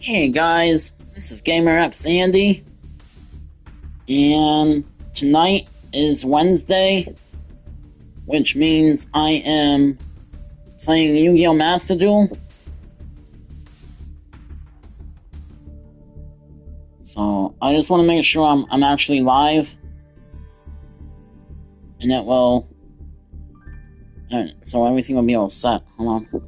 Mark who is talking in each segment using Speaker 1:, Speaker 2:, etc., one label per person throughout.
Speaker 1: Hey guys, this is GamerX Andy, and tonight is Wednesday, which means I am playing Yu-Gi-Oh! Master Duel. So I just want to make sure I'm actually live, and it will. So everything will be all set. Hold on.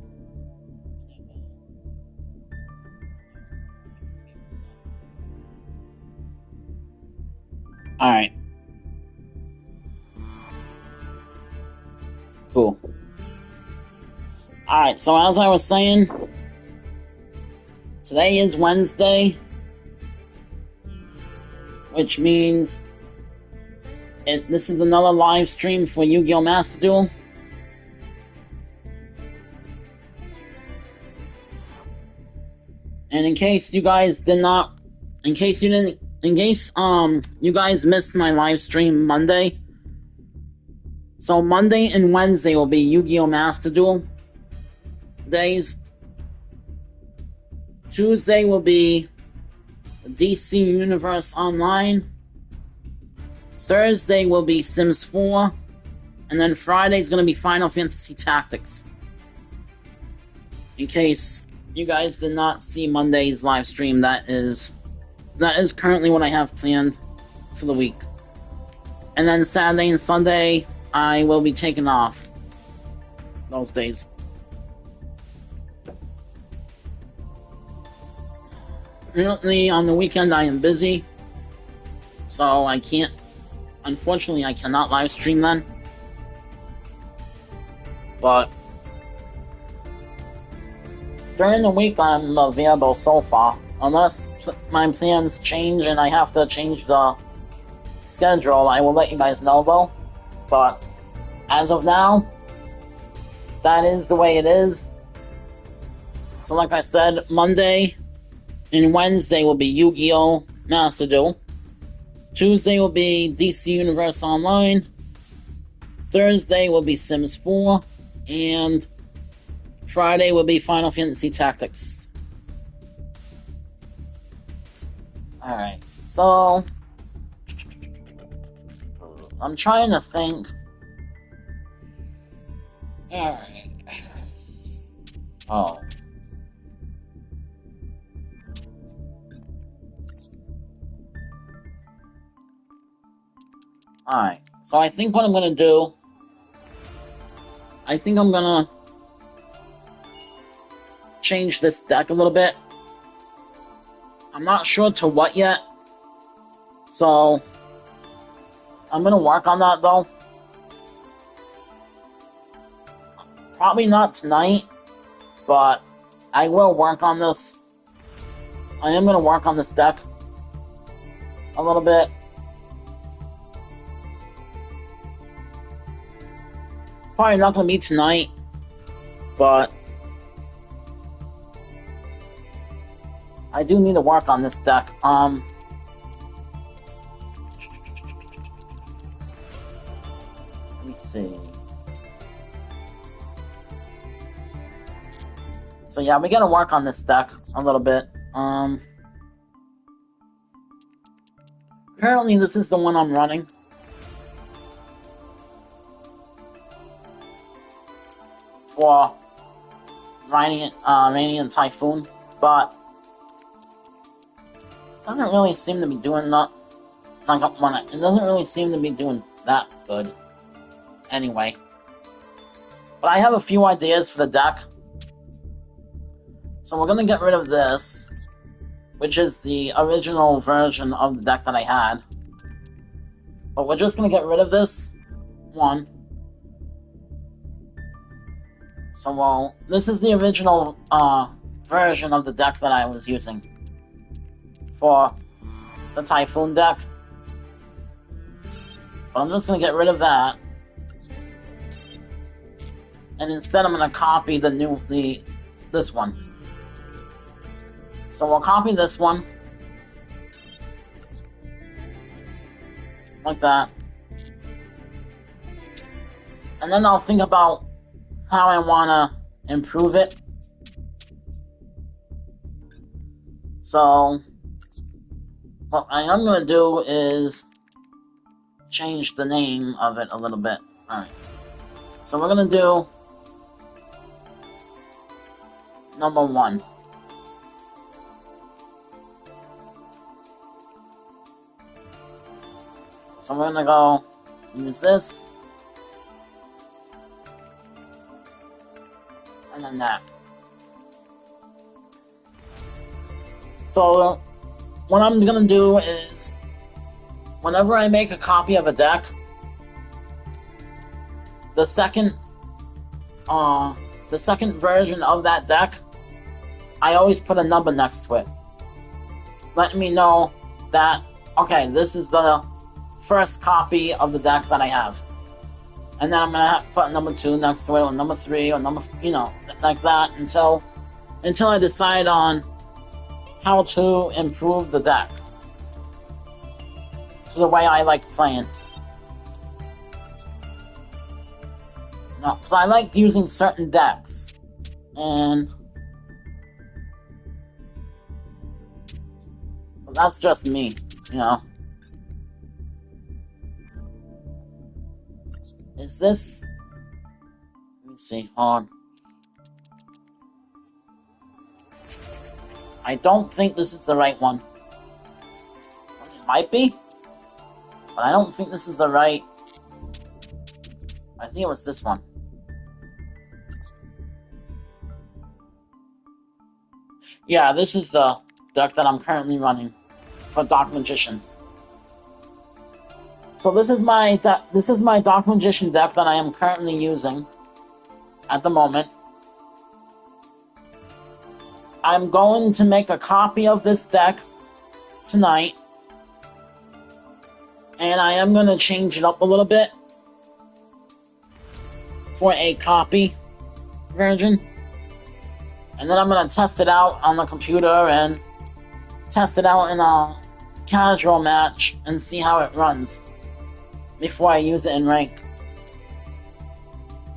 Speaker 1: Alright. Cool. Alright, so as I was saying, today is Wednesday, which means this is another live stream for Yu-Gi-Oh! Master Duel. And in case you guys you guys missed my live stream Monday. So Monday and Wednesday will be Yu-Gi-Oh! Master Duel days. Tuesday will be DC Universe Online. Thursday will be Sims 4. And then Friday is going to be Final Fantasy Tactics. In case you guys did not see Monday's live stream, that is currently what I have planned for the week. And then Saturday and Sunday, I will be taking off those days. Currently, on the weekend, I am busy, so unfortunately, I cannot live stream then. But during the week, I'm available so far. Unless my plans change and I have to change the schedule, I will let you guys know though. But as of now, that is the way it is. So like I said, Monday and Wednesday will be Yu-Gi-Oh! Master Duel. Tuesday will be DC Universe Online. Thursday will be Sims 4. And Friday will be Final Fantasy Tactics. Alright, so I'm trying to think. Oh. Alright, so I think what I'm gonna do, I'm gonna change this deck a little bit. I'm not sure to what yet, so I'm gonna work on that though. Probably not tonight, but I will work on this. I am gonna work on this deck a little bit. It's probably not gonna be tonight, but I do need to work on this deck. Let me see. So yeah, we gotta work on this deck a little bit. Apparently this is the one I'm running. For Radiant Typhoon, but doesn't really seem to be doing that. It doesn't really seem to be doing that good. Anyway, but I have a few ideas for the deck. So we're gonna get rid of this, which is the original version of the deck that I had. But we're just gonna get rid of this one. So this is the original version of the deck that I was using for the Typhoon deck. But I'm just going to get rid of that. And instead I'm going to copy this one. So we'll copy this one. Like that. And then I'll think about how I want to improve it. So, what I am going to do is change the name of it a little bit. Alright. So we're going to do number 1. So we're going to go use this. And then that. So, what I'm going to do is, whenever I make a copy of a deck, the second version of that deck, I always put a number next to it, letting me know that, okay, this is the first copy of the deck that I have. And then I'm going to have to put number 2 next to it, or number 3, or number, like that, until I decide on how to improve the deck to the way I like playing. No, because I like using certain decks, and that's just me, Is this? Let me see. Hold on. I don't think this is the right one. It might be, but I don't think this is the right. I think it was this one. Yeah, this is the deck that I'm currently running for Dark Magician. So this is my Dark Magician deck that I am currently using at the moment. I'm going to make a copy of this deck tonight, and I am going to change it up a little bit for a copy version, and then I'm going to test it out on the computer and test it out in a casual match and see how it runs before I use it in rank.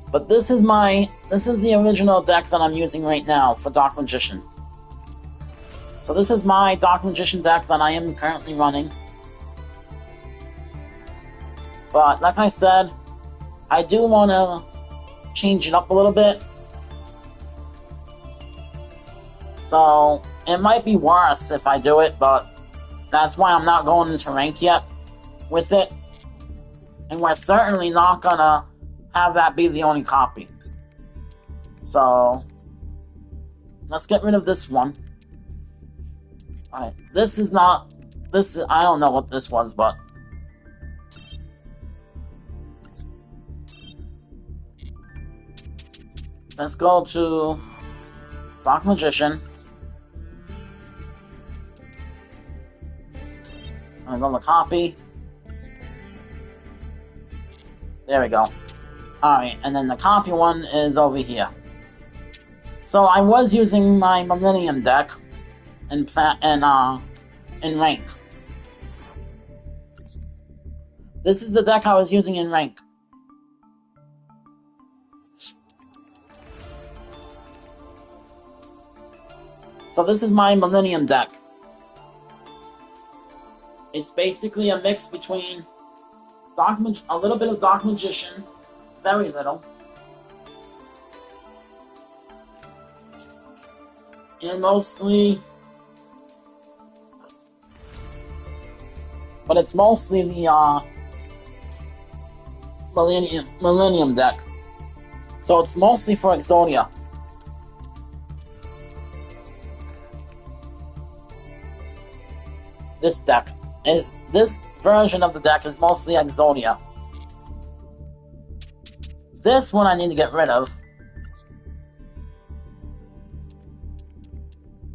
Speaker 1: But this is the original deck that I'm using right now for Dark Magician. So this is my Dark Magician deck that I am currently running. But like I said, I do want to change it up a little bit. So it might be worse if I do it, but that's why I'm not going into rank yet with it. And we're certainly not gonna have that be the only copy. So let's get rid of this one. Alright, I don't know what this was, but let's go to Dark Magician. I'm gonna copy. There we go. Alright, and then the copy one is over here. So I was using my Millennium deck in rank. This is the deck I was using in rank. So this is my Millennium deck. It's basically a mix between a little bit of Dark Magician, very little, and mostly, but it's mostly the Millennium deck. So it's mostly for Exodia. This version of the deck is mostly Exodia. This one I need to get rid of,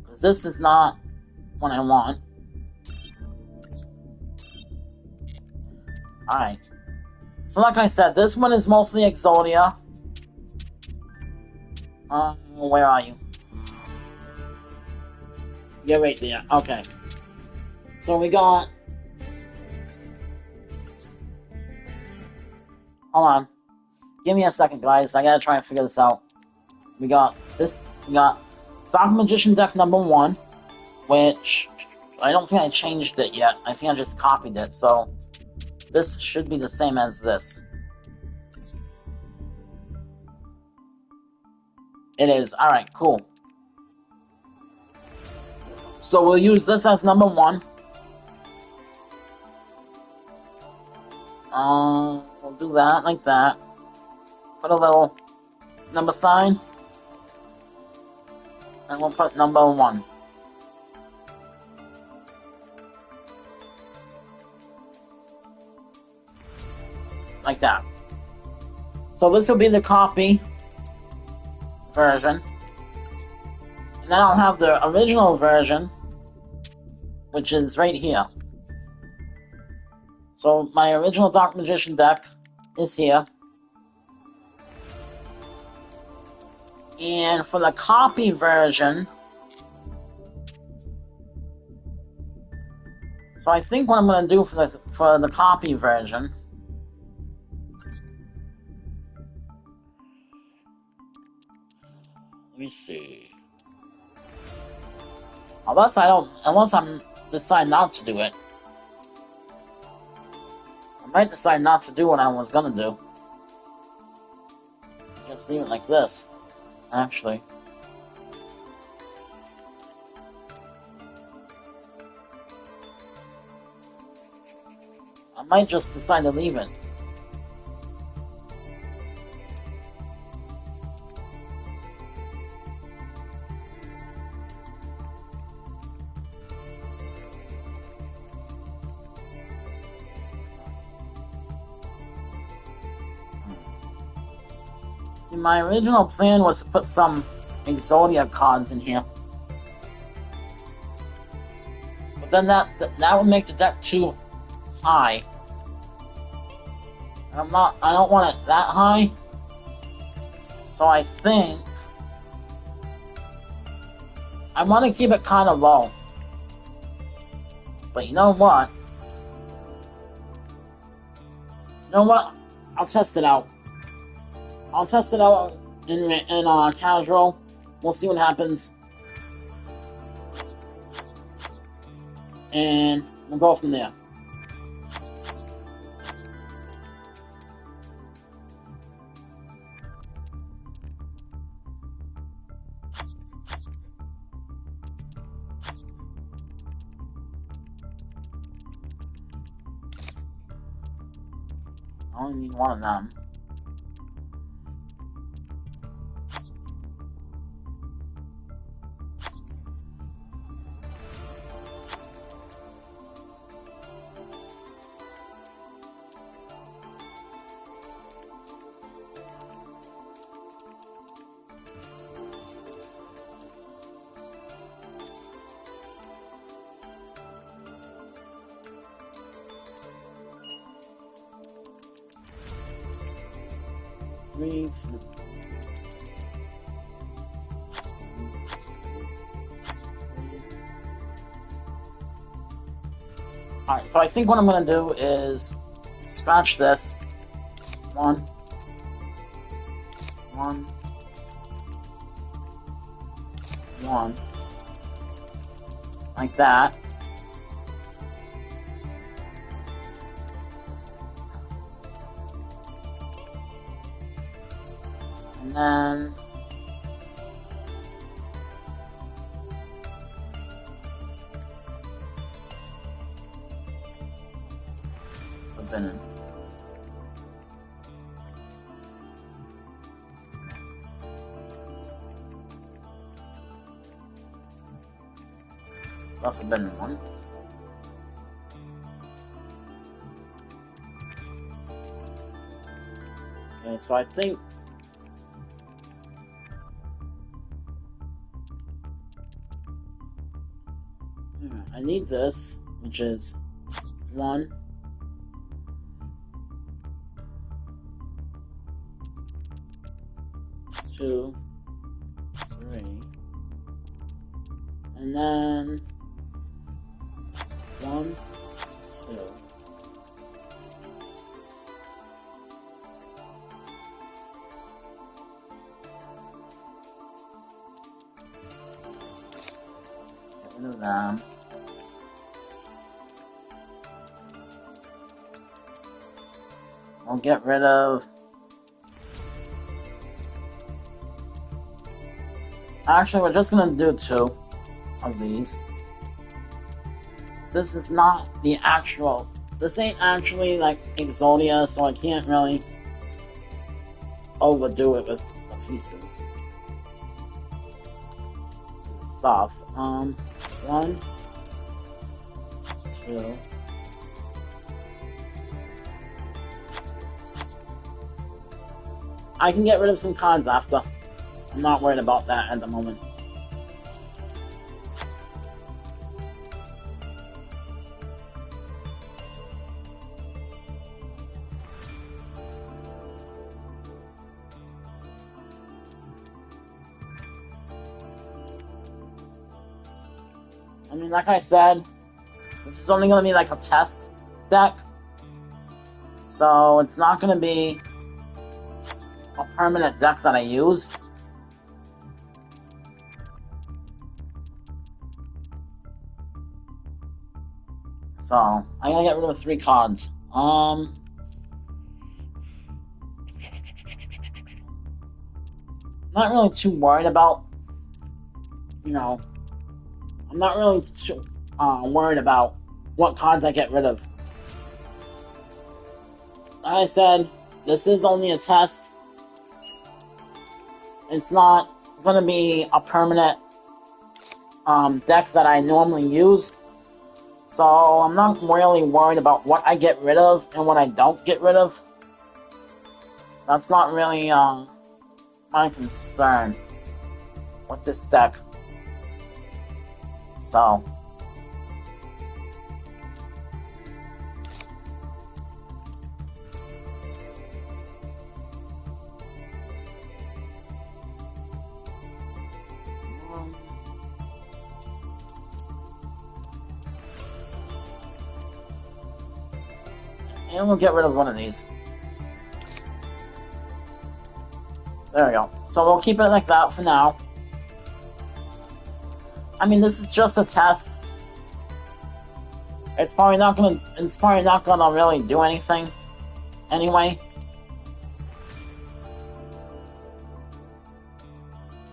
Speaker 1: because this is not what I want. Alright. So like I said, this one is mostly Exodia. Where are you? You're right there. Okay. So we got... Hold on. Give me a second, guys. I gotta try and figure this out. We got Dark Magician deck number 1. which I don't think I changed it yet. I think I just copied it, so this should be the same as this. It is. Alright, cool. So we'll use this as number 1. We'll do that, like that. Put a little number sign. And we'll put number 1. Like that. So this will be the copy version. And then I'll have the original version, which is right here. So my original Dark Magician deck is here. And for the copy version, so I think what I'm going to do for the copy version, let me see. Unless I'm decide not to do it. I might decide not to do what I was gonna do. Just leave it like this, actually. I might just decide to leave it. See, my original plan was to put some Exodia cards in here. But then that would make the deck too high. I don't want it that high. So I think I want to keep it kind of low. But you know what? I'll test it out. I'll test it out in casual. We'll see what happens. And we'll go from there. I only need one of them. Alright, so I think what I'm going to do is scratch this. 1, 1, 1, like that. And then forbidden. The forbidden one. Okay, so I think I need this, which is 1, 2, 3, and then 1, 2. Get rid of that. them. We'll get rid of... Actually, we're just gonna do 2 of these. This is not the actual... This ain't actually, like, Exodia, so I can't really overdo it with the pieces. Stuff. 1, 2... I can get rid of some cards after. I'm not worried about that at the moment. I mean, like I said, this is only going to be like a test deck. So it's not going to be a permanent deck that I use. So, I'm gonna get rid of 3 cards. Not really too worried about, you know, I'm not really too worried about what cards I get rid of. Like I said, this is only a test. It's not gonna be a permanent deck that I normally use. So I'm not really worried about what I get rid of and what I don't get rid of. That's not really my concern with this deck. So and we'll get rid of one of these. There we go. So we'll keep it like that for now. I mean, this is just a test. It's probably not gonna really do anything anyway.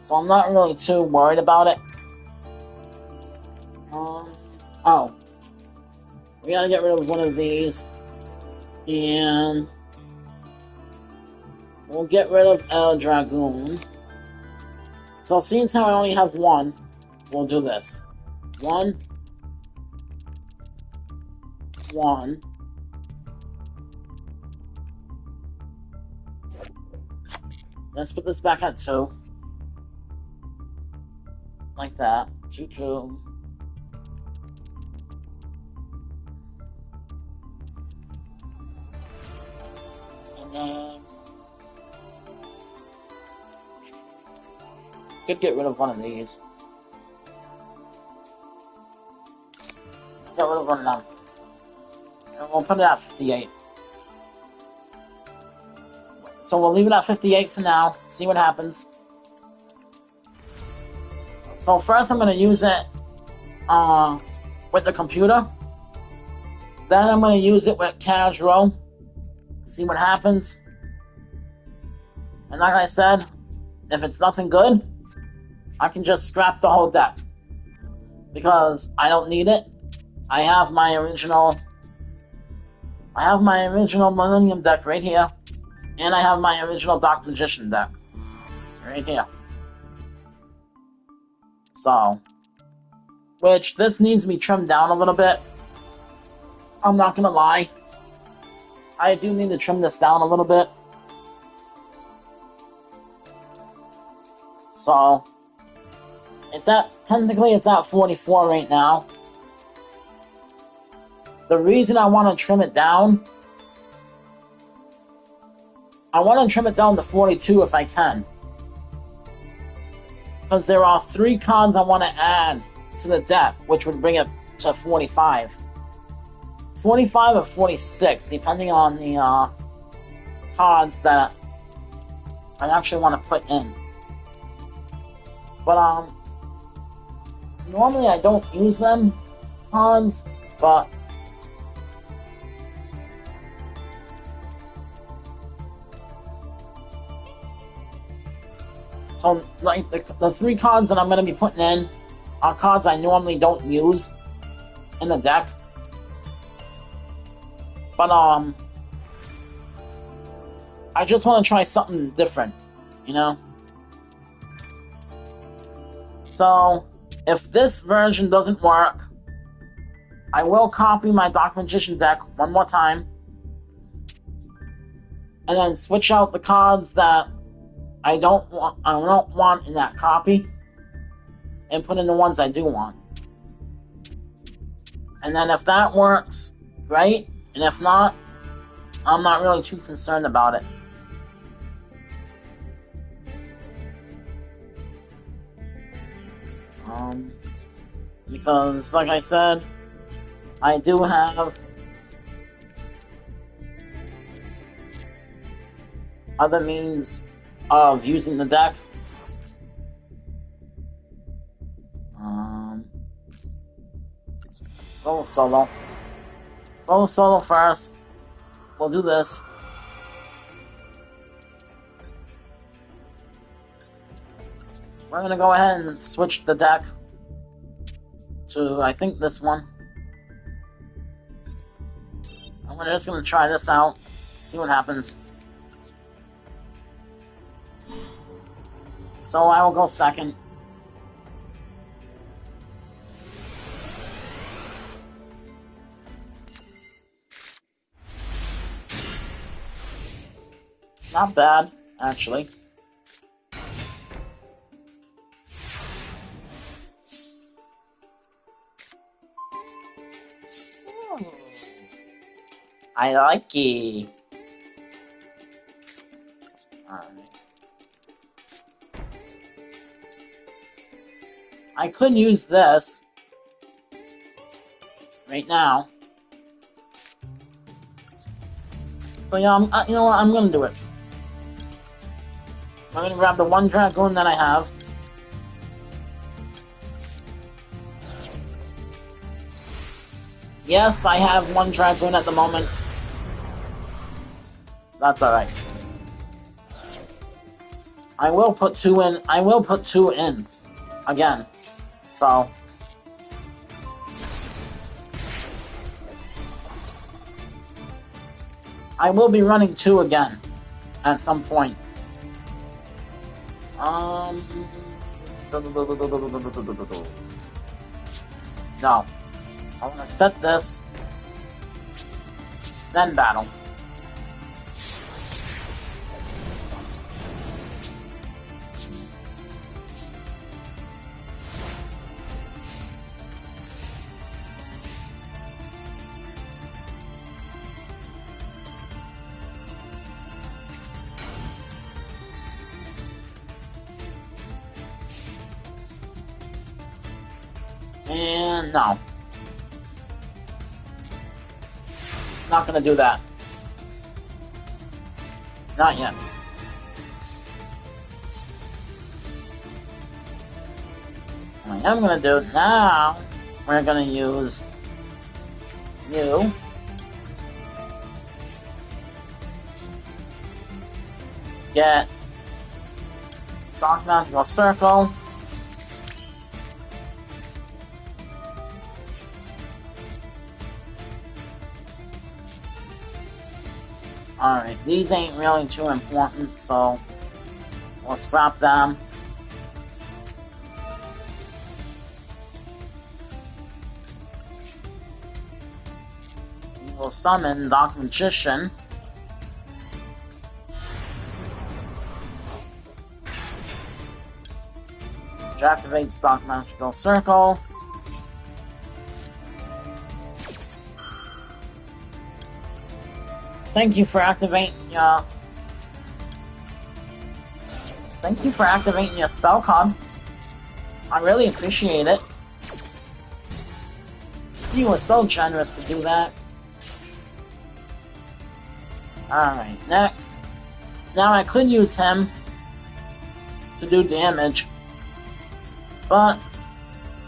Speaker 1: So I'm not really too worried about it. Oh. We gotta get rid of one of these. And we'll get rid of El Dragoon. So seeing how I only have 1, we'll do this. 1. 1. Let's put this back at 2. Like that. 2, 2. Could get rid of one of these. Get rid of one of them. And we'll put it at 58. So we'll leave it at 58 for now. See what happens. So first I'm going to use it with the computer. Then I'm going to use it with casual. See what happens. And like I said, if it's nothing good, I can just scrap the whole deck. Because I don't need it. I have my original Millennium deck right here. And I have my original Dark Magician deck. Right here. So. Which, this needs to be trimmed down a little bit. I'm not gonna lie. I do need to trim this down a little bit. So, technically it's at 44 right now. The reason I want to trim it down, I want to trim it down to 42 if I can. Because there are 3 cards I want to add to the deck, which would bring it to 45. 45 or 46, depending on the cards that I actually want to put in. But Normally I don't use them, cons, but so, like, the 3 cards that I'm going to be putting in are cards I normally don't use in the deck. But, I just want to try something different, you know? So, if this version doesn't work, I will copy my Dark Magician deck one more time, and then switch out the cards that I don't want in that copy, and put in the ones I do want. And then if that works, great. And if not, I'm not really too concerned about it. Because, like I said, I do have other means of using the deck. Go solo. Go solo first. We'll do this. We're gonna go ahead and switch the deck to, I think, this one. I'm just gonna try this out, see what happens. So I will go second. Not bad, actually. I like it. Alright. I could use this right now. So yeah, you know what? I'm gonna do it. I'm gonna grab the 1 Dragoon that I have. Yes, I have 1 Dragoon at the moment. That's alright. I will put 2 in. I will put 2 in. Again. So. I will be running 2 again. At some point. No. I want to set this. Then battle. And no. Not gonna do that. Not yet. What I am gonna do now, we're gonna use you. Get Dark Magical Circle. Alright, these ain't really too important, so we'll scrap them. We will summon Dark Magician. Which activates Dark Magical Circle. Thank you for activating your... Thank you for activating your spell card. I really appreciate it. You were so generous to do that. Alright, next. Now I could use him to do damage. But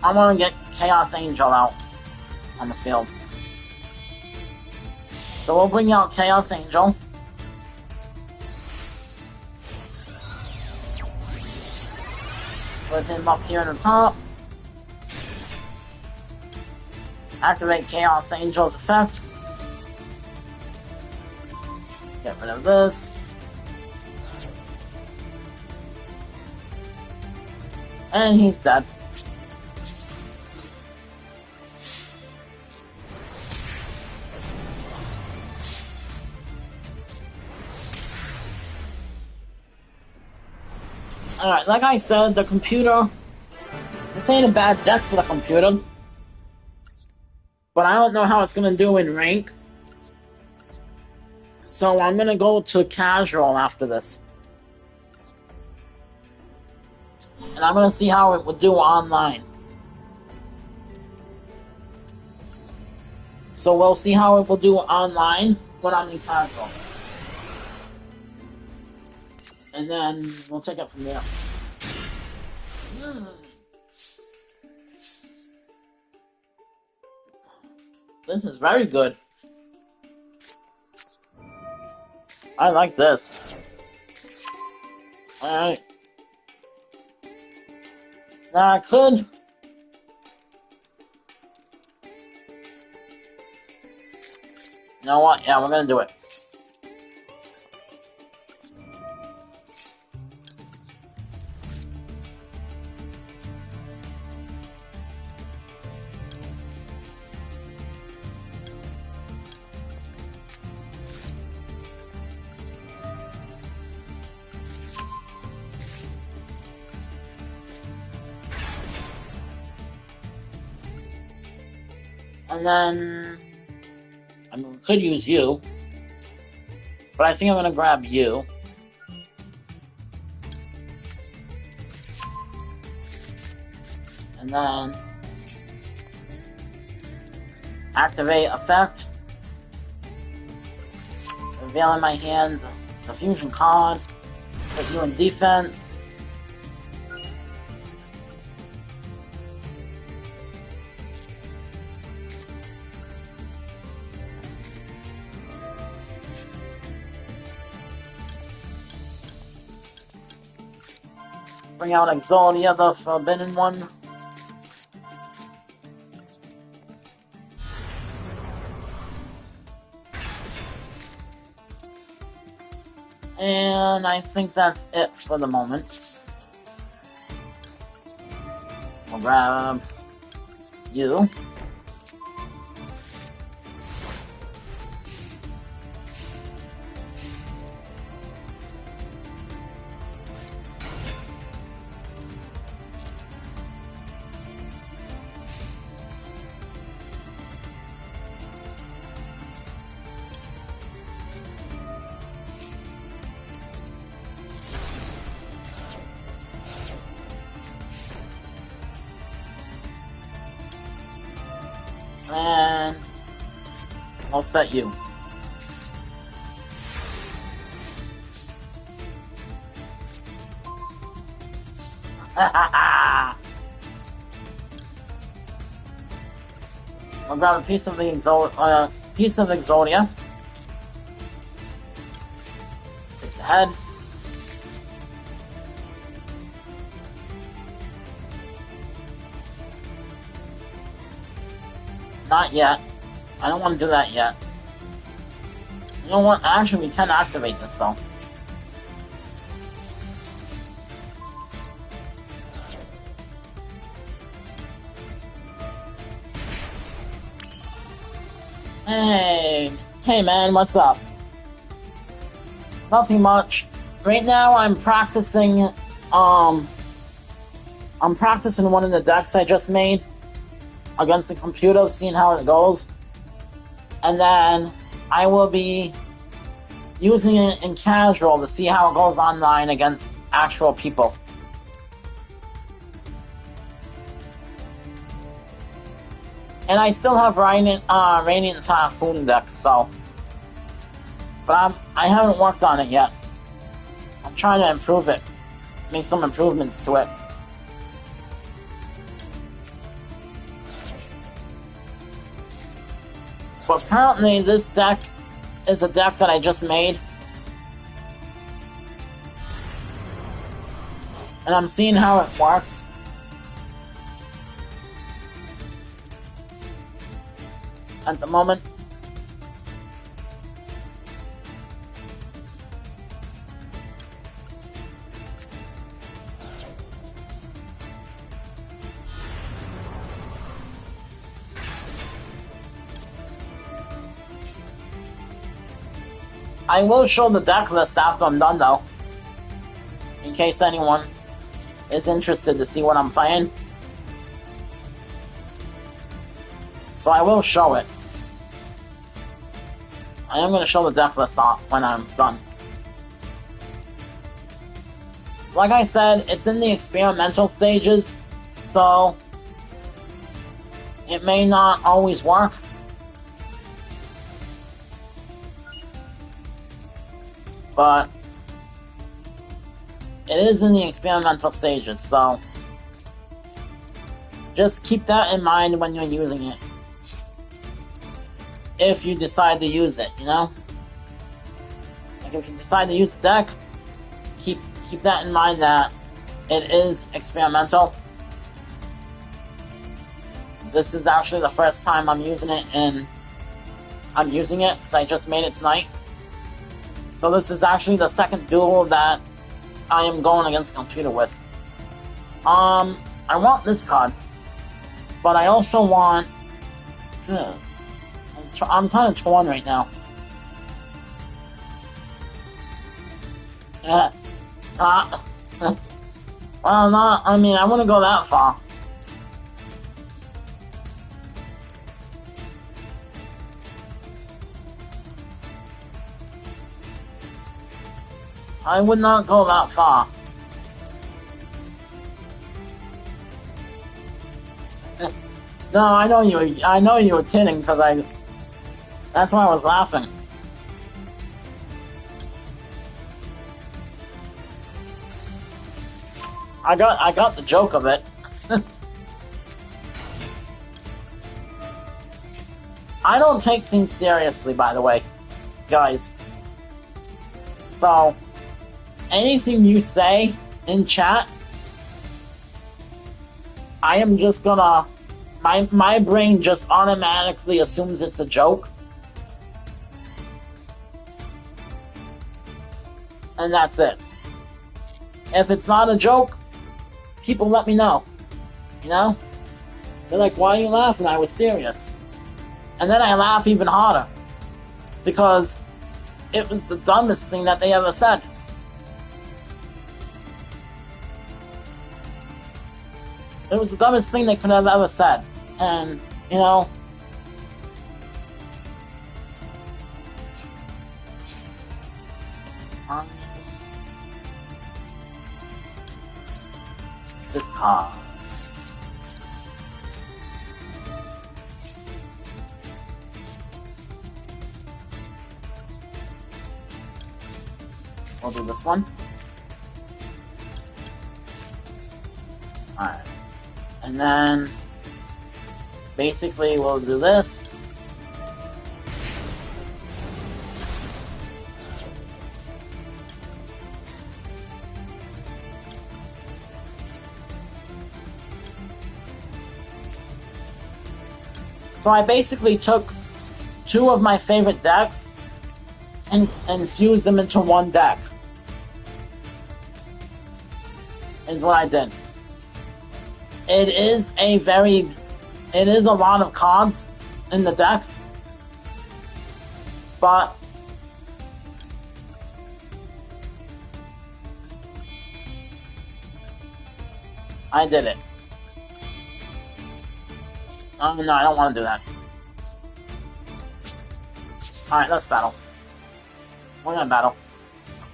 Speaker 1: I want to get Chaos Angel out on the field. So we'll bring out Chaos Angel. Put him up here in the top. Activate Chaos Angel's effect. Get rid of this. And he's dead. Alright, like I said, the computer... This ain't a bad deck for the computer. But I don't know how it's gonna do in rank. So I'm gonna go to casual after this. And I'm gonna see how it would do online. So we'll see how it will do online when I'm in casual. And then we'll take it from there. This is very good. I like this. Alright. Now I could... You know what? Yeah, we're gonna do it. And then... I mean, we could use you. But I think I'm gonna grab you. And then... Activate effect. Reveal in my hand the fusion card. Put you in defense. Bring out Exodia, the forbidden one. And I think that's it for the moment. We'll grab you. And I'll set you. I'll grab a piece of the Exodia. Take the head. Not yet. I don't want to do that yet. You know what? Actually, we can activate this, though. Hey! Hey, man, what's up? Nothing much. Right now, I'm practicing one of the decks I just made against the computer, seeing how it goes. And then I will be using it in casual to see how it goes online against actual people. And I still have Radiant Typhoon deck, so... But I haven't worked on it yet. I'm trying to improve it. Make some improvements to it. But apparently this deck is a deck that I just made. And I'm seeing how it works. At the moment. I will show the deck list after I'm done, though. In case anyone is interested to see what I'm playing. So I will show it. I am going to show the deck list off when I'm done. Like I said, it's in the experimental stages, so it may not always work. But it is in the experimental stages, so just keep that in mind when you're using it. If you decide to use it, you know? Like if you decide to use the deck, keep that in mind that it is experimental. This is actually the first time I'm using it, and I'm using it because I just made it tonight. So this is actually the second duel that I am going against a computer with. I want this card, but I also want... I'm kind of torn right now. Well, I mean, I wouldn't go that far. I would not go that far. No, I know you were kidding, because that's why I was laughing. I got the joke of it. I don't take things seriously, by the way, guys. So, anything you say in chat, I am just gonna... My brain just automatically assumes it's a joke. And that's it. If it's not a joke, people let me know. You know? They're like, why are you laughing? I was serious. And then I laugh even harder. Because it was the dumbest thing that they ever said. It was the dumbest thing they could have ever said. And, you know... this card. We'll do this one. Alright. And then basically we'll do this. So I basically took two of my favorite decks and fused them into one deck. Is what I did. It is a lot of cards in the deck, but I did it. Oh no, I don't want to do that. Alright, let's battle. We're gonna battle.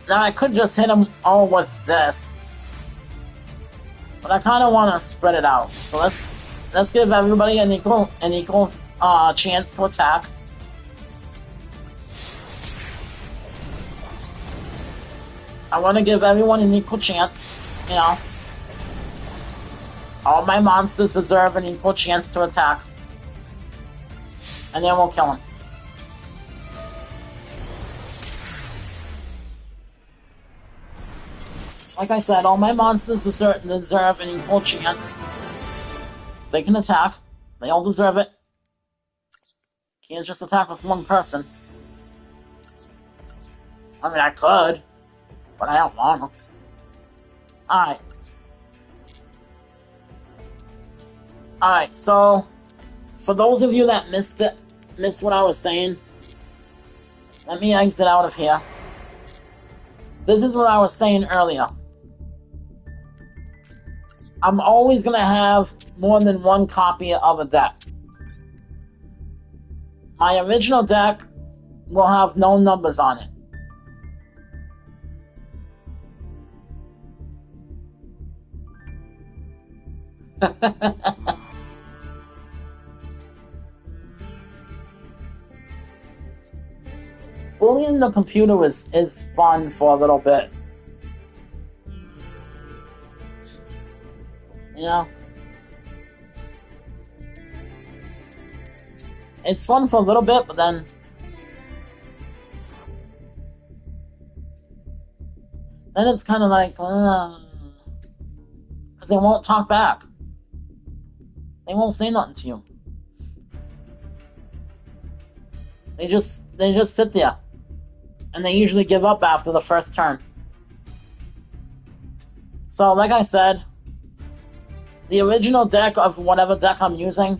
Speaker 1: Now I could just hit them all with this, but I kind of want to spread it out. So let's give everybody an equal chance to attack. I want to give everyone an equal chance. You know, all my monsters deserve an equal chance to attack, and then we'll kill them. Like I said, all my monsters deserve an equal chance. They can attack. They all deserve it. Can't just attack with one person. I mean, I could, but I don't want to. Alright. Alright, so, for those of you that missed what I was saying, let me exit out of here. This is what I was saying earlier. I'm always going to have more than one copy of a deck. My original deck will have no numbers on it. Bullying the computer is fun for a little bit. You know? It's fun for a little bit, but then... Then it's kind of like... Because they won't talk back. They won't say nothing to you. They just sit there. And they usually give up after the first turn. So, like I said, the original deck of whatever deck I'm using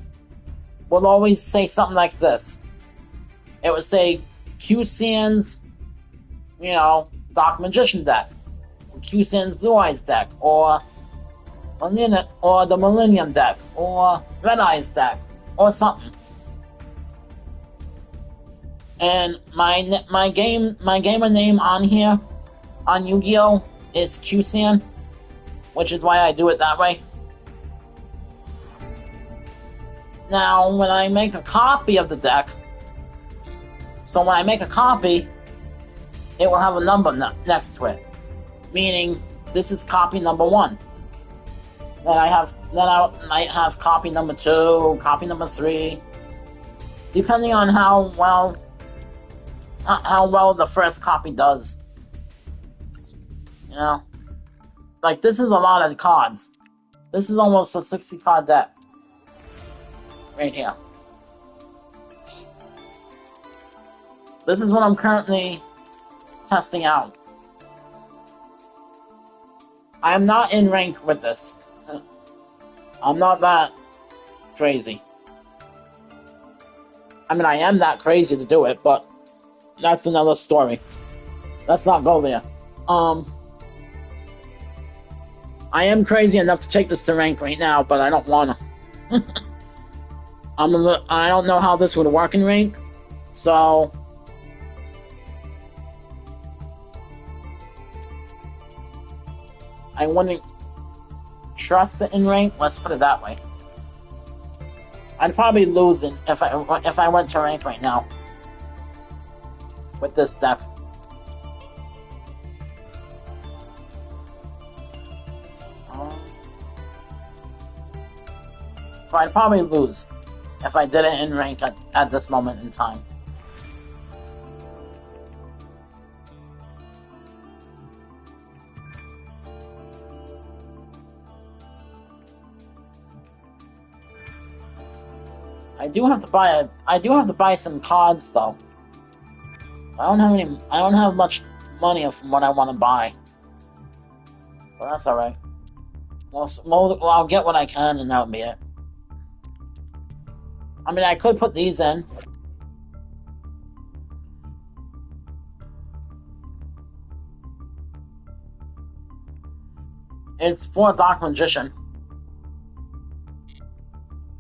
Speaker 1: will always say something like this. It would say Q-San's, Dark Magician deck, or Q-San's Blue Eyes deck, or the Millennium deck, or Red Eyes deck, or something. And my gamer name on here, on Yu-Gi-Oh! Is Q-San, which is why I do it that way. Now, when I make a copy of the deck, so when I make a copy, it will have a number next to it, meaning this is copy number 1. Then I might have copy number 2, copy number 3, depending on how well the first copy does. Like this is a lot of cards. This is almost a 60 card deck. Right here. This is what I'm currently testing out. I am not in rank with this. I'm not that crazy. I mean, I am that crazy to do it, but that's another story. Let's not go there. I am crazy enough to take this to rank right now, but I don't wanna. I don't know how this would work in rank, so I wouldn't trust it in rank. Let's put it that way. I'd probably lose it if I went to rank right now with this deck. So I'd probably lose if I did it in rank at this moment in time. I do have to buy some cards though. I don't have much money from what I want to buy. But that's alright. Well, I'll get what I can and that'll be it. I mean, I could put these in. It's for Dark Magician.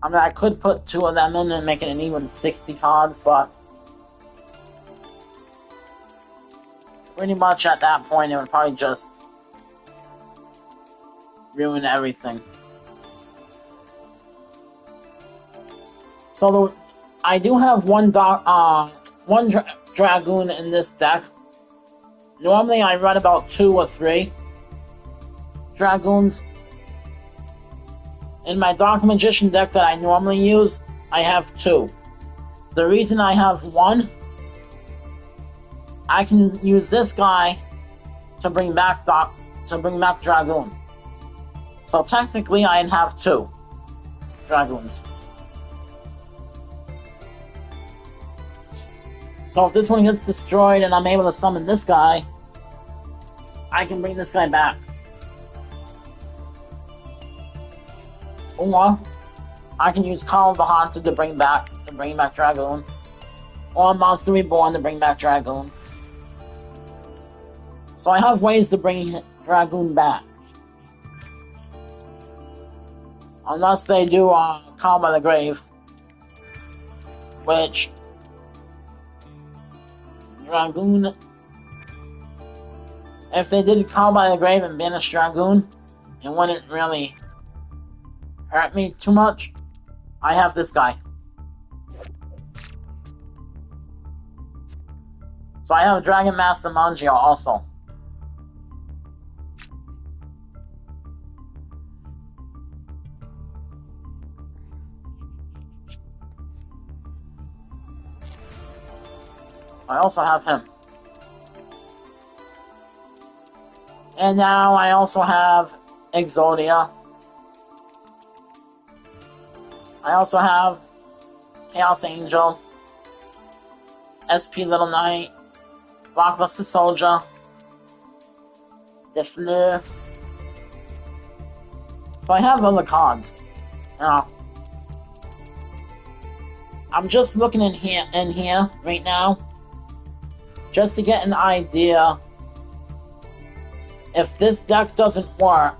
Speaker 1: I mean, I could put 2 of them in and make it an even 60 cards, but pretty much at that point it would probably just ruin everything. So I do have one Dragoon in this deck. Normally I run about 2 or 3 Dragoons. In my Dark Magician deck that I normally use, I have 2. The reason I have 1, I can use this guy to bring back to bring back Dragoon. So technically I'd have 2 Dragoons. So if this one gets destroyed and I'm able to summon this guy, I can bring this guy back. Or I can use Call of the Haunted to bring back Dragoon. Or Monster Reborn to bring back Dragoon. So I have ways to bring Dragoon back. Unless they do Call by the Grave. Which Dragoon, if they did Call by the Grave and banish Dragoon, it wouldn't really hurt me too much. I have this guy. So I have Dragon Master Mangio also. I also have him. And now I also have Exodia. I also have Chaos Angel, SP Little Knight, Blockbuster Soldier, the Fleur. So I have other cards. Now, I'm just looking in here right now, just to get an idea if this deck doesn't work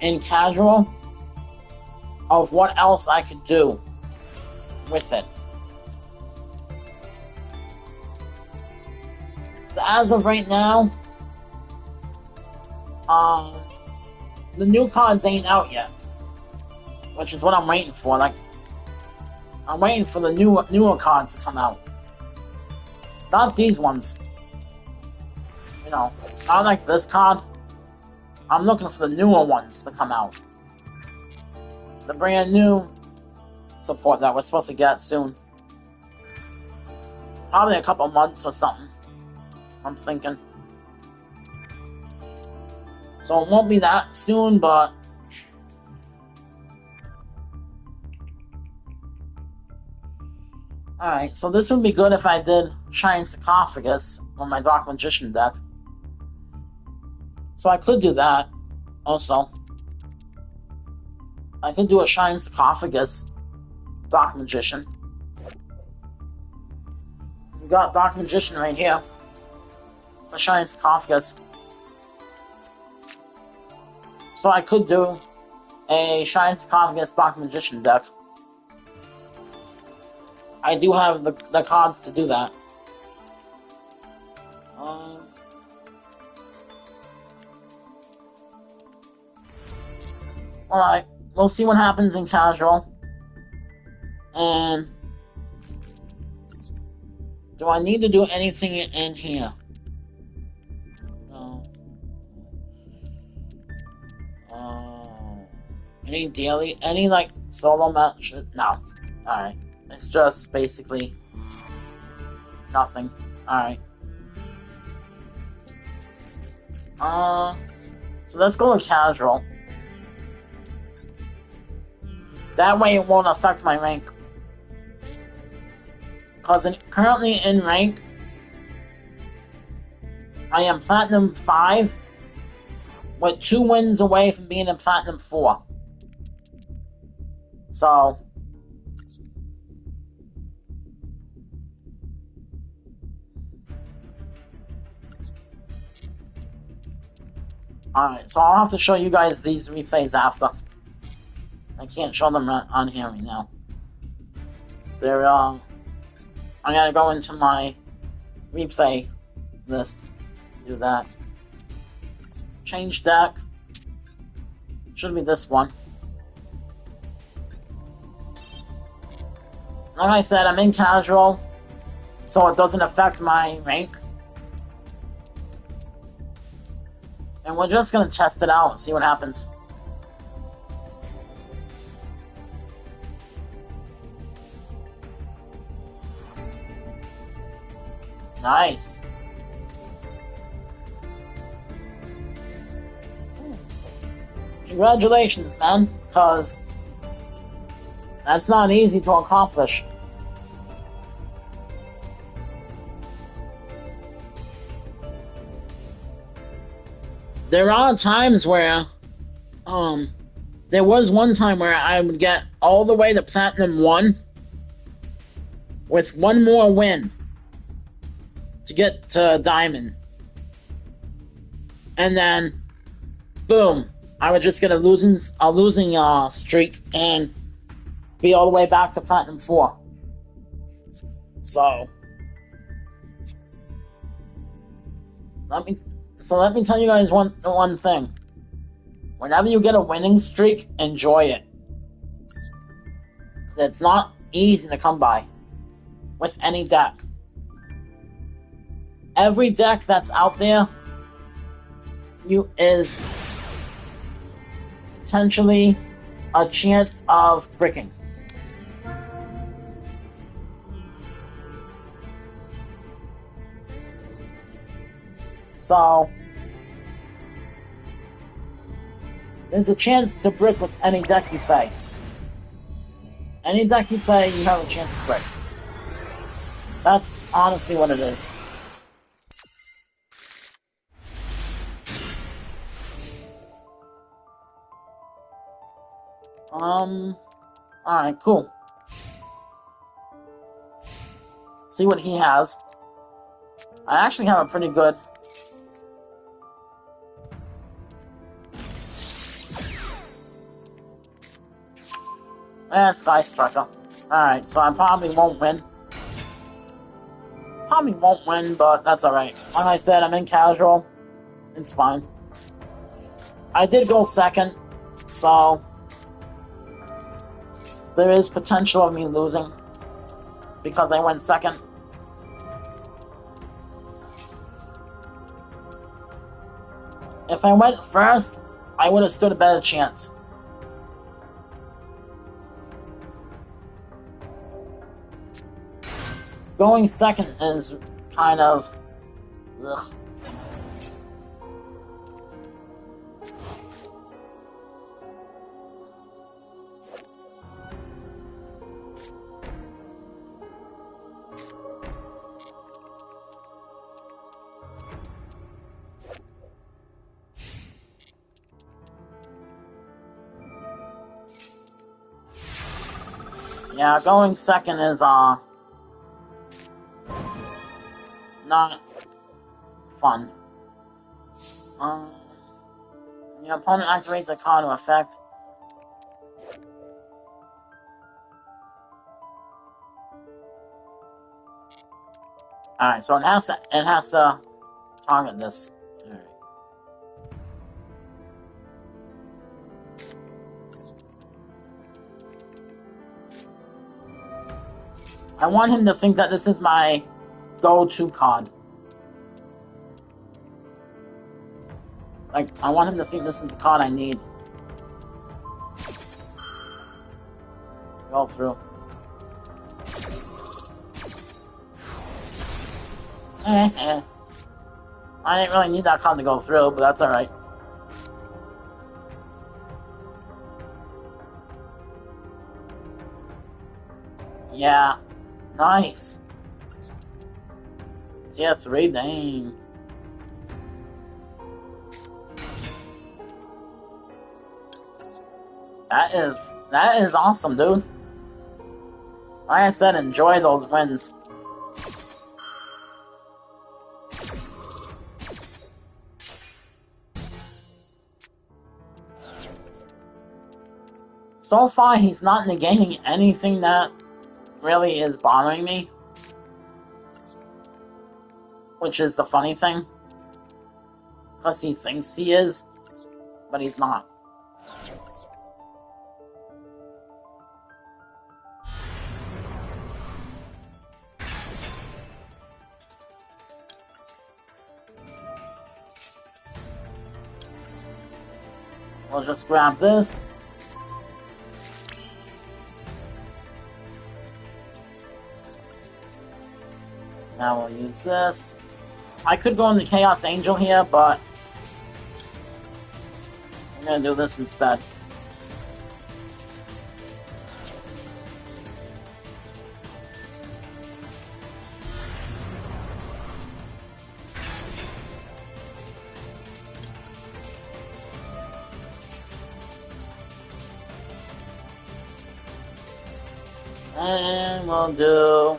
Speaker 1: in casual, of what else I could do with it. So as of right now, the new cards ain't out yet, which is what I'm waiting for. Like, I'm waiting for the newer cards to come out. Not these ones. You know, not like this card. I'm looking for the newer ones to come out. The brand new support that we're supposed to get soon. Probably a couple months or something, I'm thinking. So it won't be that soon, but alright, so this would be good if I did Shining Sarcophagus on my Dark Magician deck. So I could do that also. I could do a Shining Sarcophagus Dark Magician. We got Dark Magician right here for Shining Sarcophagus. So I could do a Shining Sarcophagus Dark Magician deck. I do have the cards to do that. Alright, we'll see what happens in casual. And do I need to do anything in here? No. Any like solo match? No. Alright. It's just basically nothing. Alright. So let's go with casual. That way it won't affect my rank. Because currently in rank, I am Platinum 5, with 2 wins away from being a Platinum 4. So alright, so I'll have to show you guys these replays after. I can't show them on here right now. They're, I gotta go into my replay list. Do that. Change deck. Should be this one. Like I said, I'm in casual, so it doesn't affect my rank. And we're just gonna test it out and see what happens. Nice. Congratulations, man, because that's not easy to accomplish. There are times where, there was one time where I would get all the way to Platinum 1 with one more win to get to Diamond. And then, boom, I would just get a losing streak and be all the way back to Platinum 4. So, let me tell you guys one thing. Whenever you get a winning streak, enjoy it. It's not easy to come by with any deck. Every deck that's out there is potentially a chance of bricking. So, there's a chance to brick with any deck you play. Any deck you play, you have a chance to brick. That's honestly what it is. Alright, cool. See what he has. I actually have a pretty good... Sky Striker. Alright, so I probably won't win. Probably won't win, but that's alright. Like I said, I'm in casual. It's fine. I did go second, so there is potential of me losing because I went second. If I went first, I would have stood a better chance. Going second is kind of... ugh. Yeah, going second is, not fun. Your opponent activates a card to effect. Alright, so it has to target this. Alright. I want him to think that this is my go-to card. Like, I want him to think this is the card I need. Go through. I didn't really need that card to go through, but that's alright. Yeah. Nice. Tier 3, dang. That is awesome, dude. Like I said, enjoy those wins. So far, he's not negating anything that really is bothering me. Which is the funny thing. Because he thinks he is, but he's not. We'll just grab this. Now we'll use this. I could go into Chaos Angel here, but I'm gonna do this instead. And we'll do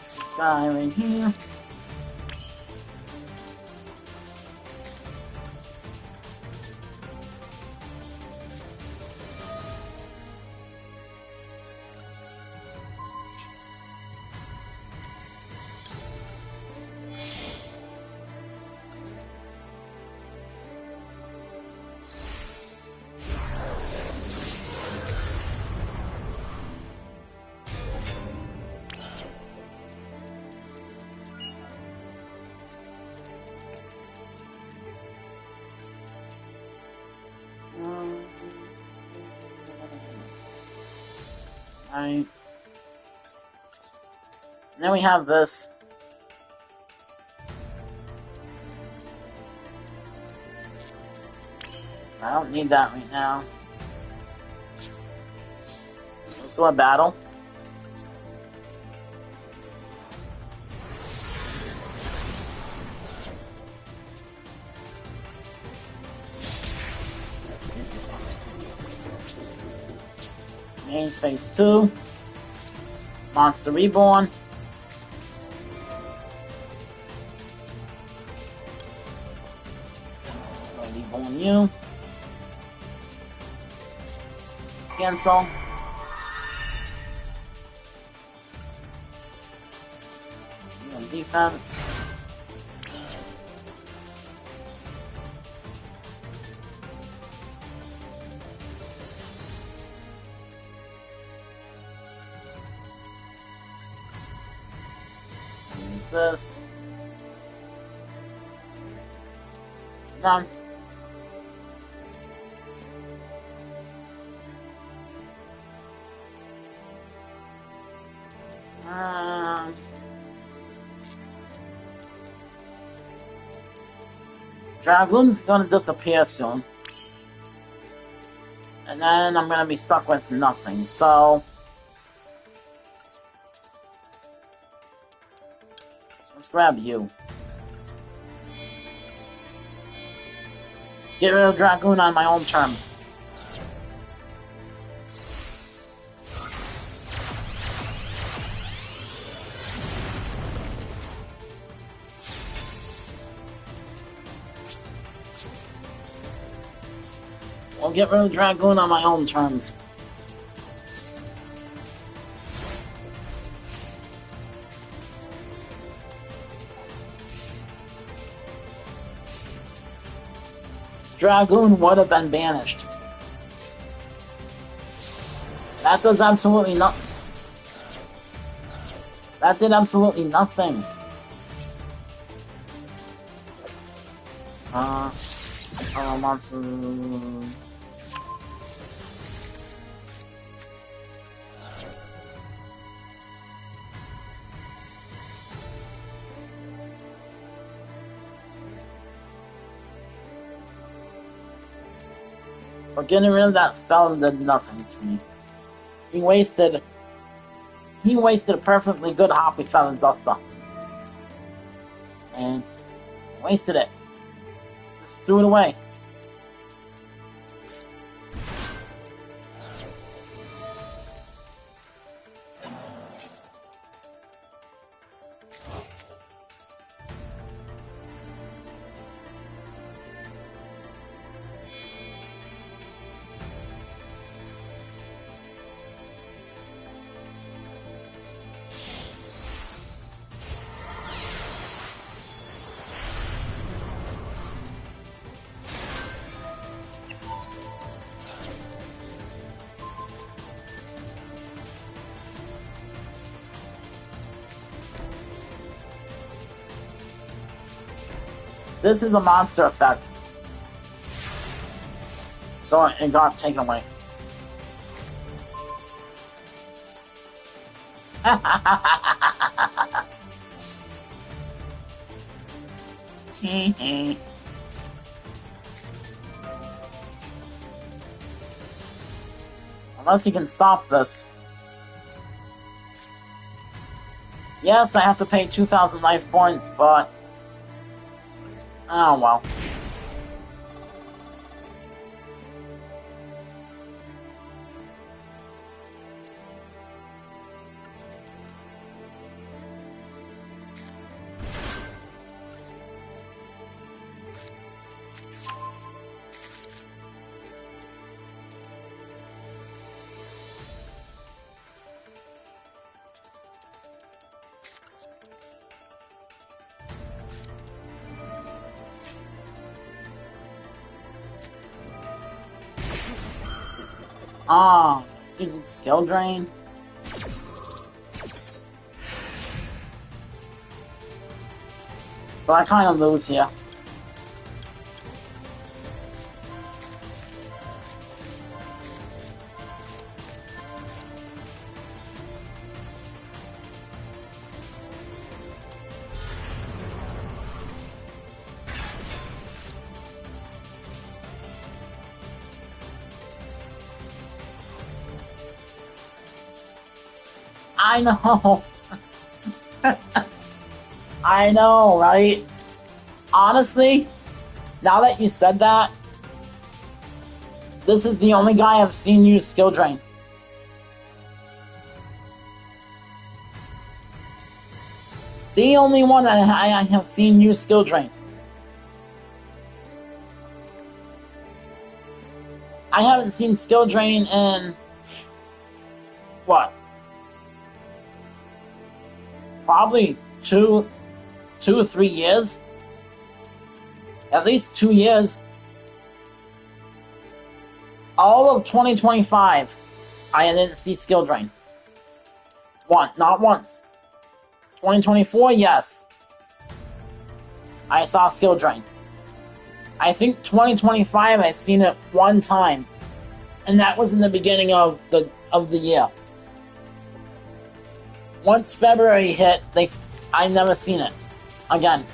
Speaker 1: this guy right here. Right. And then we have this. I don't need that right now. Let's go to battle. Main phase 2. Monster Reborn. Reborn you. Cancel. Defense. This. Done. Dragoon's gonna disappear soon. And then I'm gonna be stuck with nothing, so... let's grab you. Get rid of Dragoon on my own terms. I'll get rid of Dragoon on my own terms. Dragoon would have been banished. That does absolutely nothing. That did absolutely nothing. Monster. But getting rid of that spell did nothing to me. He wasted a perfectly good Hoppy Feather Duster. And wasted it. Just threw it away. This is a monster effect. So it got taken away. Unless he can stop this. Yes, I have to pay 2,000 life points, but... oh well. Ah, using skill drain. So I kind of lose here. I know. I know, right? Honestly, now that you said that, this is the only guy I've seen use skill drain. The only one that I have seen use skill drain. I haven't seen skill drain in... what? Probably 2 or 3 years. At least 2 years. All of 2025, I didn't see skill drain. Not once. 2024, yes. I saw skill drain. I think 2025, I seen it one time, and that was in the beginning of the year. Once February hit, I've never seen it again.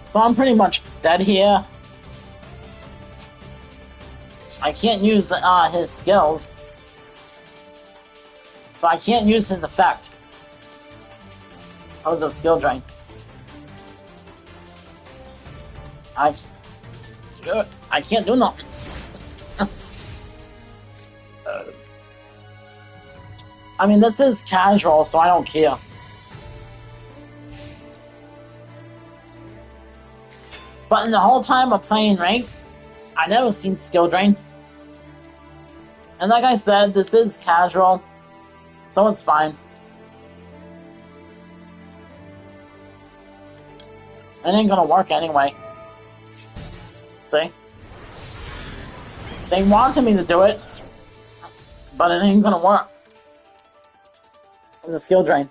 Speaker 1: So I'm pretty much dead here. I can't use his skills. So I can't use his effect. Of the skill drain. I can't do nothing. I mean, this is casual, so I don't care. But in the whole time of playing ranked, I never seen skill drain. And like I said, this is casual, so it's fine. It ain't gonna work anyway. See? They wanted me to do it, but it ain't gonna work. It's a skill drain.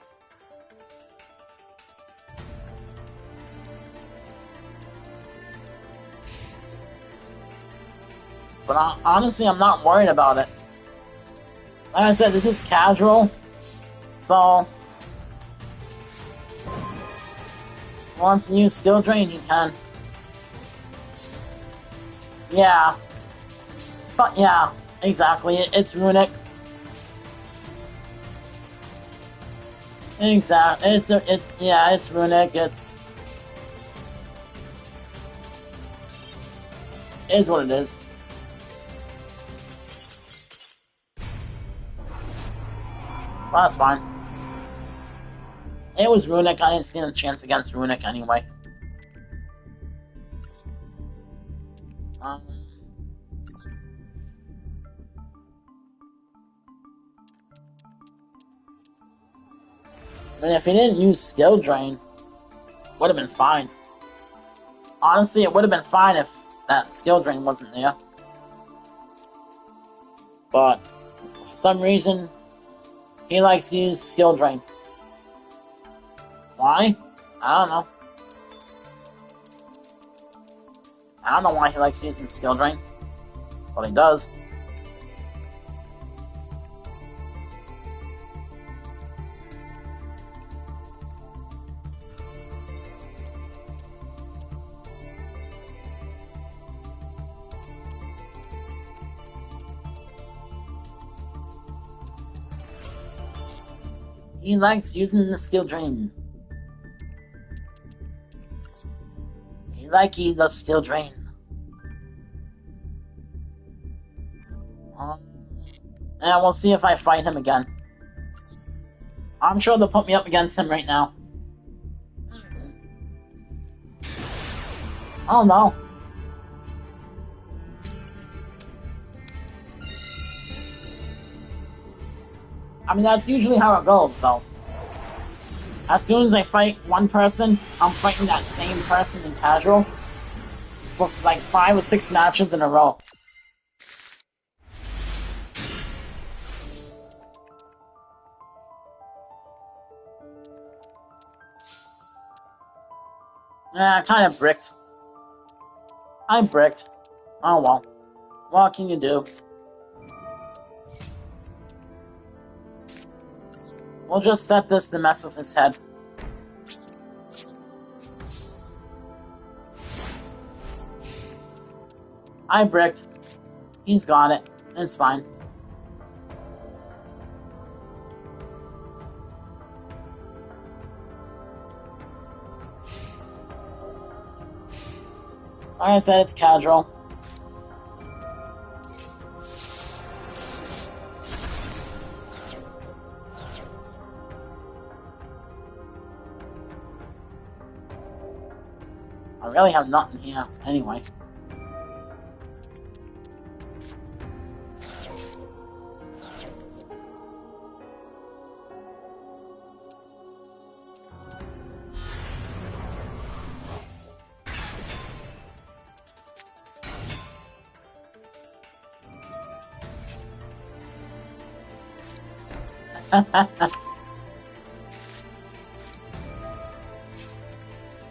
Speaker 1: But honestly, I'm not worried about it. Like I said, this is casual, so... if he wants to use skill drain, he can. Yeah. But yeah, exactly. It's runic. Exactly. It's runic. It is what it is. Well, that's fine. It was runic. I didn't stand a chance against runic anyway. I mean, if he didn't use skill drain, would have been fine. Honestly, it would have been fine if that skill drain wasn't there. But for some reason, he likes to use skill drain. Why? I don't know. I don't know why he likes using skill drain, but he does. He likes using the skill drain. The skill drain. And we'll see if I fight him again. I'm sure they'll put me up against him right now. Oh no. I mean, that's usually how it goes, so. As soon as I fight one person, I'm fighting that same person in casual. For like 5 or 6 matches in a row. Yeah, kind of bricked. I'm bricked. Oh well. What can you do? We'll just set this to mess with his head. I bricked. He's got it. It's fine. Like I said, it's casual. I really have nothing here, anyway.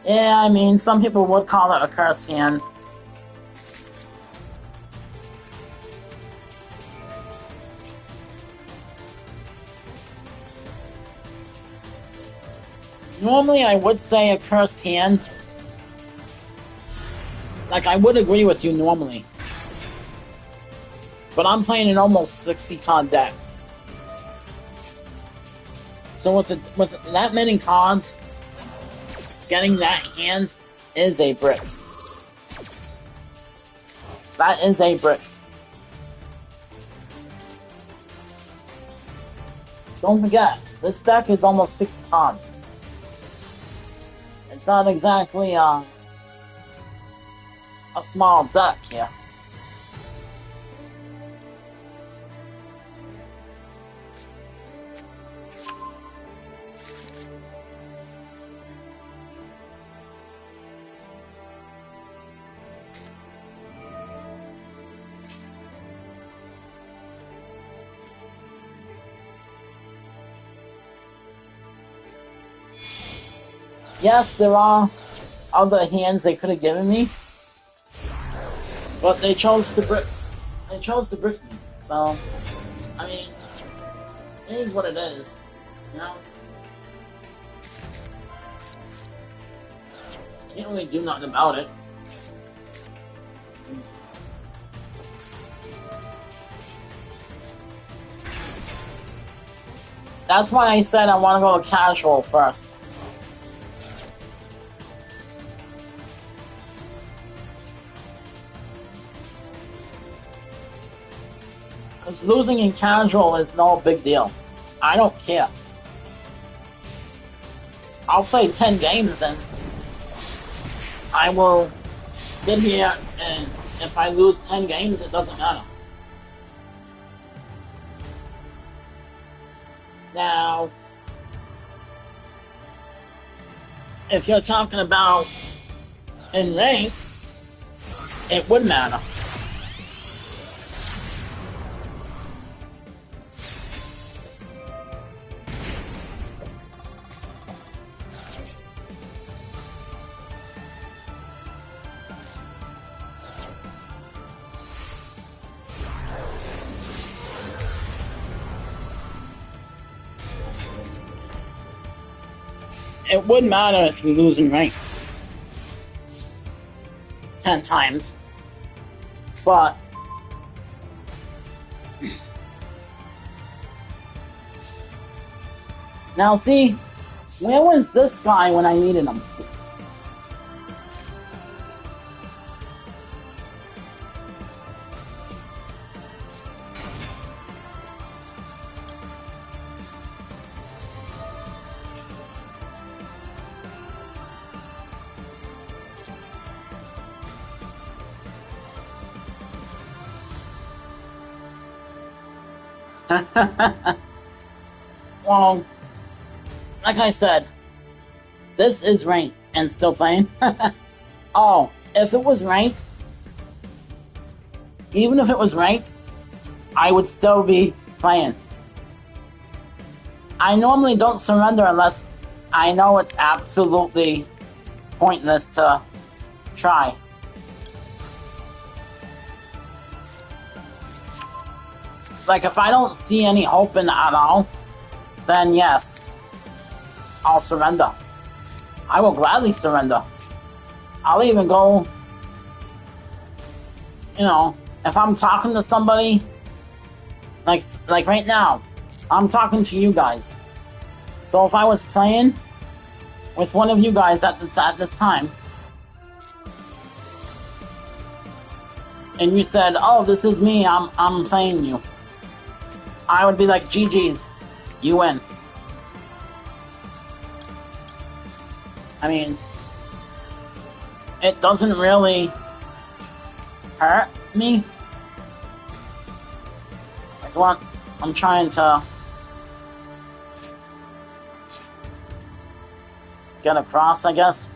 Speaker 1: Yeah, I mean, some people would call it a curse hand. Normally, I would say a curse hand. Like, I would agree with you normally. But I'm playing an almost 60 card deck. So with that many cards, getting that hand is a brick. That is a brick. Don't forget, this deck is almost 60 cards. It's not exactly a small deck here. Yes, there are other hands they could have given me, but they chose to brick. They chose to brick me. So, I mean, it is what it is, you know. Can't really do nothing about it. That's why I said I want to go casual first. Because losing in casual is no big deal. I don't care. I'll play 10 games and I will sit here and if I lose 10 games, it doesn't matter. Now, if you're talking about in rank, it would matter. It wouldn't matter if you lose in rank 10 times, but Now see, where was this guy when I needed him? Well, like I said, this is ranked and still playing. Oh, if it was ranked, even if it was ranked, I would still be playing. I normally don't surrender unless I know it's absolutely pointless to try. Like, if I don't see any hope in it at all, then yes, I'll surrender. I will gladly surrender. I'll even go, you know, if I'm talking to somebody, like right now, I'm talking to you guys. So if I was playing with one of you guys at this time, and you said, "Oh, this is me. I'm playing you," I would be like, "GG's, you win." I mean, it doesn't really hurt me. That's what I'm trying to get across, I guess.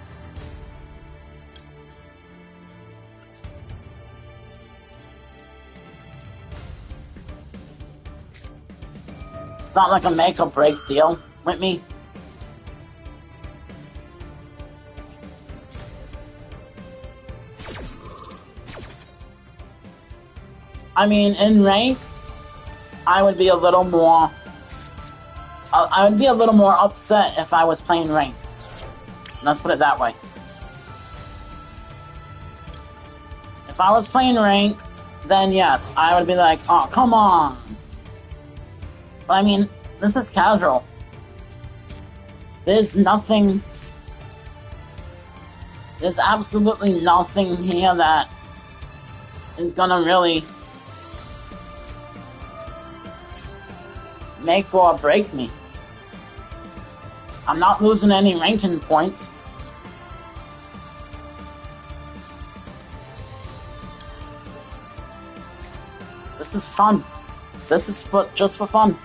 Speaker 1: It's not like a make or break deal with me. I mean, in rank, I would be a little more. I would be a little more upset if I was playing rank. Let's put it that way. If I was playing rank, then yes, I would be like, "Oh, come on." But I mean, this is casual. There's nothing. There's absolutely nothing here that is gonna really make or break me. I'm not losing any ranking points. This is fun. This is just for fun.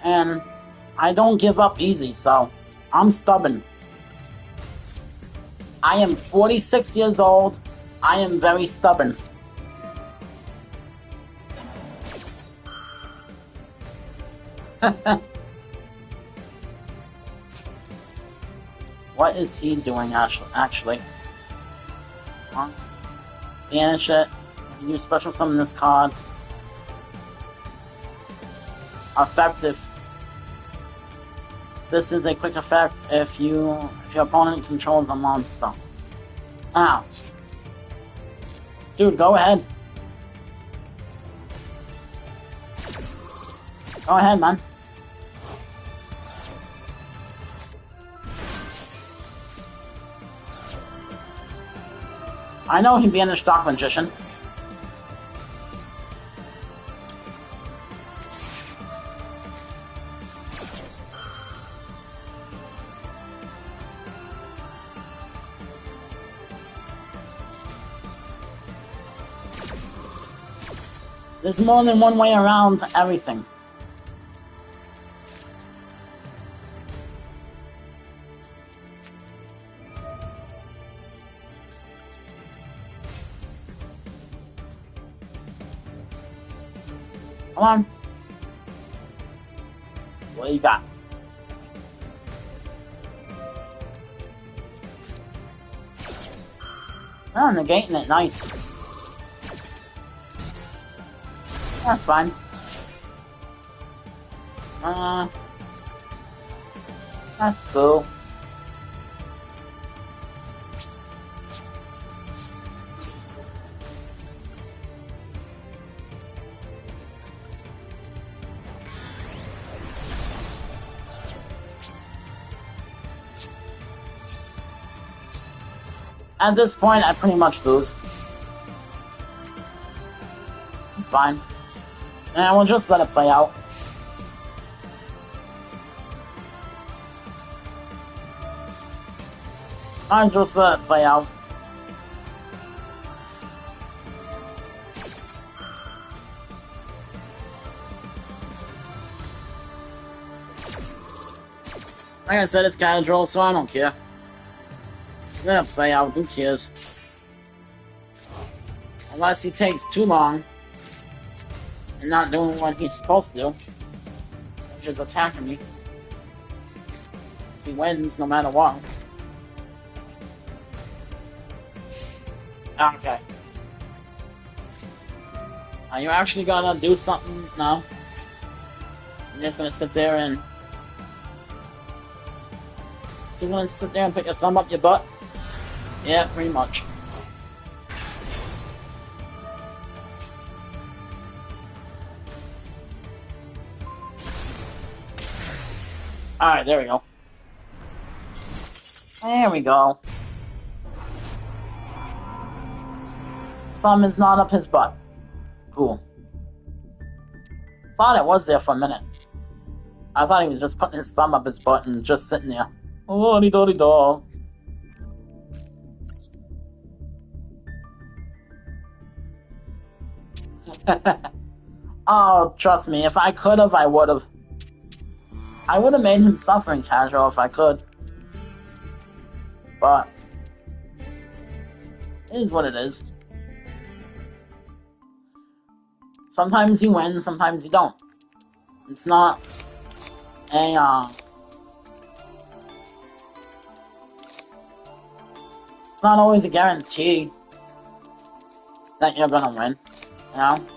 Speaker 1: And I don't give up easy, so I'm stubborn. I am 46 years old. I am very stubborn. What is he doing, actually? Huh? Banish it. Use special summon this card. Effective. This is a quick effect if your opponent controls a monster. Ow. Dude, go ahead. Go ahead, man. I know he'd be in the stock magician. There's more than one way around everything. Come on. What do you got? Oh, negating it. Nice. That's fine. That's cool. At this point, I pretty much lose. It's fine. And we'll just let it play out. I'll just let it play out. Like I said, it's casual, so I don't care. Let it play out, who cares? Unless he takes too long and not doing what he's supposed to do, which is attacking me. He wins no matter what. Okay. Are you actually gonna do something now? You're just gonna sit there and... You're gonna sit there and put your thumb up your butt? Yeah, pretty much. Alright, there we go. There we go. Thumb is not up his butt. Cool. Thought it was there for a minute. I thought he was just putting his thumb up his butt and just sitting there. Oh, do do. Oh, trust me, if I could have, I would have. I would have made him suffer in casual if I could. But it is what it is. Sometimes you win, sometimes you don't. It's not a, it's not always a guarantee that you're gonna win, you know?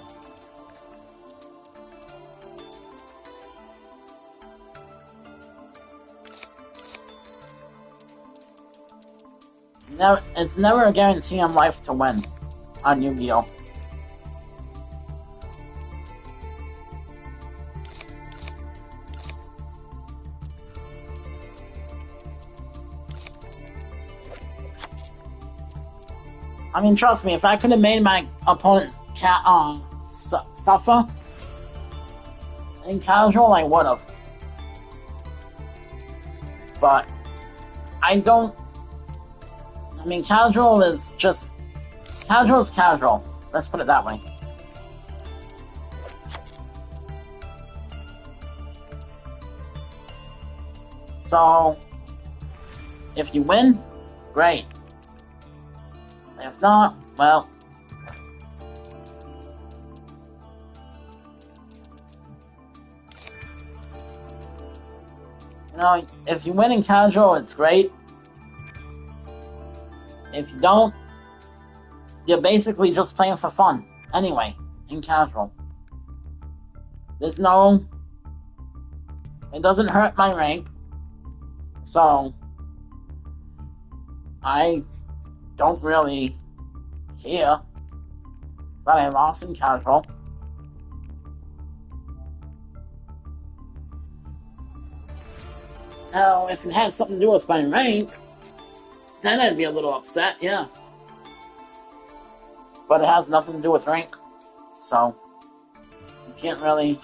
Speaker 1: It's never a guarantee in life to win on Yu-Gi-Oh! I mean, trust me, if I could have made my opponent's suffer in casual, I would have. But I don't. I mean, casual is just... Casual is casual. Let's put it that way. So, if you win, great. If not, well... You know, if you win in casual, it's great. If you don't, you're basically just playing for fun. Anyway, in casual. There's no... It doesn't hurt my rank. So... I don't really care that I lost in casual. Now, if it had something to do with my rank, then I'd be a little upset, yeah. But it has nothing to do with rank, so you can't really...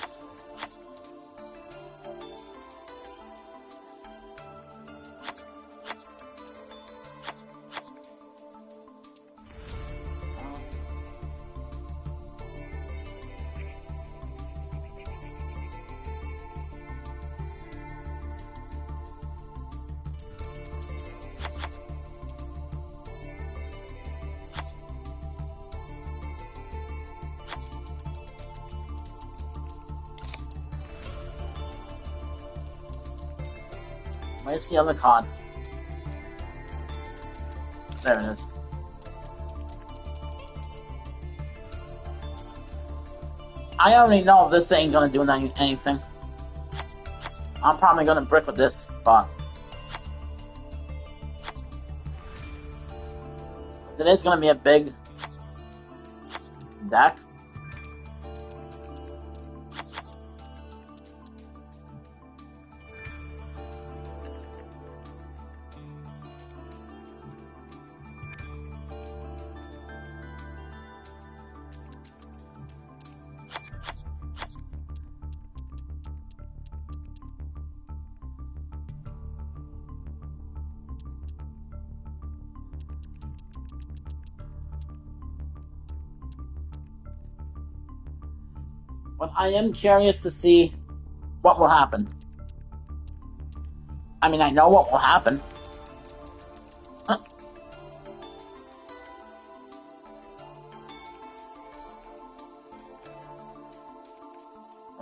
Speaker 1: Where's the other card? There it is. I already know this ain't gonna do anything. I'm probably gonna brick with this, but... It is gonna be a big... deck. But I am curious to see what will happen. I mean, I know what will happen.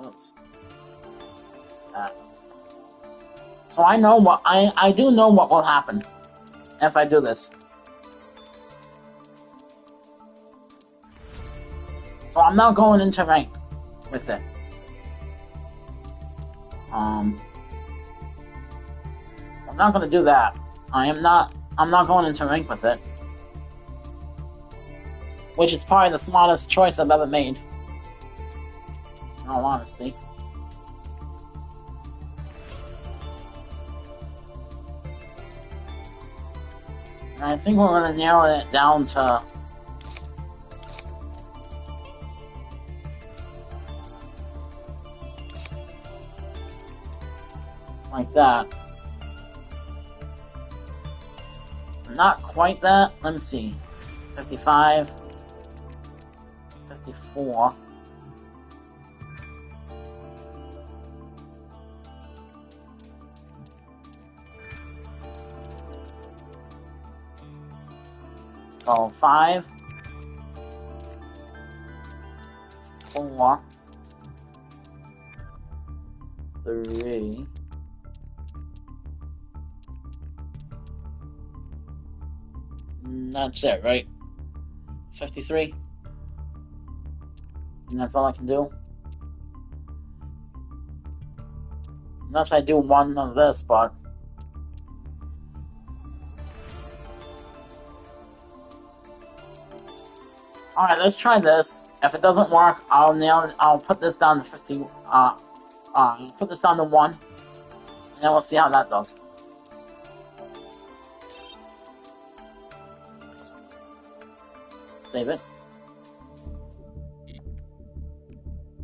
Speaker 1: Oops. So I know what I do know what will happen if I do this. So I'm not going into rank with it. I'm not gonna do that. I'm not going into rank with it. Which is probably the smartest choice I've ever made. In all honesty. And I think we're gonna narrow it down to like that. Not quite that. Let me see. 55. 54. So 5. 4. 3. That's it, right? 53. And that's all I can do. Unless I do one of this, but alright, let's try this. If it doesn't work, I'll put this down to 50. Put this down to 1. And then we'll see how that does. Save it.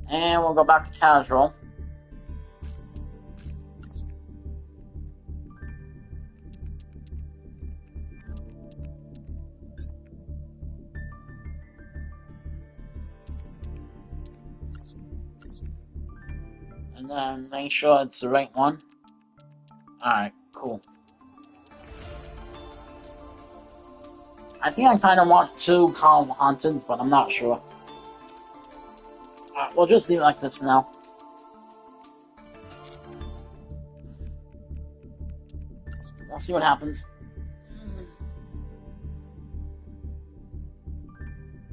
Speaker 1: And we'll go back to casual. And then make sure it's the right one. Alright, cool. I think I kind of want 2 Calm Haunteds, but I'm not sure. Alright, we'll just leave it like this for now. We'll see what happens.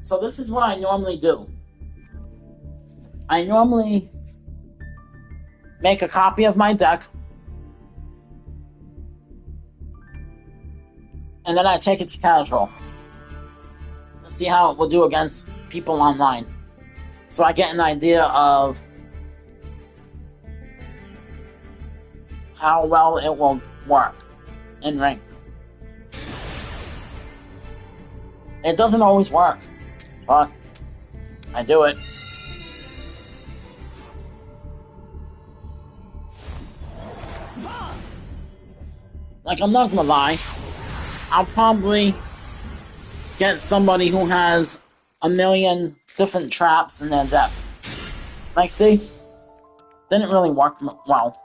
Speaker 1: So this is what I normally do. I normally make a copy of my deck, and then I take it to casual to see how it will do against people online. So I get an idea of how well it will work in rank. It doesn't always work, but I do it. Like, I'm not gonna lie, I'll probably get somebody who has a million different traps in their deck. Like, see? Didn't really work well.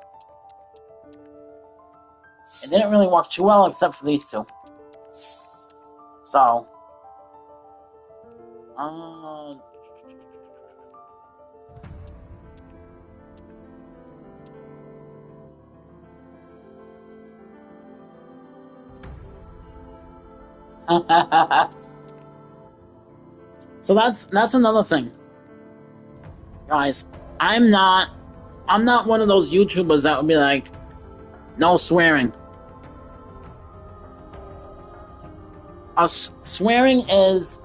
Speaker 1: It didn't really work too well except for these 2. So, so that's another thing, guys. I'm not one of those YouTubers that would be like, no swearing. Swearing is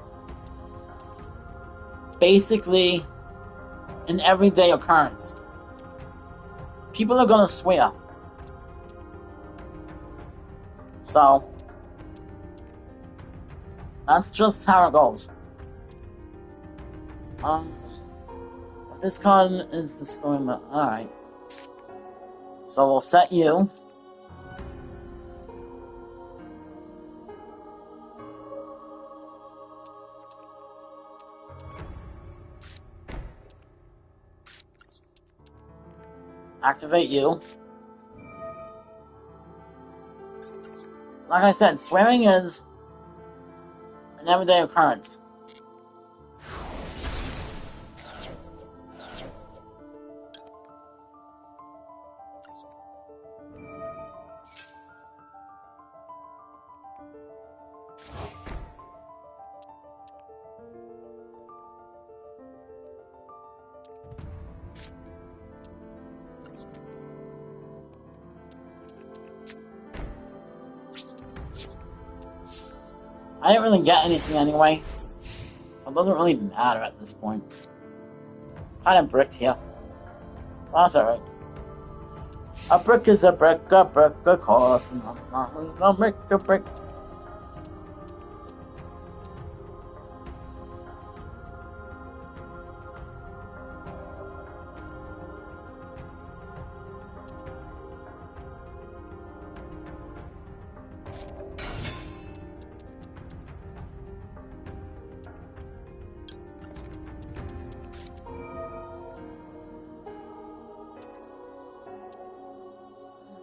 Speaker 1: basically an everyday occurrence. People are gonna swear. So, that's just how it goes. This card is destroying my... Alright. So we'll set you. Activate you. Like I said, swearing is an everyday occurrence. I didn't really get anything anyway, so it doesn't really matter at this point. Kind of bricked here. Well, that's alright. A brick is a brick, of course. I'll make a brick.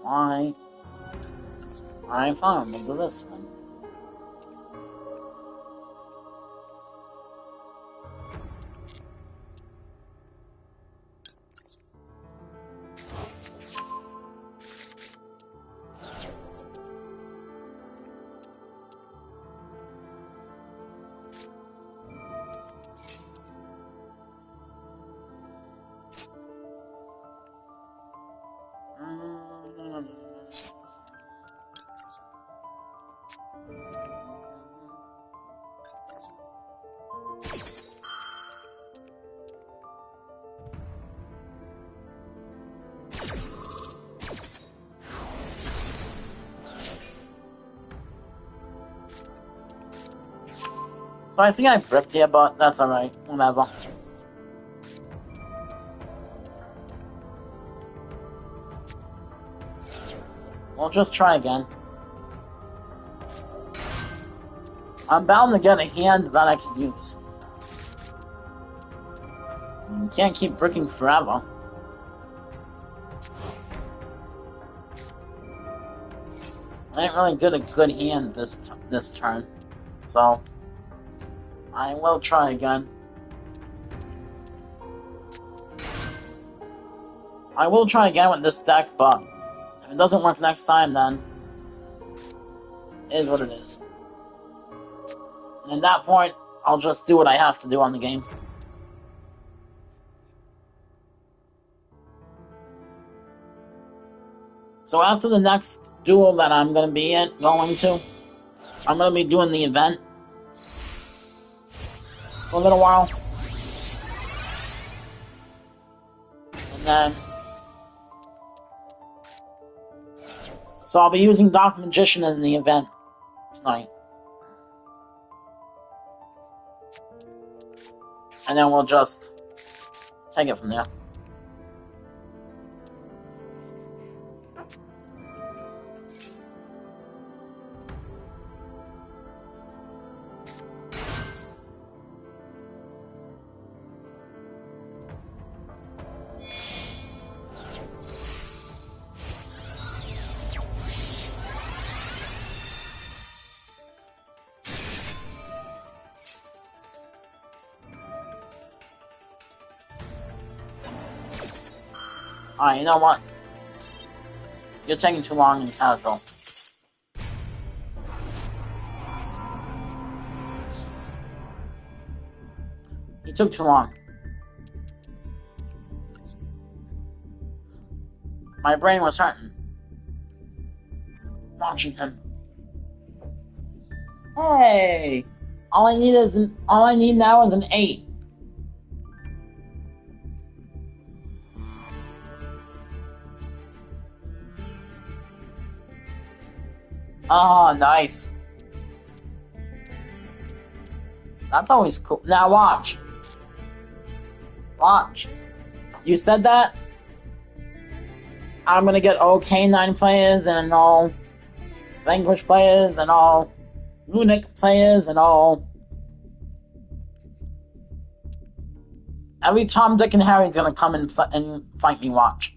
Speaker 1: Why? Alright, fine, we'll do this then. So I think I bricked here, but that's alright. Whatever. We'll just try again. I'm bound to get a hand that I can use. You can't keep bricking forever. I ain't really good at good hand this turn, so I will try again. I will try again with this deck, but if it doesn't work next time, then it is what it is. And at that point, I'll just do what I have to do on the game. So after the next duel that I'm going to be I'm going to be doing the event for a little while. And then... So I'll be using Dark Magician in the event tonight. And then we'll just take it from there. Alright, you know what? You're taking too long in casual. You took too long. My brain was hurting. Watching him. Hey! All I need now is an 8. Oh, nice. That's always cool. Now watch. Watch. You said that? I'm gonna get all K9 players and all Vanquish players and all Runic players and all... Every Tom, Dick, and Harry's gonna come and fight me, watch.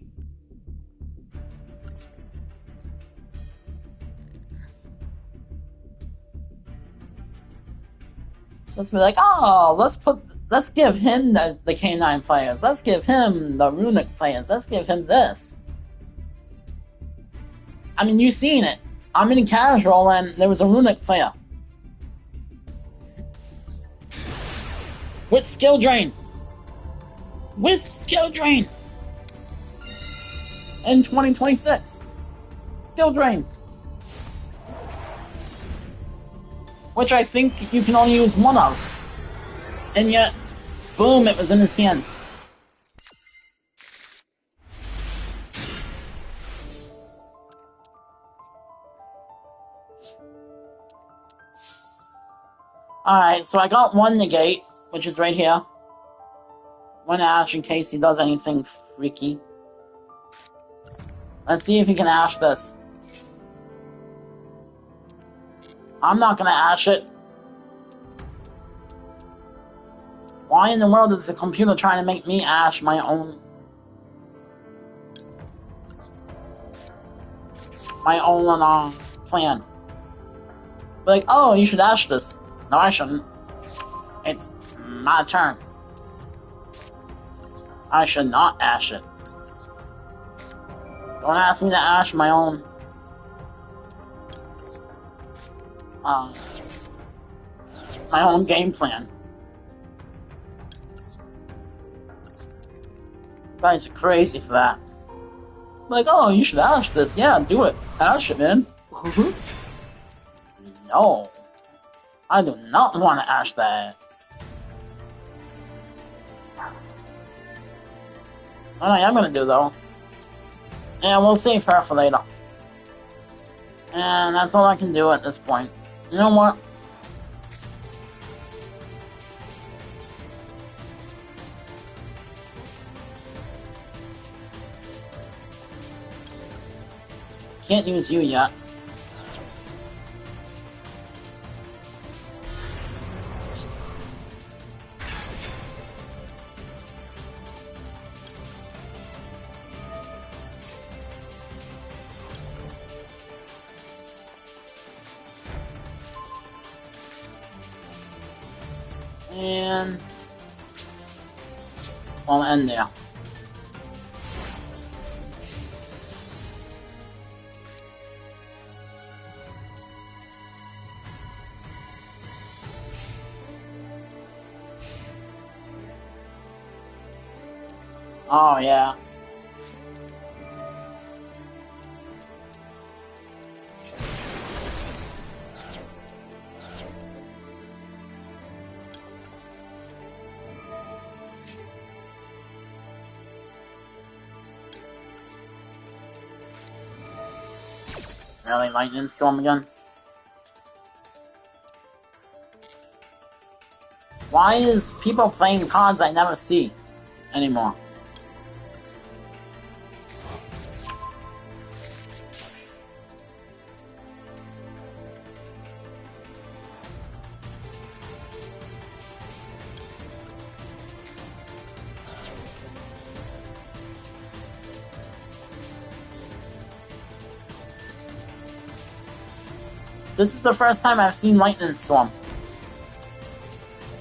Speaker 1: Let's be like, oh, let's give him the K9 players. Let's give him the Runic players. Let's give him this. I mean, you've seen it. I'm in casual and there was a Runic player. With skill drain. With skill drain. In 2026. Skill drain. Which I think you can only use one of. And yet, boom, it was in his hand. Alright, so I got one negate, which is right here. One Ash in case he does anything freaky. Let's see if he can Ash this. I'm not gonna Ash it. Why in the world is the computer trying to make me Ash my own plan? Like, oh, you should Ash this. No, I shouldn't. It's my turn. I should not Ash it. Don't ask me to Ash my own game plan. Guys are crazy for that. Like, oh, you should Ash this. Yeah, do it. Ash it, man. No. I do not want to Ash that. What I am going to do, though. Yeah, we'll save her for later. And that's all I can do at this point. You know what? Can't use you yet. And I'll end there. Oh yeah. Really, lightning storm again? Why is people playing cards I never see anymore? This is the first time I've seen Lightning Storm.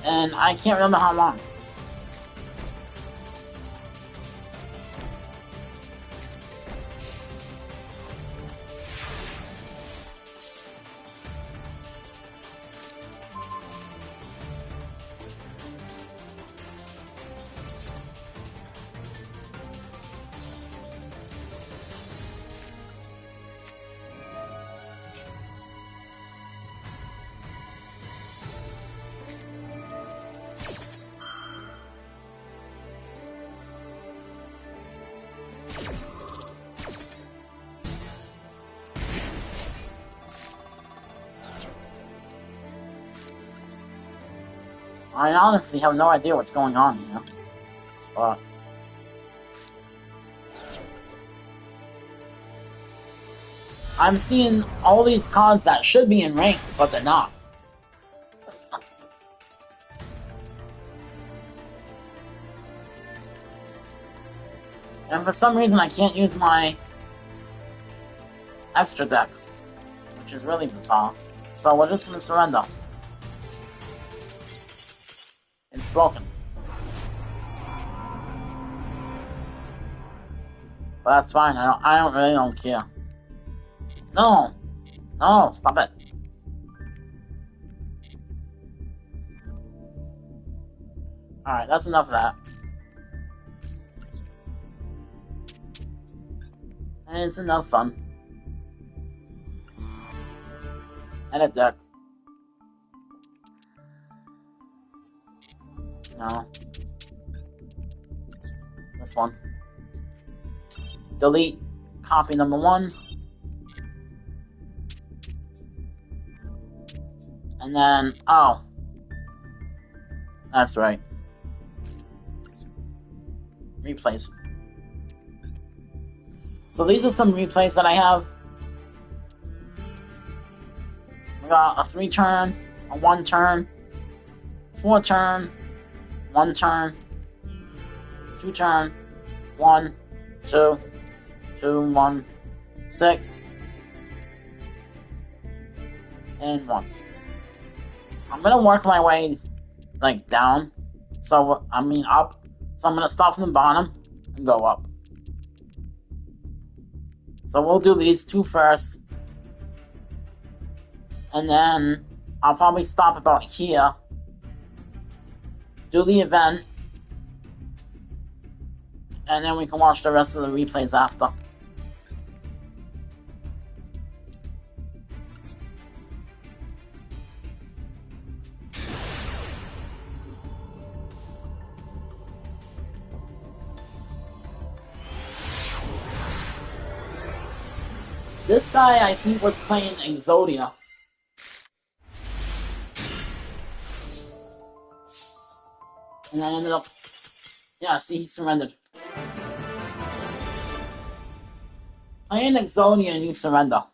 Speaker 1: And I can't remember how long. I honestly have no idea what's going on here. But I'm seeing all these cards that should be in rank, but they're not. And for some reason I can't use my extra deck, which is really bizarre. So we're just gonna surrender. broken. But that's fine. I don't care. No, no, stop it. All right, that's enough of that. And it's enough fun. Edit deck. No. This one. Delete copy number 1. And then, oh. That's right. Replays. So these are some replays that I have. We got a 3-turn, a 1-turn, 4-turn, 1-turn, 2-turn, 1, 2, 2, 1, 6, and 1. I'm gonna work my way like down. So I mean up. So I'm gonna start from the bottom and go up. So we'll do these 2 first. And then I'll probably stop about here. Do the event. And then we can watch the rest of the replays after. This guy, I think, was playing Exodia. And I ended up... Yeah, see, he surrendered. Playing Exodia and you surrender.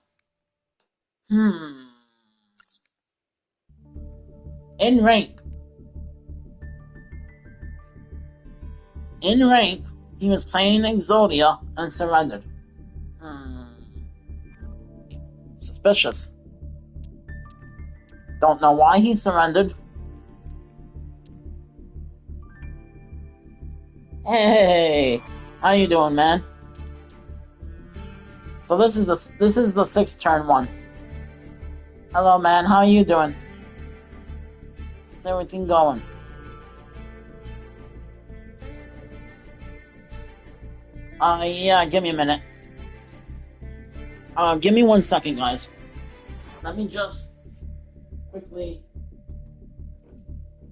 Speaker 1: In rank. In rank, he was playing Exodia and surrendered. Suspicious. Don't know why he surrendered. Hey, how you doing, man? So this is the 6th turn one. Hello, man. How you doing? How's everything going? Yeah. Give me a minute. Give me 1 second, guys. Let me just quickly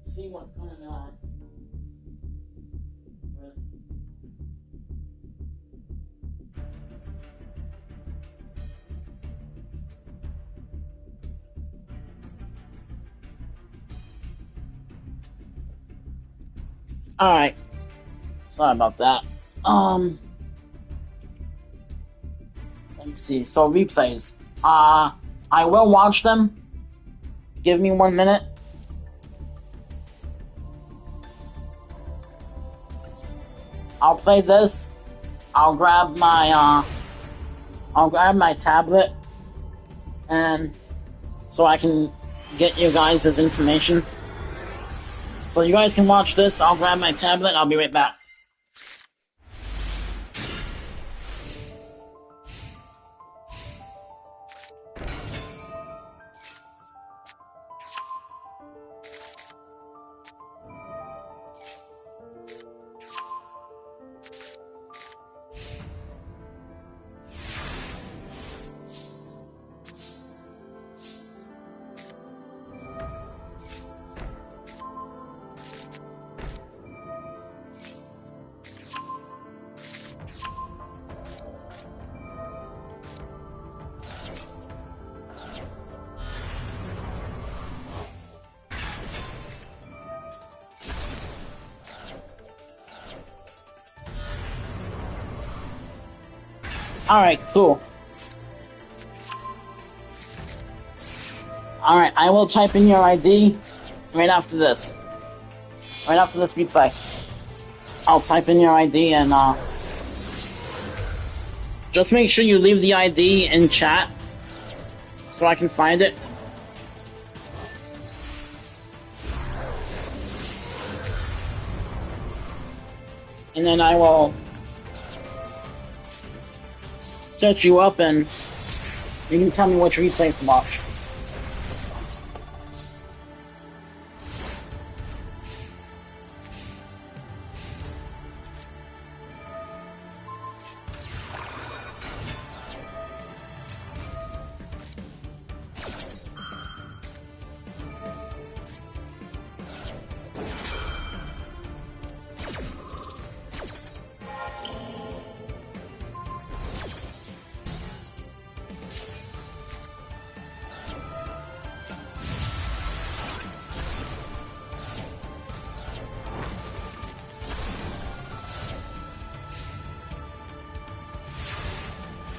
Speaker 1: see what's going on. Alright. Sorry about that. Let me see. So, replays. I will watch them. Give me 1 minute. I'll play this. I'll grab my tablet. And so I can get you guys' information. So you guys can watch this. I'll grab my tablet. I'll be right back. Alright, cool. Alright, I will type in your ID right after this. Right after this replay. I'll type in your ID and, just make sure you leave the ID in chat so I can find it. and then I will set you up and you can tell me which replays to watch.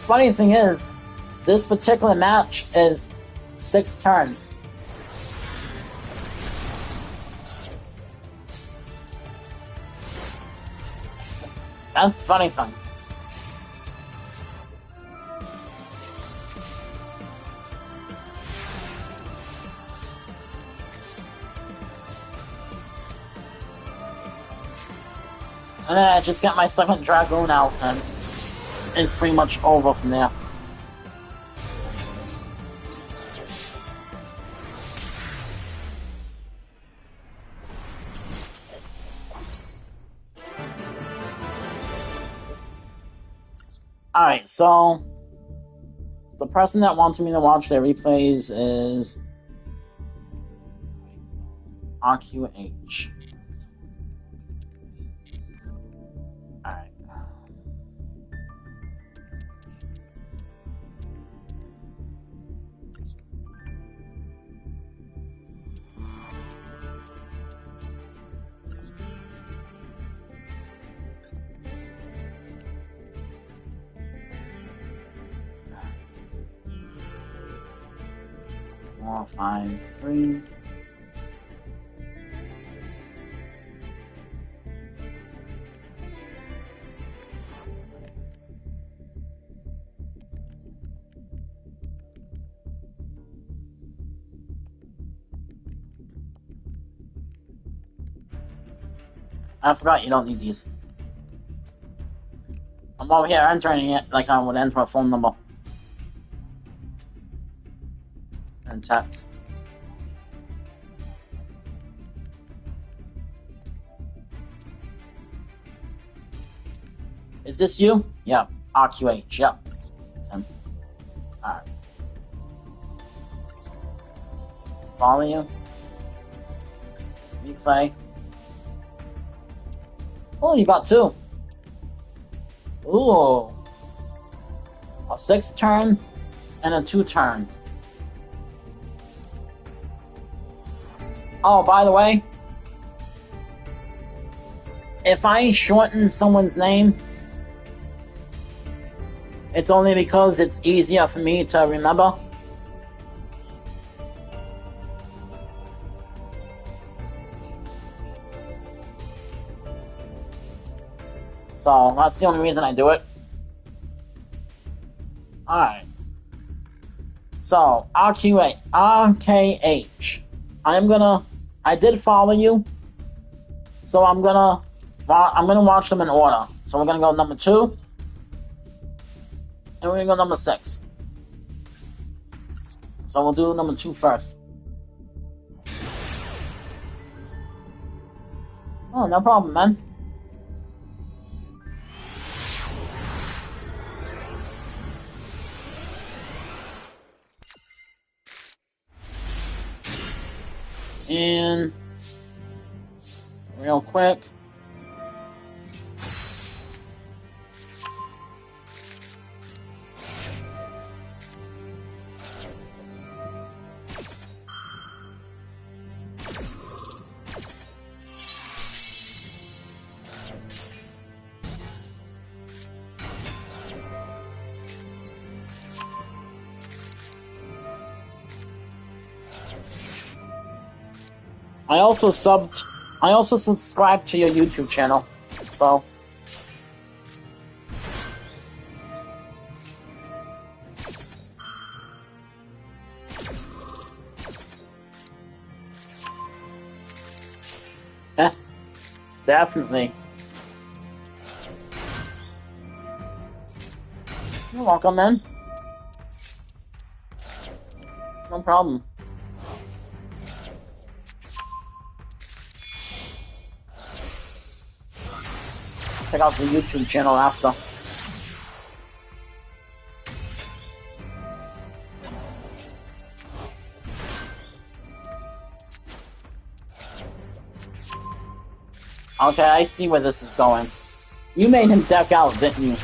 Speaker 1: Funny thing is, this particular match is 6 turns. That's the funny thing. And then I just got my second Dragoon out and it's pretty much over from there. Alright, so the person that wanted me to watch their replays is RQH. Alright. Four, 5, 3. I forgot you don't need these. I'm over here entering it like I would enter a phone number. And text. Is this you? Yep. RQH, yep. It's him. Alright. Follow you. Replay. Oh, you got 2. Ooh. A 6 turn and a 2 turn. Oh, by the way, if I shorten someone's name, it's only because it's easier for me to remember. So that's the only reason I do it. Alright. So, RKH. I did follow you. So I'm gonna watch them in order. So we're gonna go number 2. And we're gonna go number 6. So we'll do number 2 first. Oh, no problem, man. And real quick, I also subscribed to your YouTube channel, so. Yeah, definitely. welcome in. No problem. Check out the YouTube channel after. Okay, I see where this is going. You made him deck out, didn't you?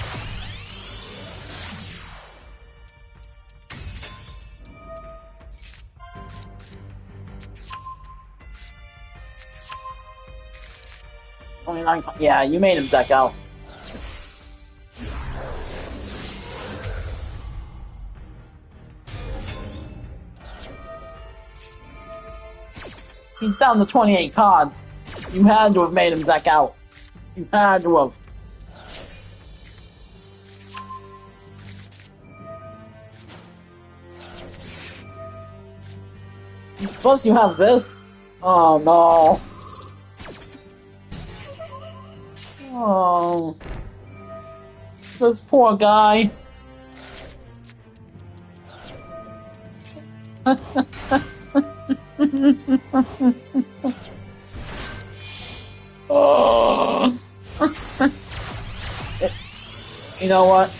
Speaker 1: Yeah, you made him deck out. He's down to 28 cards. You had to have made him deck out. You had to have. Plus you have this? Oh no. Oh. This poor guy. Oh. You know what?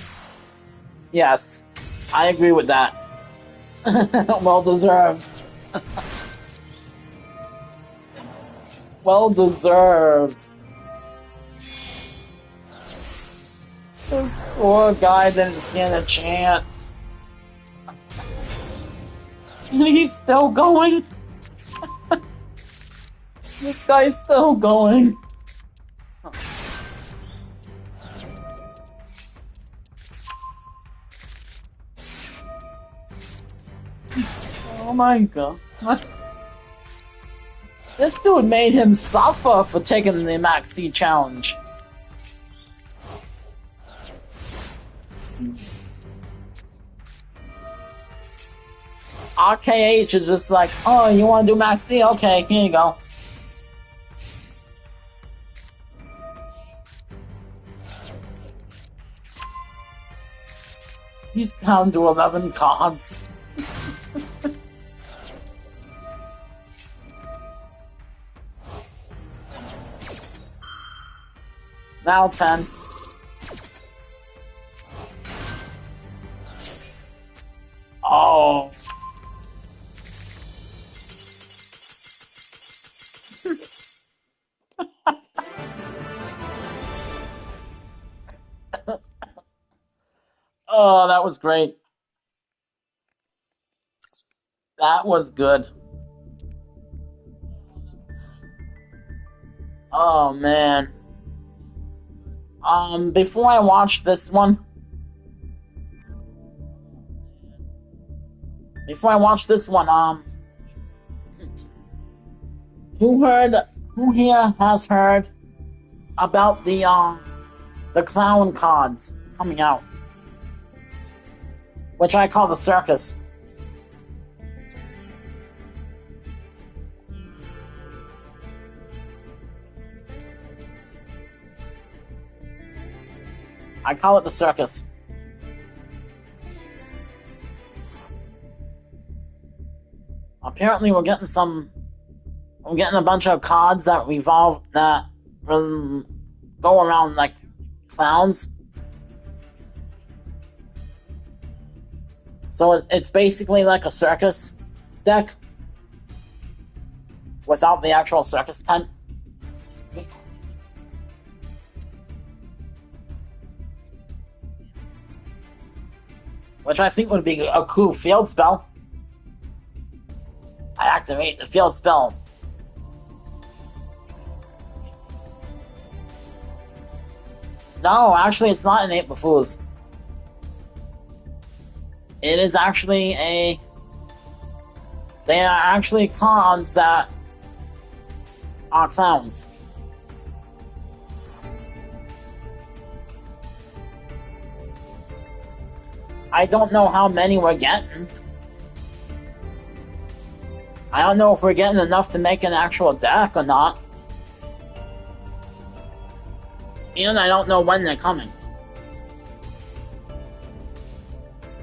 Speaker 1: Yes, I agree with that. Well deserved. Well deserved. This poor guy didn't stand a chance. And he's still going. This guy's still going. Oh my god. This dude made him suffer for taking the Max C challenge. RKH is just like, oh, you want to do Max C? Okay, here you go. He's down to 11 cards. Now 10. Oh. Oh, that was great. That was good. Oh, man. Before I watched this one, who here has heard about the clown cards coming out? Which I call the circus. I call it the circus. Apparently we're getting a bunch of cards that go around like clowns. So it's basically like a circus deck without the actual circus tent. Which I think would be a cool field spell. I activate the field spell. No, actually it's not an 8 Buffoons. It is actually they are actually clowns that are clowns. I don't know how many we're getting. I don't know if we're getting enough to make an actual deck or not. And I don't know when they're coming.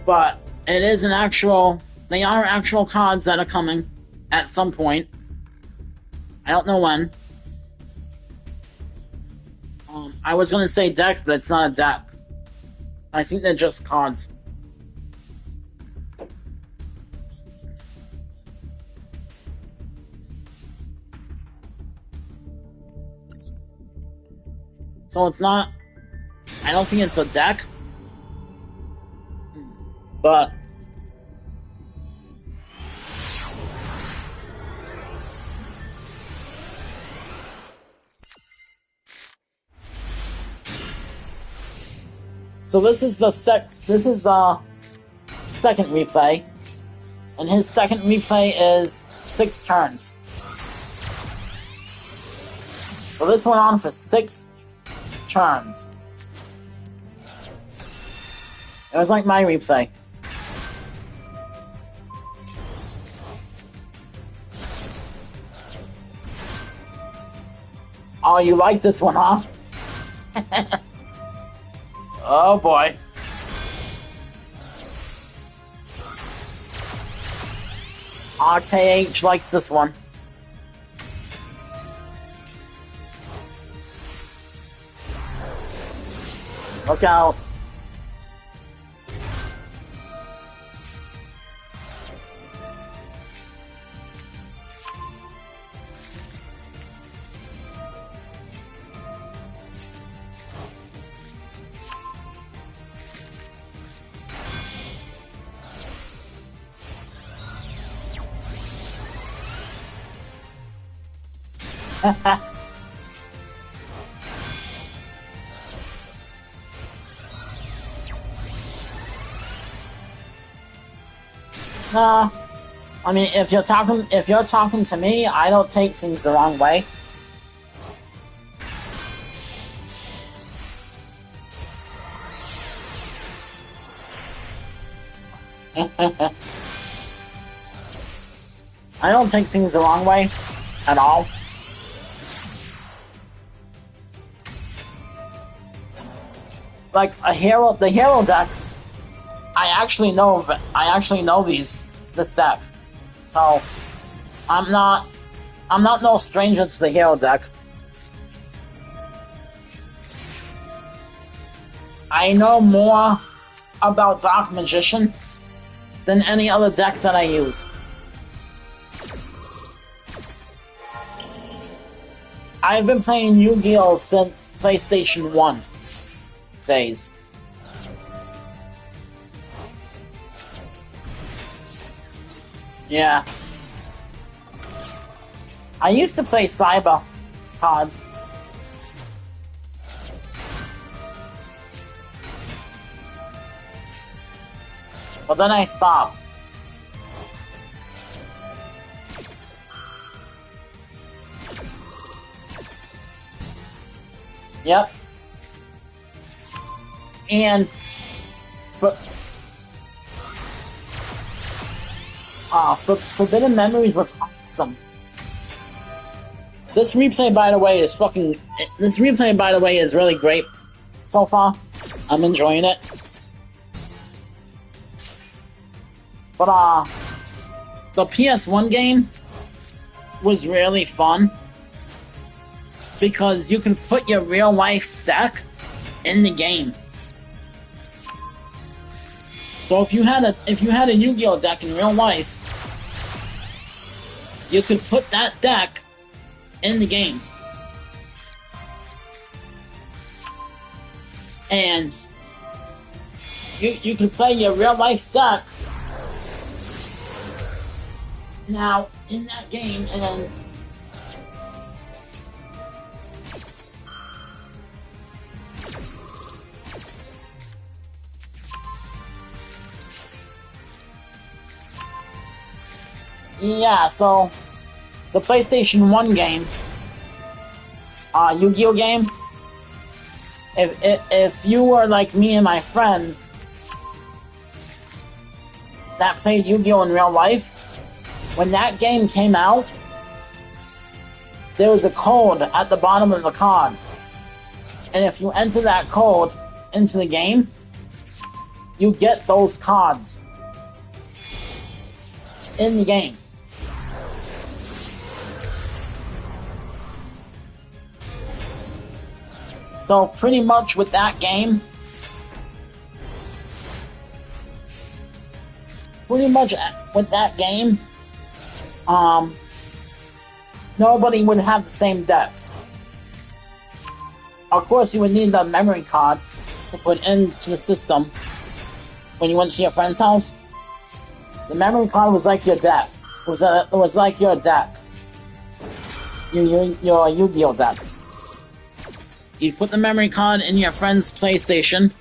Speaker 1: But it is an actual... They are actual cards that are coming at some point. I don't know when. I was going to say deck, but it's not a deck. I think they're just cards. So it's not... I don't think it's a deck. But... So this is the second replay, and his second replay is 6 turns. So this went on for 6 turns. It was like my replay. Oh, you like this one, huh? Oh boy. RKH likes this one. Look out. Nah, I mean, if you're talking to me, I don't take things the wrong way. I don't take things the wrong way at all. Like the hero decks, I actually know this deck, so I'm not no stranger to the hero deck. I know more about Dark Magician than any other deck that I use. I've been playing Yu-Gi-Oh! Since PlayStation 1 days. Yeah. I used to play Cyber cards. But then I stopped. Yep. And Forbidden Memories was awesome. This replay, by the way, is really great so far. I'm enjoying it. But the PS1 game was really fun because you can put your real life deck in the game. So if you had a Yu-Gi-Oh deck in real life, you could put that deck in the game. And you could play your real life deck now in that game, and then yeah, so the PlayStation 1 game, Yu-Gi-Oh game, if you were like me and my friends that played Yu-Gi-Oh in real life, when that game came out, there was a code at the bottom of the card. And if you enter that code into the game, you get those cards in the game. So pretty much with that game, nobody would have the same deck. Of course, you would need the memory card to put into the system when you went to your friend's house. The memory card was like your deck. It was like your deck. Your Yu-Gi-Oh deck. You put the memory card in your friend's PlayStation.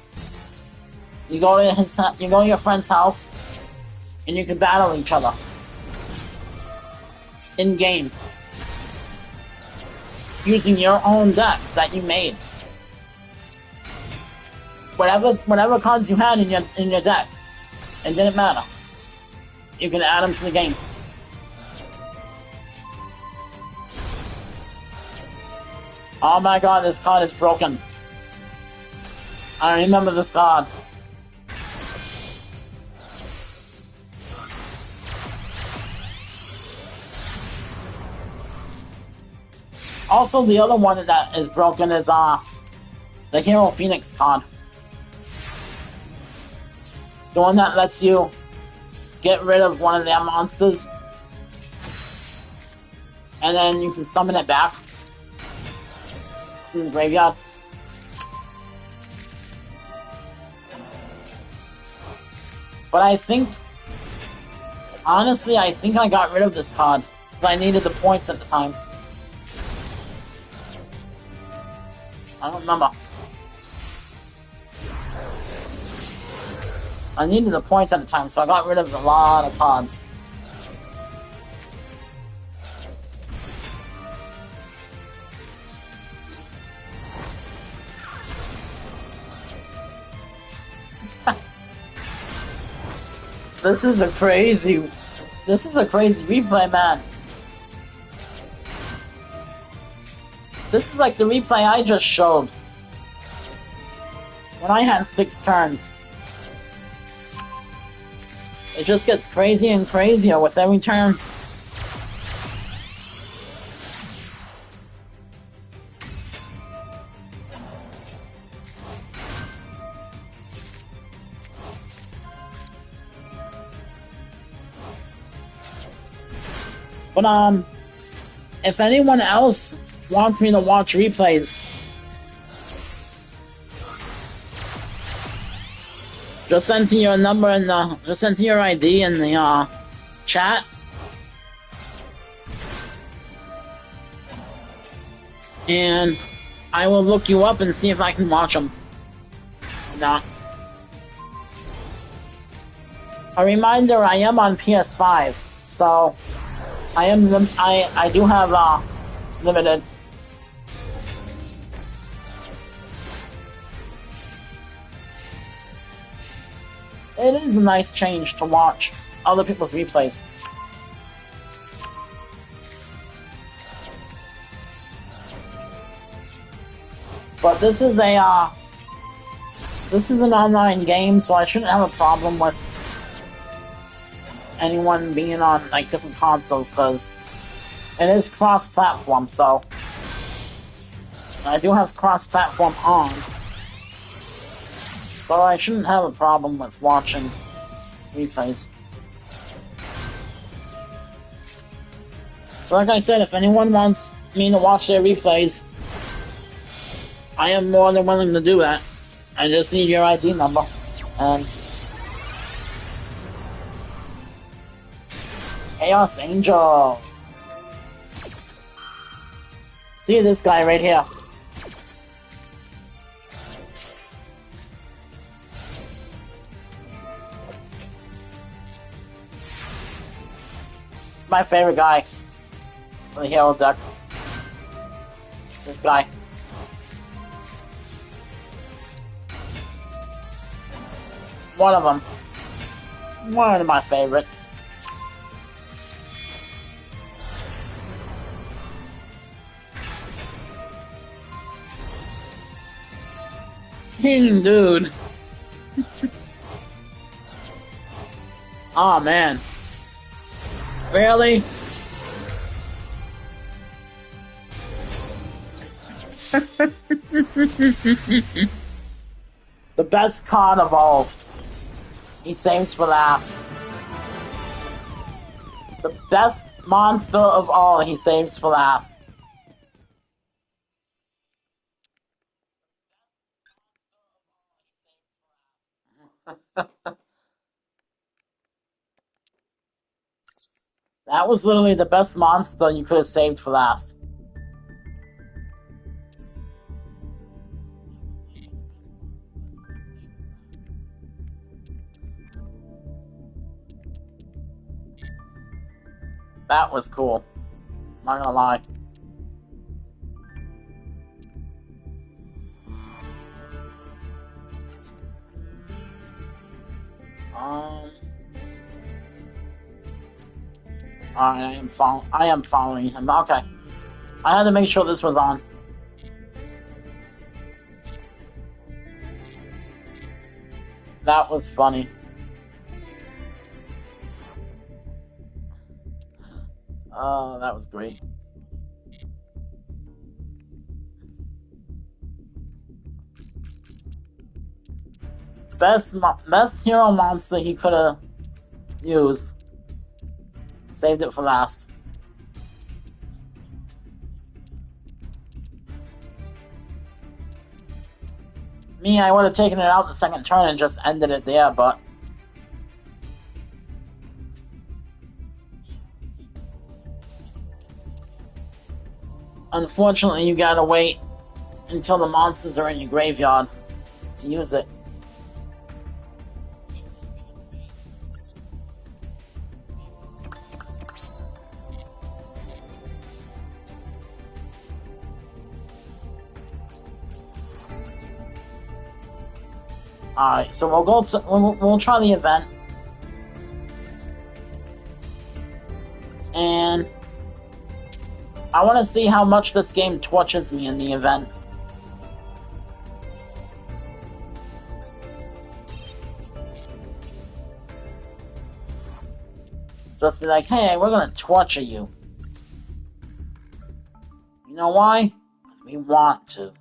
Speaker 1: You go to your friend's house, and you can battle each other in game using your own decks that you made. Whatever cards you had in your deck, it didn't matter. You can add them to the game. Oh my god, this card is broken. I remember this card. Also, the other one that is broken is the Hero Phoenix card. The one that lets you get rid of one of their monsters, and then you can summon it back to the graveyard. But I think, honestly, I think I got rid of this card because I needed the points at the time. I don't remember. I needed the points at the time, so I got rid of a lot of cards. This is a crazy replay, man. This is like the replay I just showed when I had 6 turns. It just gets crazier and crazier with every turn. But if anyone else wants me to watch replays, just enter your number in the, just enter your ID in the chat. And I will look you up and see if I can watch them. Not. A reminder, I am on PS5, so I do have limited. It is a nice change to watch other people's replays. But this is an online game, so I shouldn't have a problem with anyone being on like different consoles, because it is cross-platform. So I do have cross-platform on, so I shouldn't have a problem with watching replays. So like I said, if anyone wants me to watch their replays, I am more than willing to do that. I just need your ID number. And Chaos Angel. See this guy right here. My favorite guy for the hero deck. This guy. One of them. One of my favorites. Dude. Oh man. Really? The best card of all. He saves for last. The best monster of all, he saves for last. That was literally the best monster you could have saved for last. That was cool. Not gonna lie. Alright, I am following him. Okay. I had to make sure this was on. That was funny. Oh, that was great. Best hero monster he could have used. Saved it for last. Me, I would have taken it out the second turn and just ended it there, but... Unfortunately, you gotta wait until the monsters are in your graveyard to use it. Alright, so we'll try the event. And I want to see how much this game tortures me in the event. Just be like, hey, we're gonna torture you. You know why? Because we want to.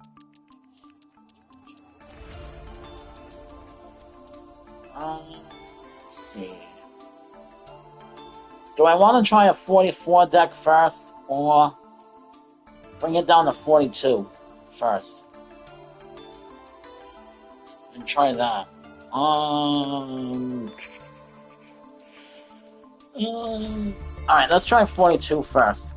Speaker 1: Let's see. Do I want to try a 44 deck first, or bring it down to 42 first? And try that. Alright, let's try 42 first.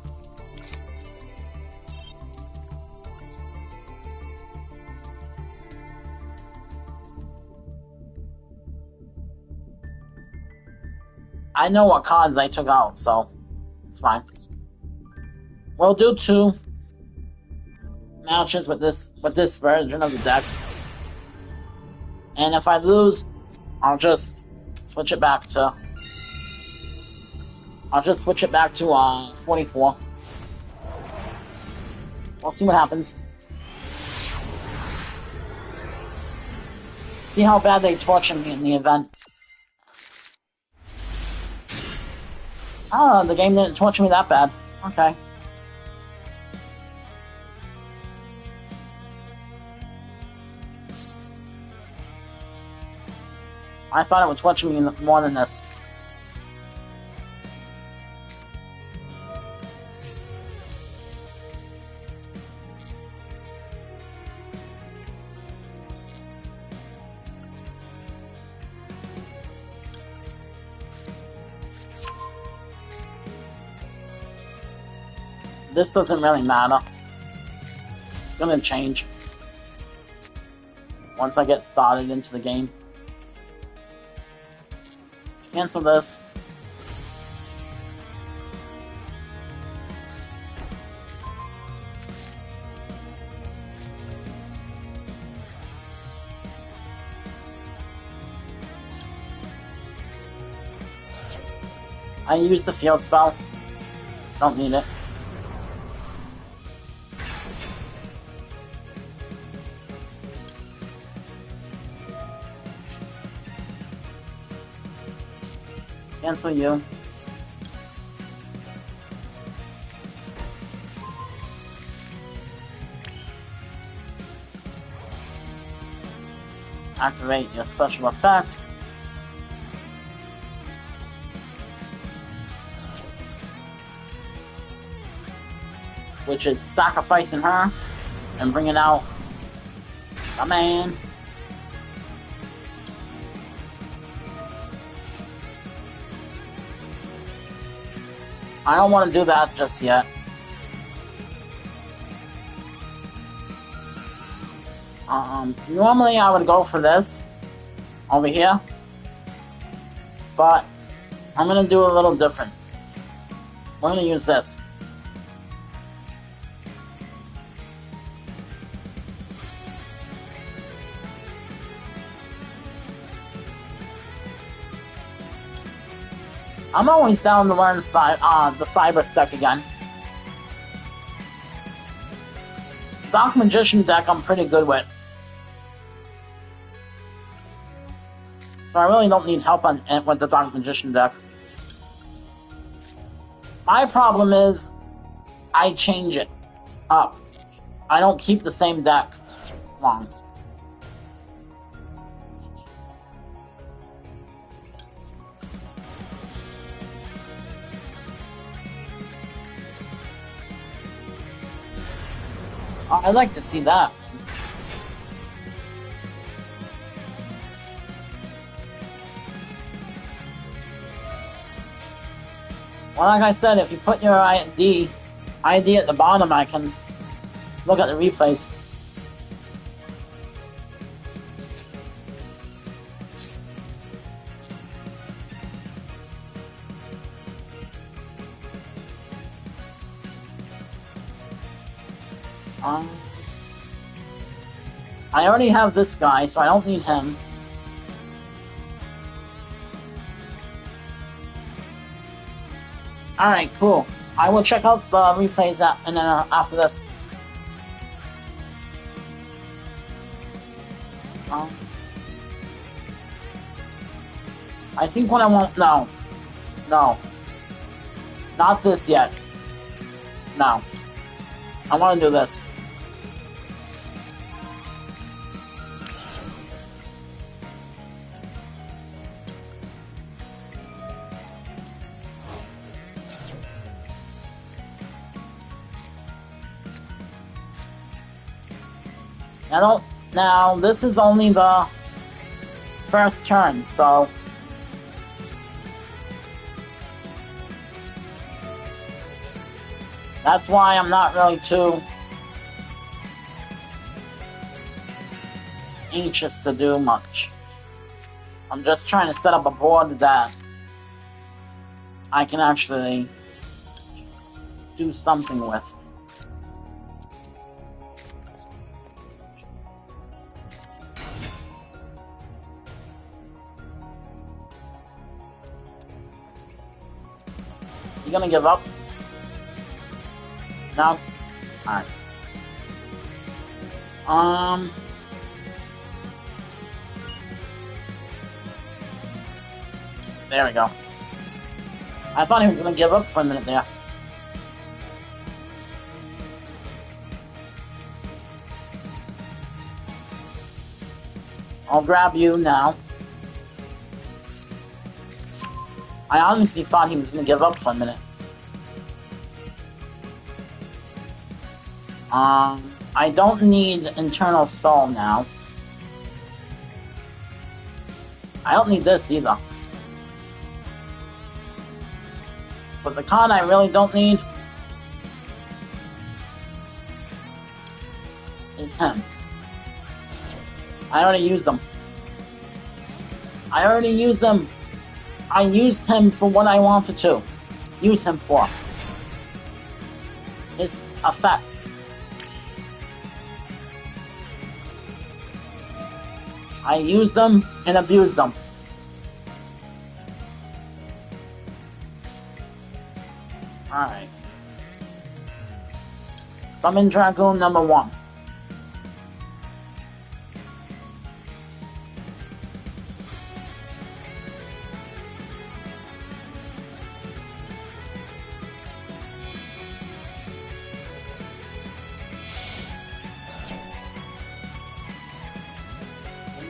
Speaker 1: I know what cards I took out, so it's fine. We'll do 2 matches with this version of the deck. And if I lose, I'll just switch it back to 44. We'll see what happens. See how bad they torture me in the event. Oh, the game didn't torture me that bad. Okay. I thought it would torture me more than this. This doesn't really matter. It's gonna change once I get started into the game. Cancel this. I used the field spell. Don't need it. Cancel you. Activate your special effect. Which is sacrificing her and bringing out the man. I don't want to do that just yet. Normally I would go for this over here, but I'm gonna do a little different. We're gonna use this. I'm always down to learn the Cyber deck again. Dark Magician deck I'm pretty good with. So I really don't need help with the Dark Magician deck. My problem is, I change it up. I don't keep the same deck long. I'd like to see that. Well, like I said, if you put your ID at the bottom, I can look at the replays. I already have this guy, so I don't need him. Alright, cool. I will check out the replays and then after this. I think what I want... No. No. Not this yet. No. I want to do this. Now, this is only the first turn, so... That's why I'm not really too anxious to do much. I'm just trying to set up a board that I can actually do something with. Is he gonna give up? No? Alright. There we go. I thought he was gonna give up for a minute there. I'll grab you now. I honestly thought he was gonna give up for a minute. I don't need Internal Soul now. I don't need this either. But the card I really don't need is him. I already used them. I used him for what I wanted to use him for. His effects. I used them and abused them. Alright. Summon Dragoon number 1.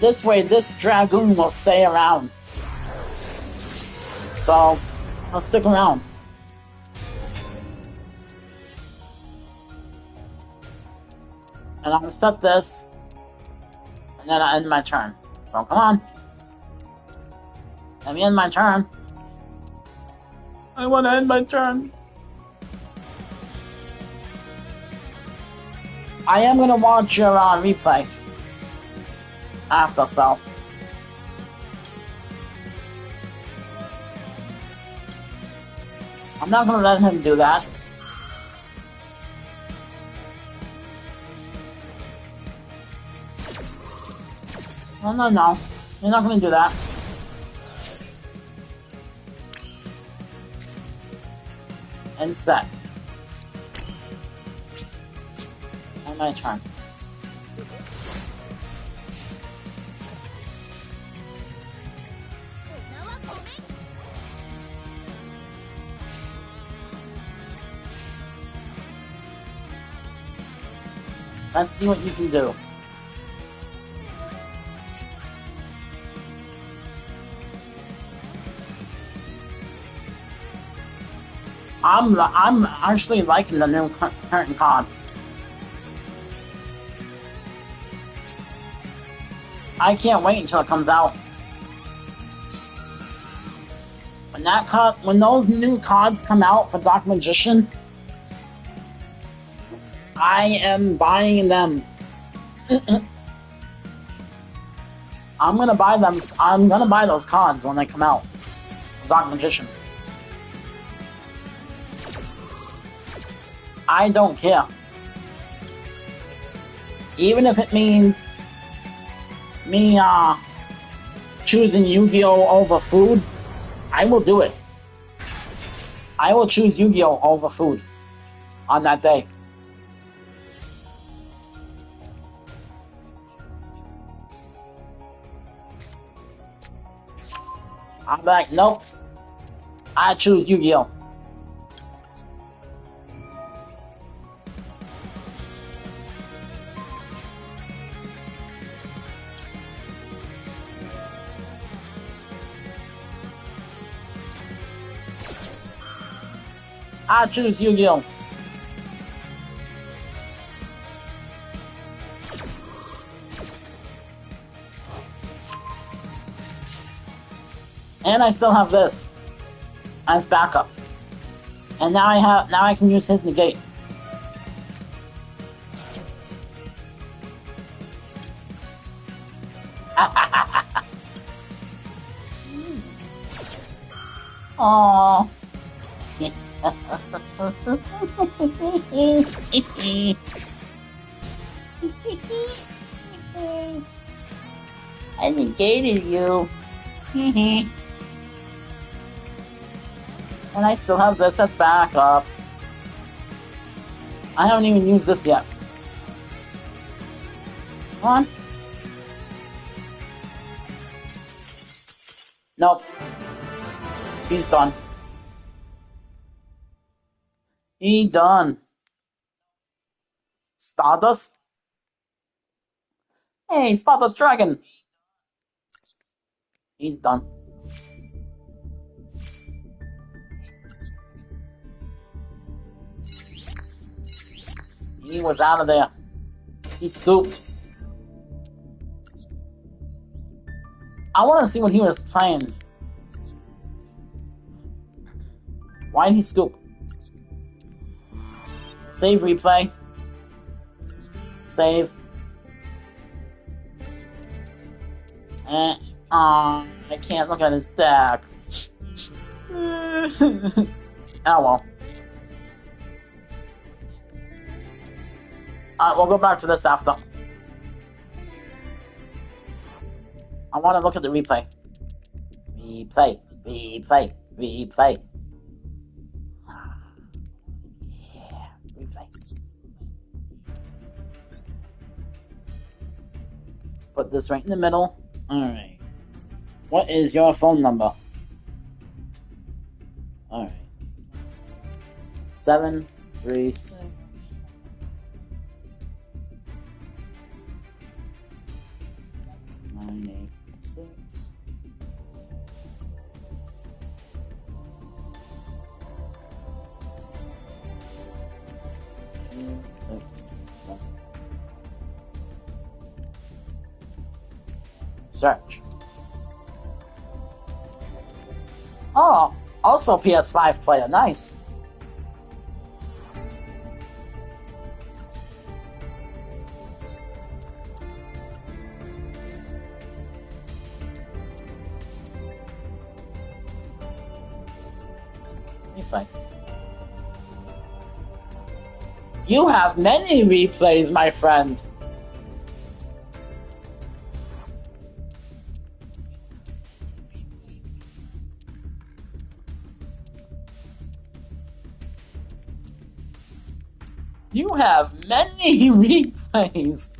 Speaker 1: This way, this Dragoon will stay around. So, let's stick around. And I'm gonna set this, and then I end my turn. So, come on. Let me end my turn. I want to end my turn. I am gonna watch your replay after, so. I'm not gonna let him do that. No. You're not gonna do that. And set. And my turn. Let's see what you can do. I'm actually liking the new curtain card. I can't wait until it comes out. When those new cards come out for Dark Magician, I am buying them. I'm gonna buy them. I'm gonna buy those cards when they come out for Dark Magician. I don't care. Even if it means me choosing Yu-Gi-Oh over food, I will do it. I will choose Yu-Gi-Oh over food on that day. I'm like, nope. I choose Yu-Gi-Oh. I choose Yu-Gi-Oh. And I still have this as backup. And now I can use his negate. Aww. I negated you. And I still have this as backup. I haven't even used this yet. Come on. Nope. He's done. He done. Stardust? Hey, Stardust Dragon! He's done. He was out of there. He scooped. I want to see what he was playing. Why did he scoop? Save replay. Save. I can't look at his deck. Oh well. Alright, we'll go back to this after. I want to look at the replay. Replay. Yeah, replay. Put this right in the middle. Alright. What is your phone number? Alright. 736 9 6. Search. Oh, also PS5 player. Nice. Replay. You have many replays, my friend. You have many replays.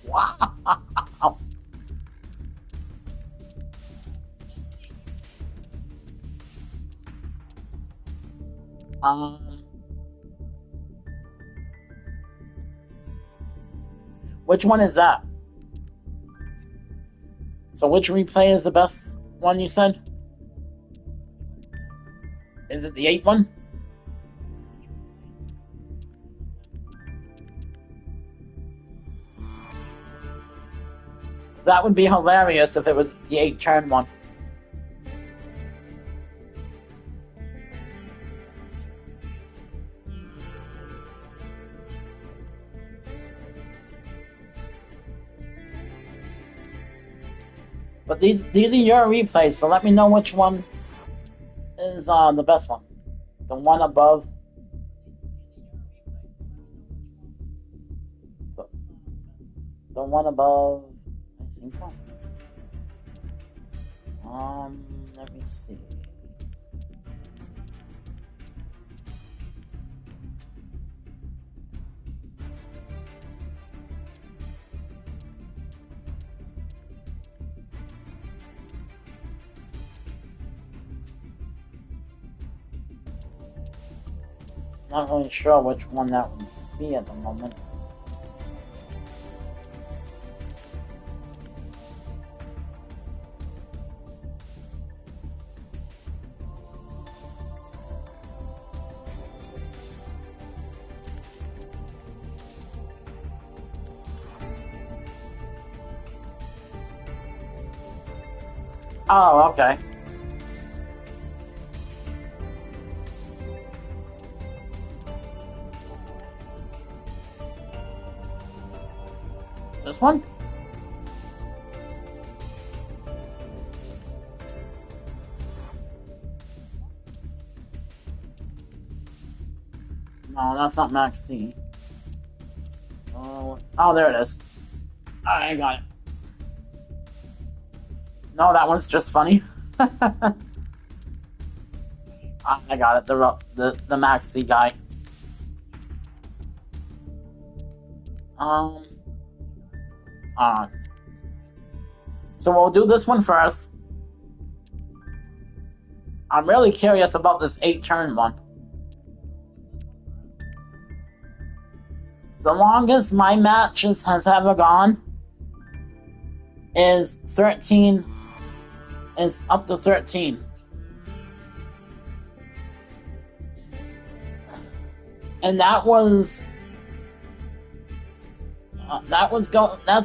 Speaker 1: Wow. Which one is that? So which replay is the best one you said? Is it the 8 one? That would be hilarious if it was the 8-turn one. But these are your replays, so let me know which one is the best one. The one above. The one above. I think one. Let me see. Not really sure which one that would be at the moment. Oh, okay. This one? No, that's not Max C. Oh, there it is. I got it. No, that one's just funny. I got it. The Max C guy. So we'll do this one first. I'm really curious about this 8-turn one. The longest my matches has ever gone is 13. Is up to 13. And that's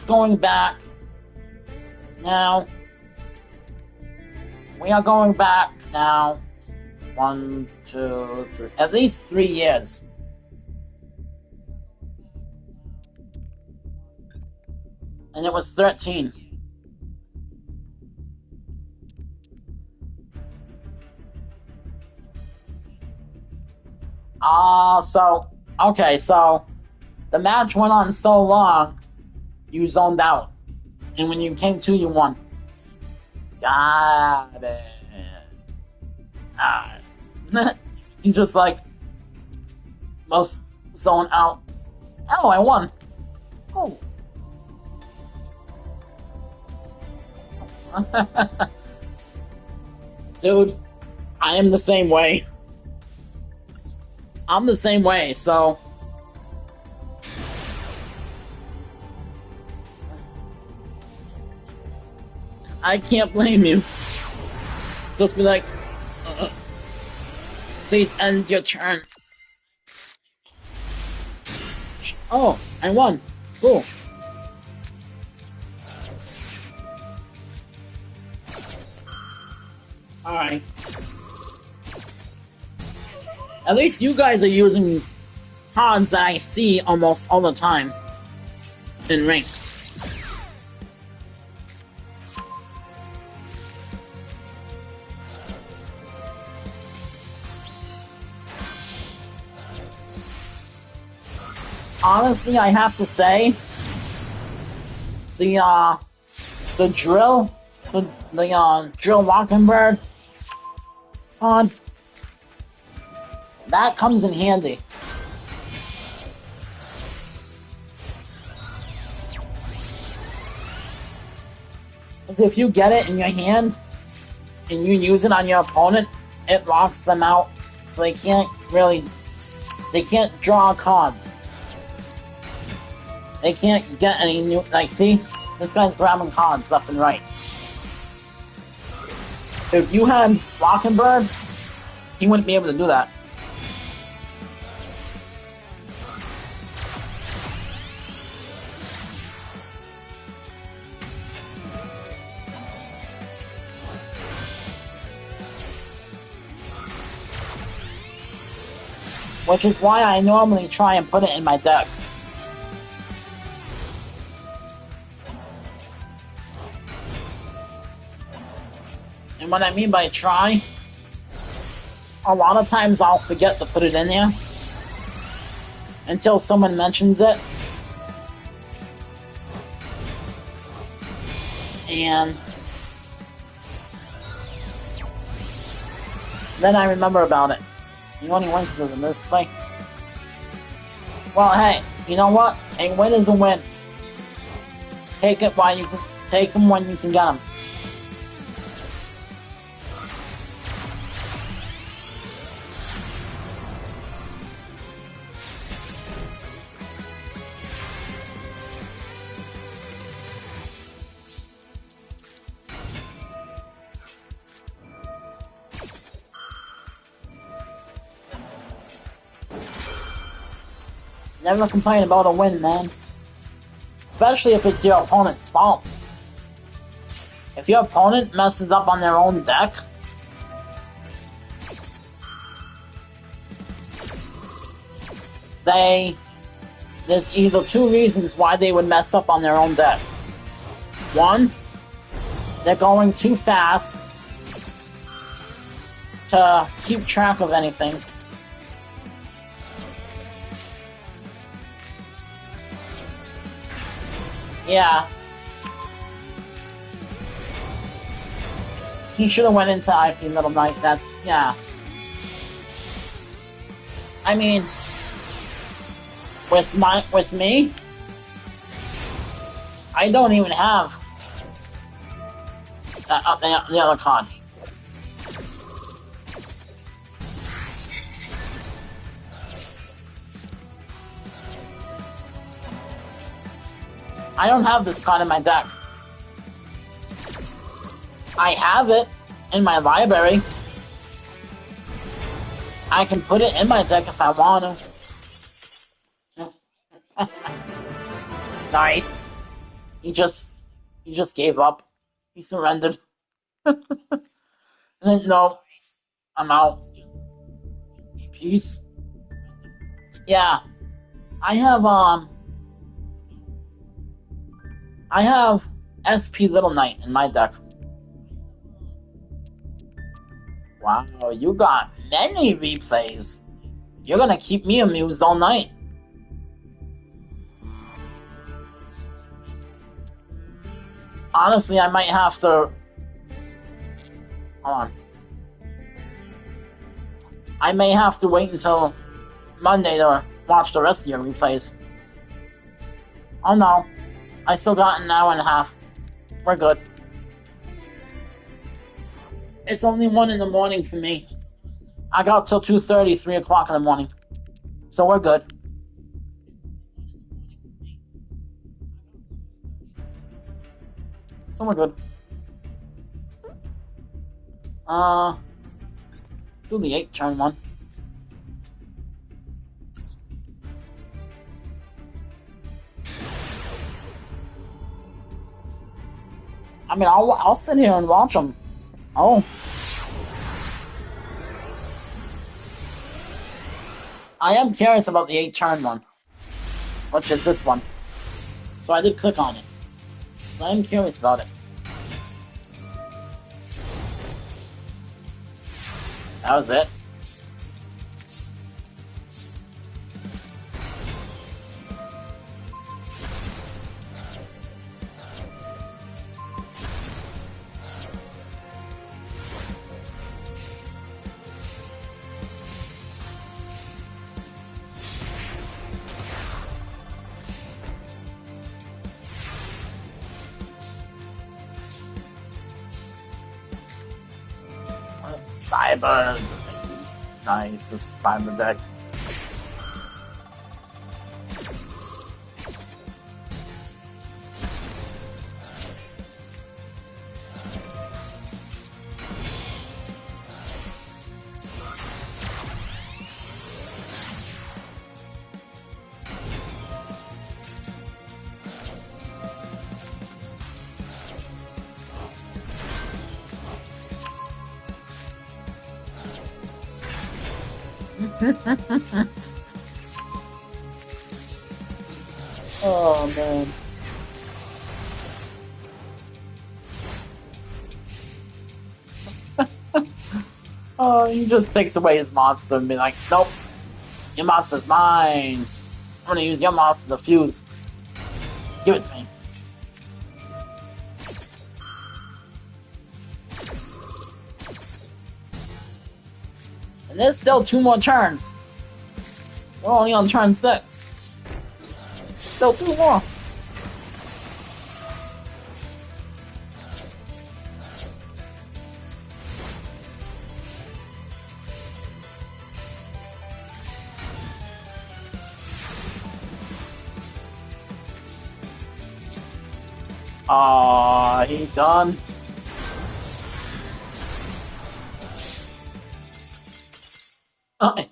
Speaker 1: going back. Now we are going back now 1, 2, 3, at least 3 years. And it was 13. So the match went on so long, you zoned out. And when you came to, you won. Got it. He's just like, most zone out. Oh, I won. Cool. Dude, I am the same way. I'm the same way, so... I can't blame you. Just be like, please end your turn. Oh, I won. Cool. Alright. At least you guys are using cards that I see almost all the time in rank. Honestly, I have to say, the drill, the drill Mockingbird card, that comes in handy. Because if you get it in your hand and you use it on your opponent, it locks them out, so they can't draw cards. They can't get any new, like, see? This guy's grabbing cards left and right. If you had Mockingbird, he wouldn't be able to do that. Which is why I normally try and put it in my deck. And what I mean by try, a lot of times I'll forget to put it in there until someone mentions it. And then I remember about it. You only win because of the misplay. Well, hey, you know what? A win is a win. Take it while you can. Take them when you can get them. Never complain about a win, man. Especially if it's your opponent's fault. If your opponent messes up on their own deck, there's either two reasons why they would mess up on their own deck. One, they're going too fast to keep track of anything. Yeah. He should have went into IP Little Knight. That, yeah. I mean, with me, I don't even have the other card. I don't have this card in my deck. I have it in my library. I can put it in my deck if I want to. Nice. He just gave up. He surrendered. And then, no, I'm out. Peace. Yeah. I have SP Little Knight in my deck. Wow, you got many replays. You're gonna keep me amused all night. Honestly, I might have to... Hold on. I may have to wait until Monday to watch the rest of your replays. Oh no. I still got an hour and a half. We're good. It's only 1 in the morning for me. I got till 2:30, 3 o'clock in the morning. So we're good. So we're good. Do the 8 turn 1. I mean, I'll sit here and watch them. Oh. I am curious about the 8-turn one, which is this one. So I did click on it. I am curious about it. That was it. Cyber. Nice, this cyber deck. Oh man. Oh, he just takes away his monster and be like, nope, your monster's mine. I'm gonna use your monster to fuse. Give it to me. And there's still 2 more turns. We're only on turn 6. Still 2 more. He done.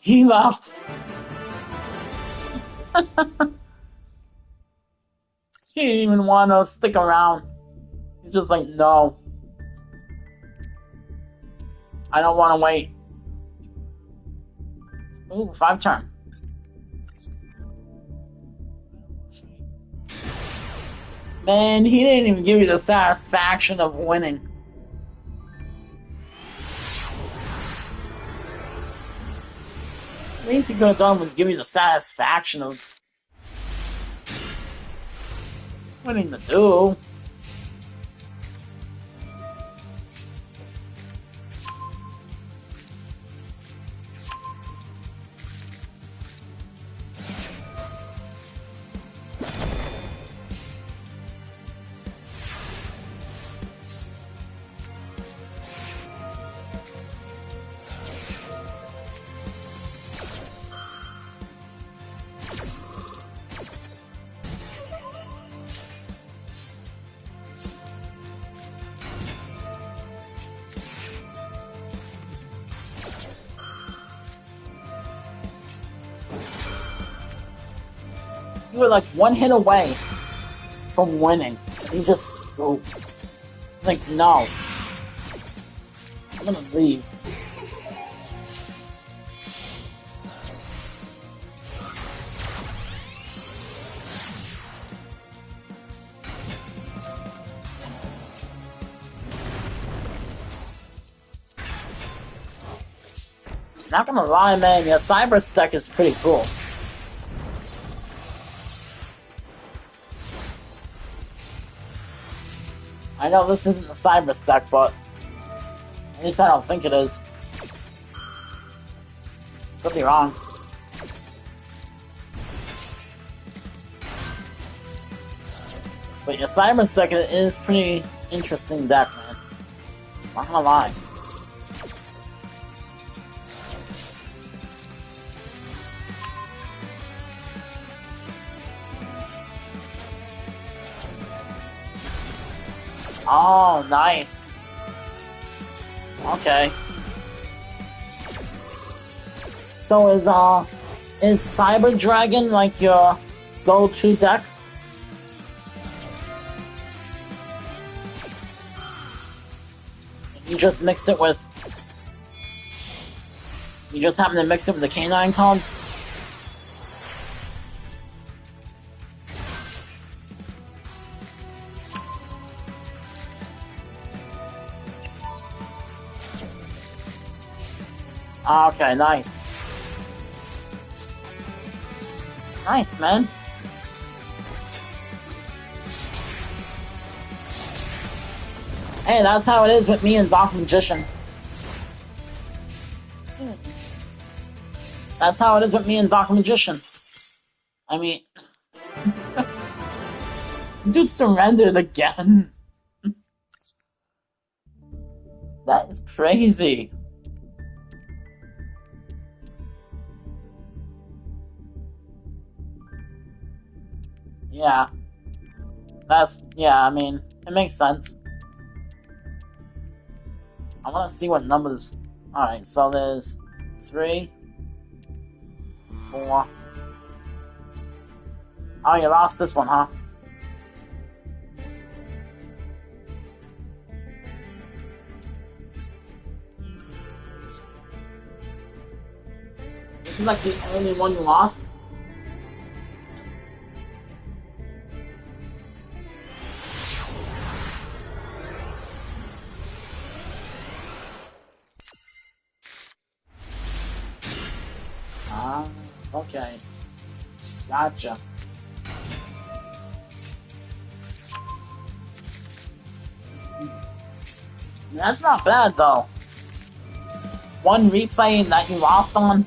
Speaker 1: He left. He didn't even want to stick around. He's just like, no. I don't want to wait. Ooh, 5 turn. Man, he didn't even give you the satisfaction of winning. The least he could have done was give you the satisfaction of winning the duel. You were like 1 hit away from winning. He just scoops. Like, no. I'm gonna leave. Not gonna lie, man, your cyber deck is pretty cool. I know this isn't the cyber deck, but at least I don't think it is. Could be wrong. But your cyber deck is pretty interesting deck, man. Not gonna lie. Oh, nice. Okay. So is Cyber Dragon like your go-to deck? You just mix it with... You just happen to mix it with the canine cards? Okay, nice. Nice, man. Hey, that's how it is with me and Dark Magician. That's how it is with me and Dark Magician. I mean... Dude surrendered again. That is crazy. Yeah. Yeah, I mean, it makes sense. I want to see what numbers... Alright, so there's 3, 4... Oh, you lost this one, huh? This is like the only one you lost? Okay. Gotcha. That's not bad, though. One replay that you lost on?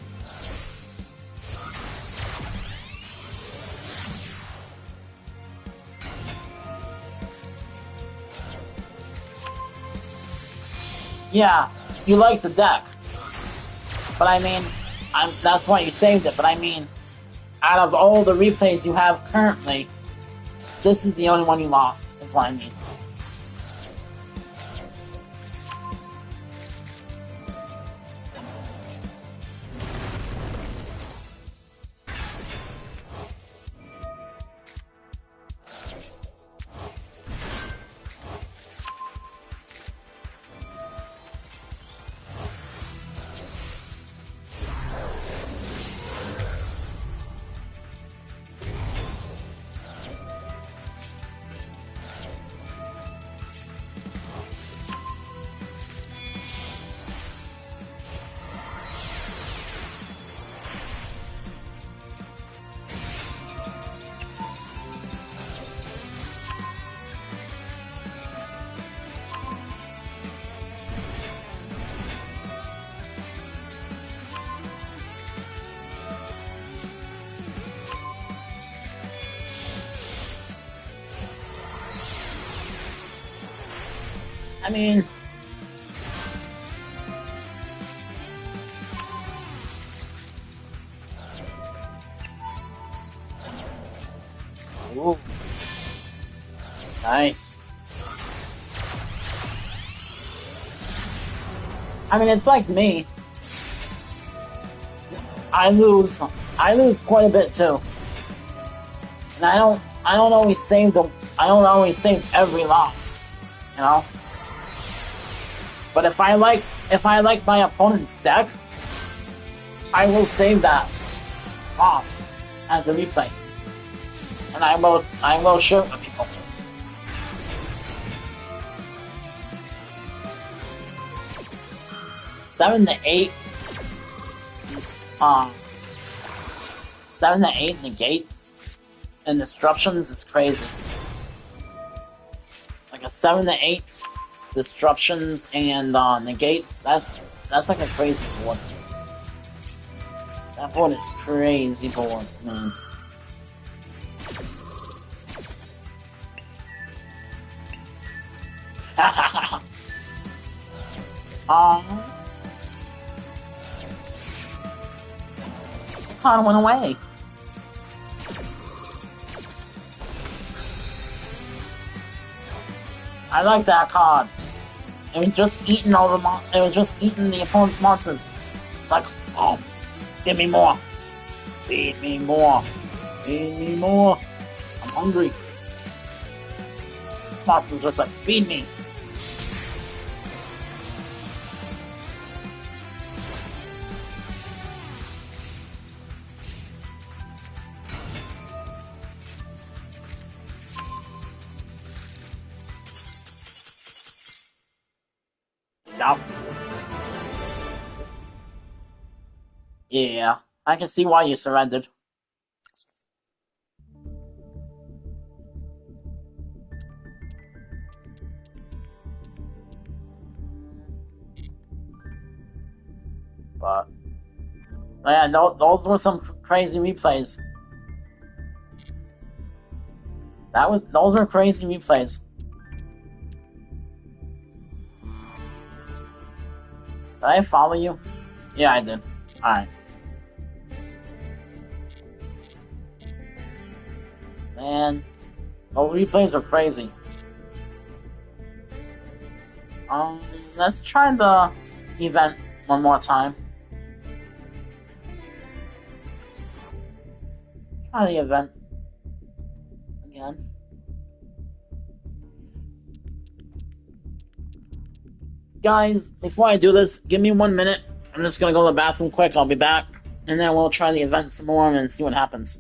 Speaker 1: Yeah, you like the deck. But I mean, that's why you saved it, but I mean, out of all the replays you have currently, this is the only one you lost, is what I mean. I mean... Ooh. Nice. I mean, it's like me. I lose quite a bit too. And I don't always save every loss, you know? But if I like my opponent's deck, I will save that loss as a replay. And I will show it to people. Seven to eight negates and disruptions is crazy. Like a 7 to 8 disruptions and negates, that's like a crazy board. That board is crazy board, man. Card went away. I like that card. It was just eating the opponent's monsters. It's like, oh, give me more. Feed me more. Feed me more. I'm hungry. Monsters just like, feed me. Yep. Yeah, I can see why you surrendered. But yeah, those were some crazy replays. Those were crazy replays. Did I follow you? Yeah, I did. Alright. Man, those replays are crazy. Let's try the event one more time. Try the event again. Guys, before I do this, give me 1 minute. I'm just gonna go to the bathroom quick. I'll be back, and then we'll try the event some more and see what happens.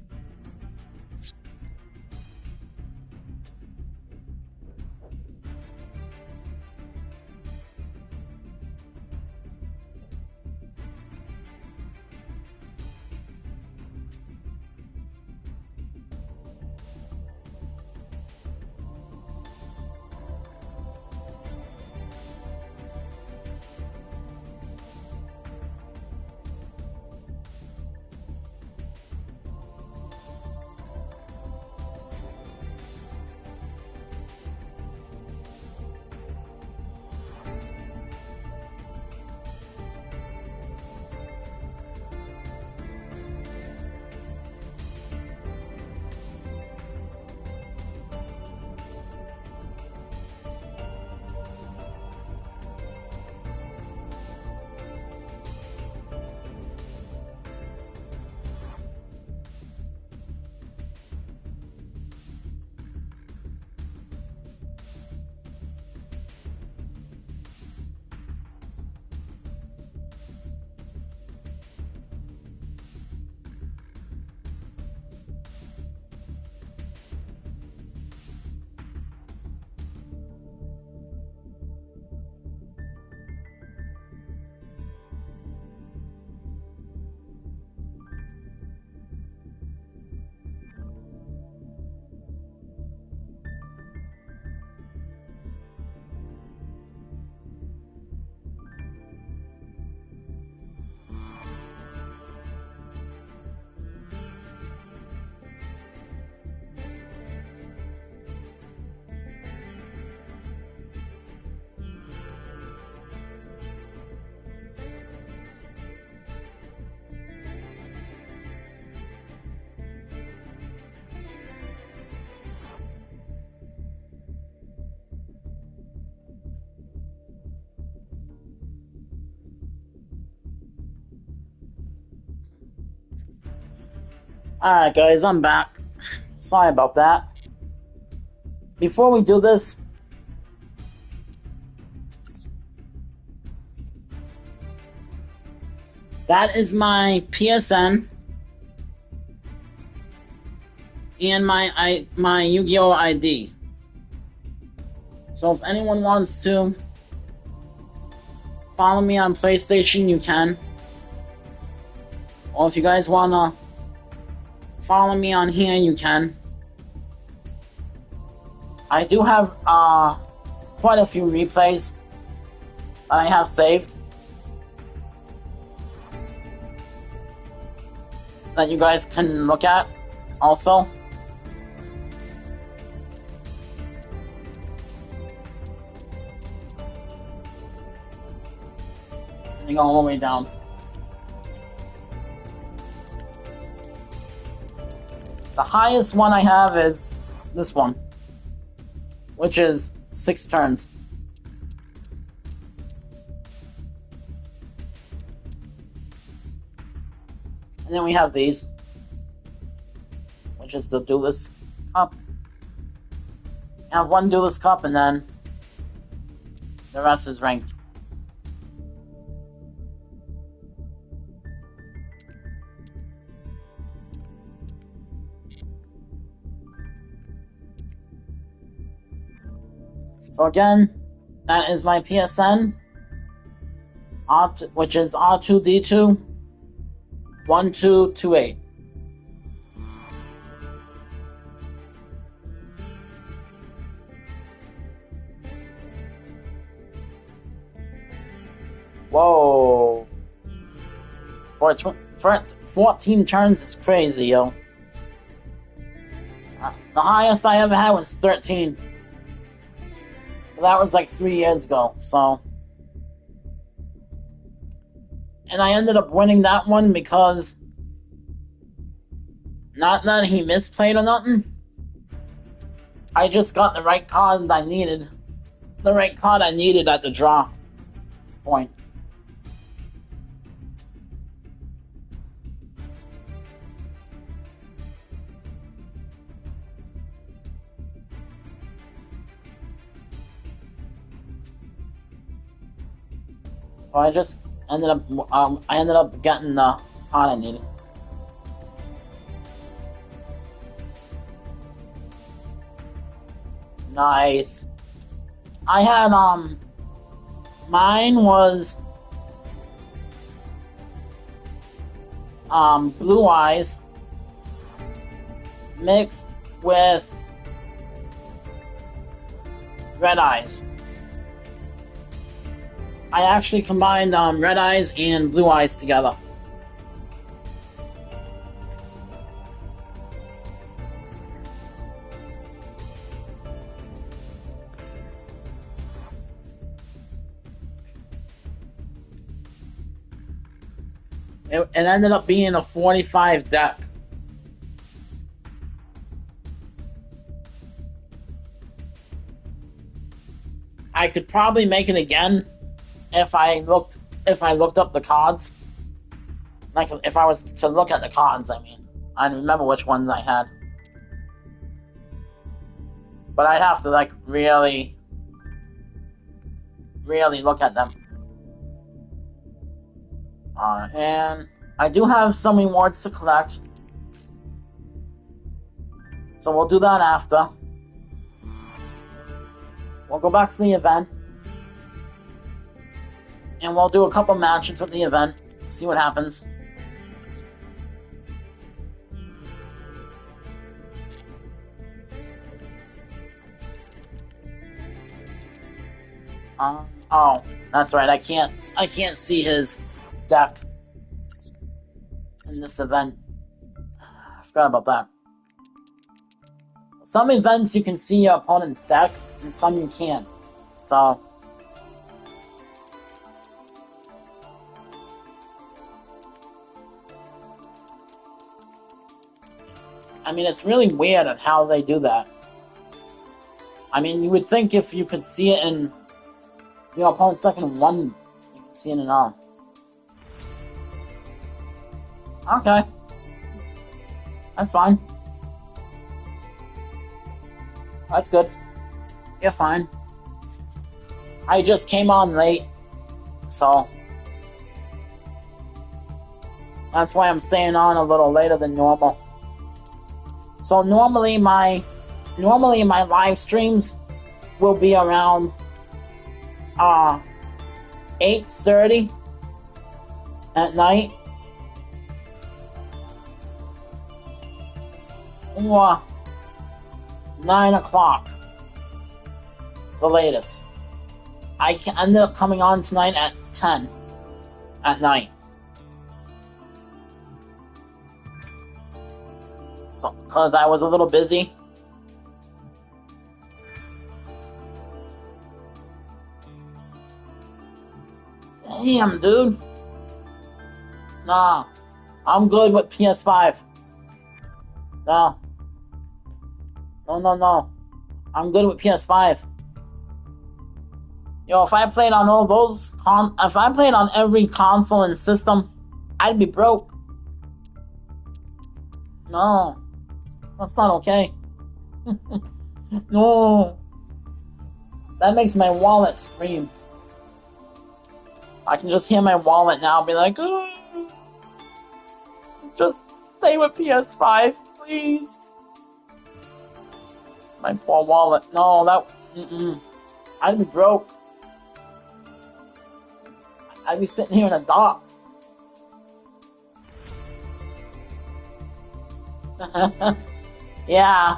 Speaker 1: Alright, guys, I'm back. Sorry about that. Before we do this, that is my PSN and my Yu-Gi-Oh! ID. So if anyone wants to follow me on PlayStation, you can. Or if you guys wanna follow me on here, you can. I do have quite a few replays that I have saved that you guys can look at also. Let me go all the way down. The highest one I have is this one, which is 6 turns. And then we have these, which is the Duelist Cup. I have one Duelist Cup, and then the rest is ranked. So again, that is my PSN which is R2D2 1228. Whoa. For 14 turns, it's crazy, yo. The highest I ever had was 13. That was like 3 years ago, so. And I ended up winning that one because, not that he misplayed or nothing, I just got the right card I needed. The right card I needed at the draw point. So I just ended up getting the card I needed. Nice. I had mine was Blue Eyes mixed with Red Eyes. I actually combined Red Eyes and Blue Eyes together. It ended up being a 45 deck. I could probably make it again if I looked up the cards. Like if I was to look at the cards, I mean. I don't remember which ones I had. But I'd have to like really look at them. And I do have some rewards to collect. So we'll do that after. We'll go back to the event. And we'll do a couple matches with the event. See what happens. Oh, that's right. I can't see his deck in this event. I forgot about that. Some events you can see your opponent's deck, and some you can't. So, I mean, it's really weird at how they do that. I mean, you would think if you could see it in your opponent's deck in one, you could see it in all. Okay. That's fine. That's good. You're fine. I just came on late, so that's why I'm staying on a little later than normal. So normally my live streams will be around 8:30 at night. Or 9 o'clock, the latest. I ended up coming on tonight at 10 at night. So, because I was a little busy. Damn, dude. Nah, I'm good with PS5. No. No. I'm good with PS5. Yo, if I played on all those, if I played on every console and system, I'd be broke. No, that's not okay. No, that makes my wallet scream. I can just hear my wallet now be like, oh, just stay with PS5, please. My poor wallet. No, I'd be broke. I'd be sitting here in the dark. Yeah.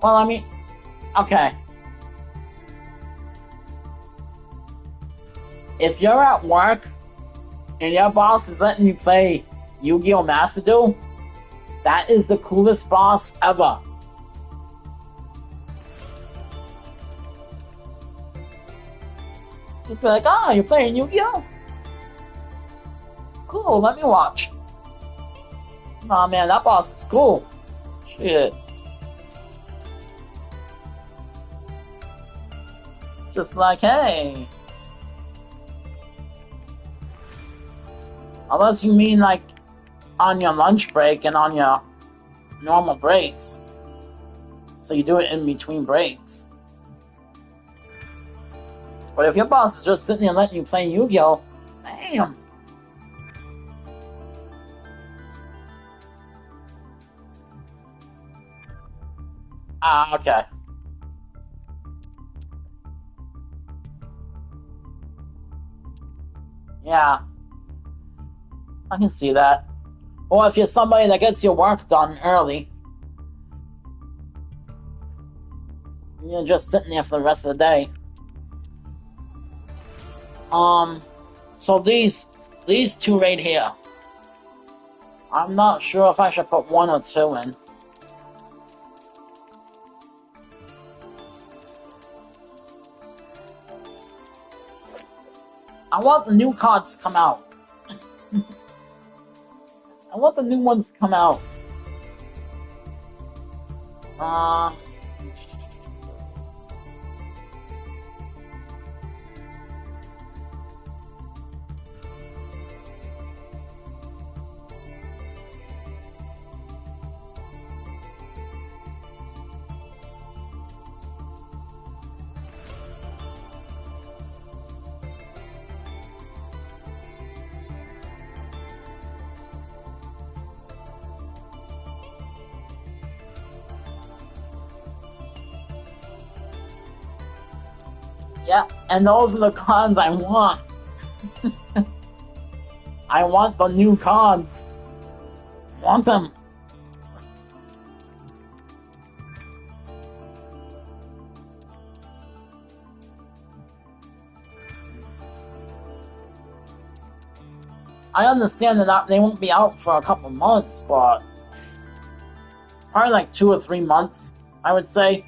Speaker 1: Well, I mean, okay. If you're at work and your boss is letting you play Yu-Gi-Oh! Master Duel, that is the coolest boss ever. Just be like, oh, you're playing Yu-Gi-Oh? Cool, let me watch. Aw, man, that boss is cool. Shit. Just like, hey. Unless you mean, like, on your lunch break and on your normal breaks. So you do it in between breaks. But if your boss is just sitting there letting you play Yu-Gi-Oh, damn. Ah, okay. Yeah. I can see that. Or if you're somebody that gets your work done early, you're just sitting there for the rest of the day. So these two right here, I'm not sure if I should put 1 or 2 in. I want the new cards to come out. I want the new ones to come out. Yeah, and those are the cards I want. I want the new cards. Want them. I understand that they won't be out for a couple months, but probably like 2 or 3 months, I would say.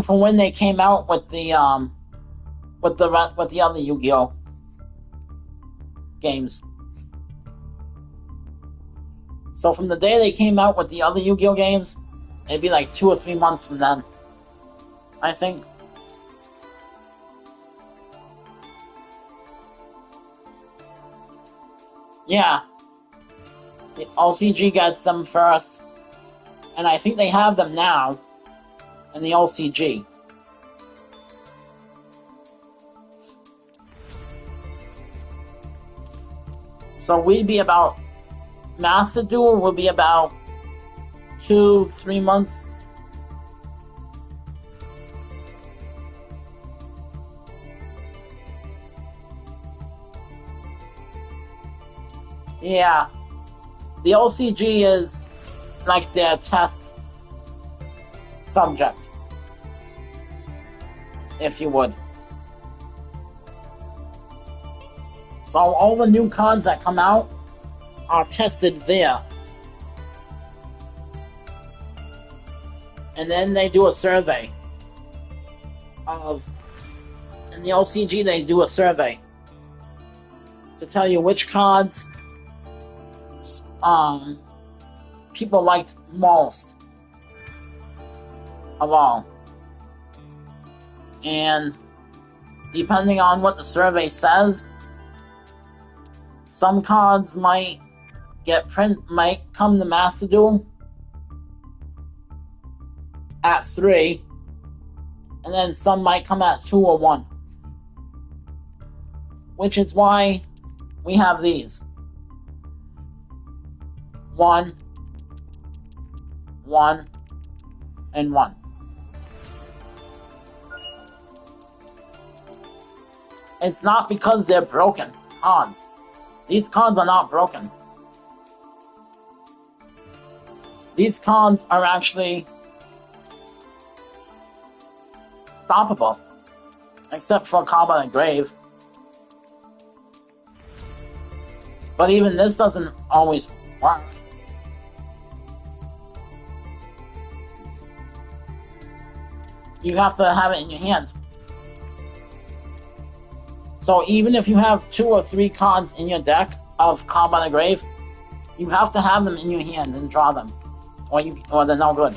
Speaker 1: For when they came out with the other Yu-Gi-Oh games. So from the day they came out with the other Yu-Gi-Oh games, it'd be like 2 or 3 months from then, I think. Yeah. The OCG gets them first, and I think they have them now in the OCG. So we'd be about... Master Duel will be about 2-3 months. Yeah. The OCG is like their test subject, if you would. So all the new cards that come out are tested there. And then they do a survey in the OCG they do a survey to tell you which cards people liked most of all. And depending on what the survey says, some cards might come to Master Duel at 3, and then some might come at 2 or 1. Which is why we have these. 1, 1, in one. It's not because they're broken cards. These cards are not broken. These cards are actually stoppable, except for Combat and Grave. But even this doesn't always work. You have to have it in your hand. So even if you have 2 or 3 cards in your deck of Combat and Grave, you have to have them in your hand and draw them, or they're no good.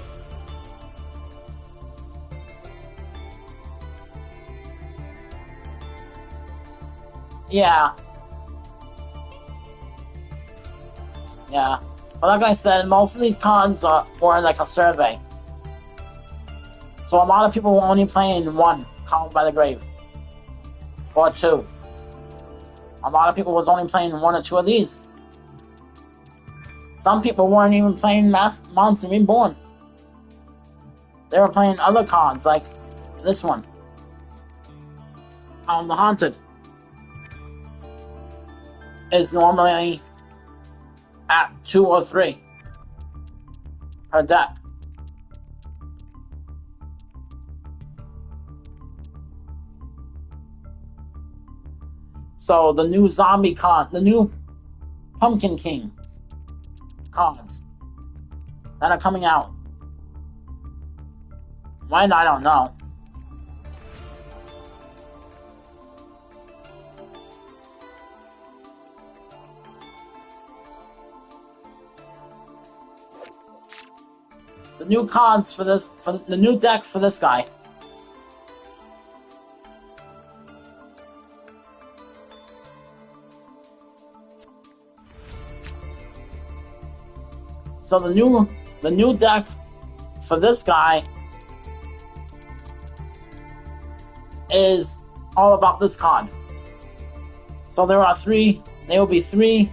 Speaker 1: Yeah. Yeah. But like I said, most of these cards were like a survey. So a lot of people were only playing 1 Combat by the Grave. Or 2. A lot of people was only playing 1 or 2 of these. Some people weren't even playing Monster Reborn. They were playing other cards, like this one. The Haunted is normally at 2 or 3 per deck. So the new zombie card, the new Pumpkin King cards that are coming out. When, I don't know. The new cards for the new deck for this guy. So the new deck for this guy is all about this card. So there will be 3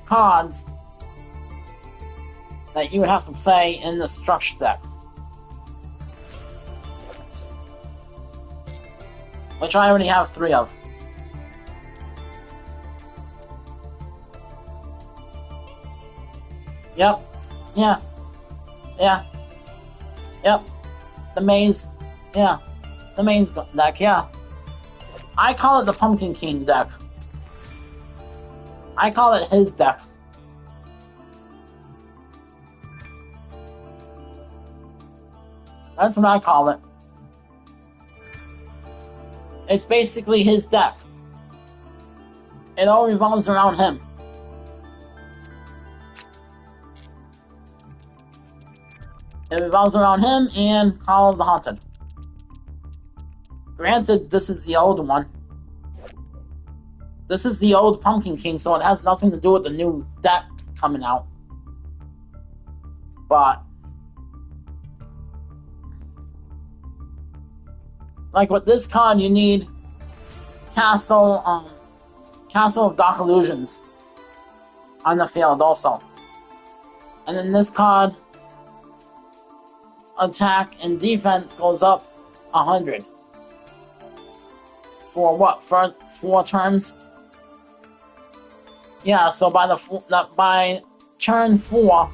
Speaker 1: cards that you would have to play in the structure deck. Which I already have 3 of. Yep. Yeah. Yeah. Yep. The maze. Yeah. The maze deck, yeah. I call it the Pumpkin King deck. I call it his deck. That's what I call it. It's basically his deck. It all revolves around him. It revolves around him and Call of the Haunted. Granted, this is the old one. This is the old Pumpkin King, so it has nothing to do with the new deck coming out. But like with this card, you need Castle of Dark Illusions on the field also. And then this card, attack and defense goes up 100. For what? For 4 turns? Yeah, so by turn 4,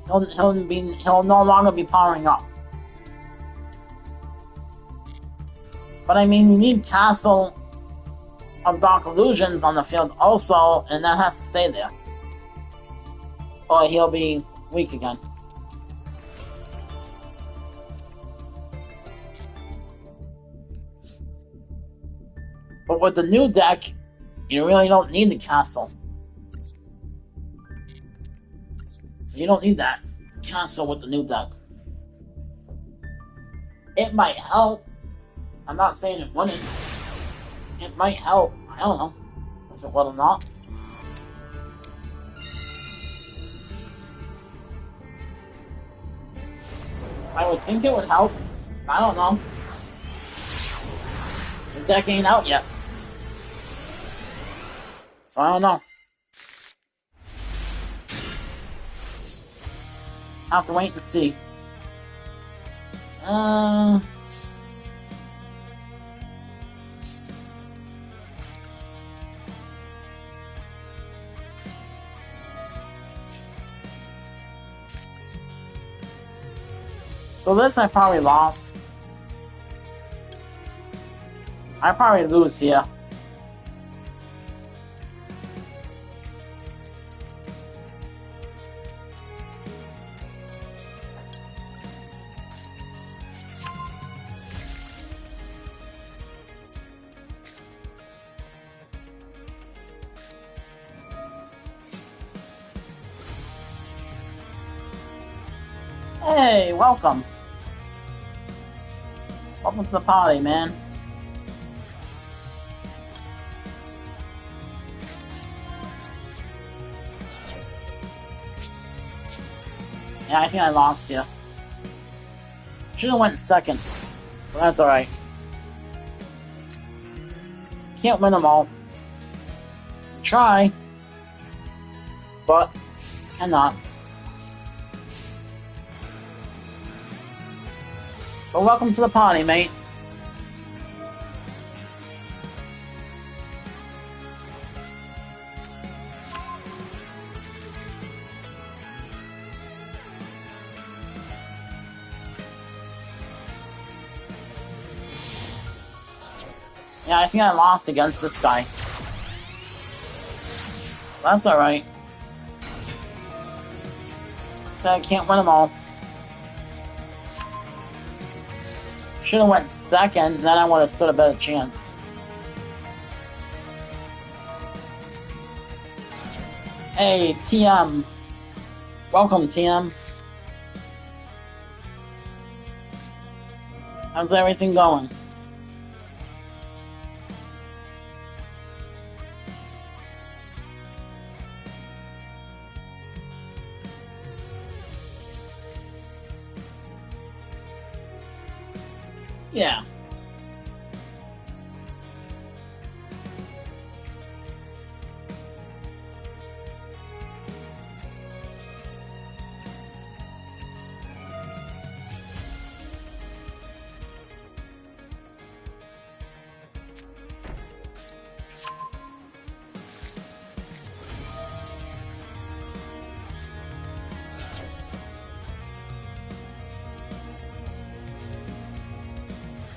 Speaker 1: he'll no longer be powering up. But I mean, you need Castle of Dark Illusions on the field also, and that has to stay there, or he'll be weak again. But with the new deck, you really don't need the castle. So you don't need that castle with the new deck. It might help. I'm not saying it wouldn't. It might help. I don't know if it will or not. I would think it would help. I don't know. The deck ain't out yet. So I don't know. Have to wait and see. So this I probably lost. I probably lose here. Hey, welcome. Welcome to the party, man. Yeah, I think I lost here. Should've went second. But that's alright. Can't win them all. Try. But cannot. But welcome to the party, mate. Yeah, I think I lost against this guy. That's alright. So I can't win them all. Should've went second, then I would've stood a better chance. Hey, TM. Welcome, TM. How's everything going? Yeah.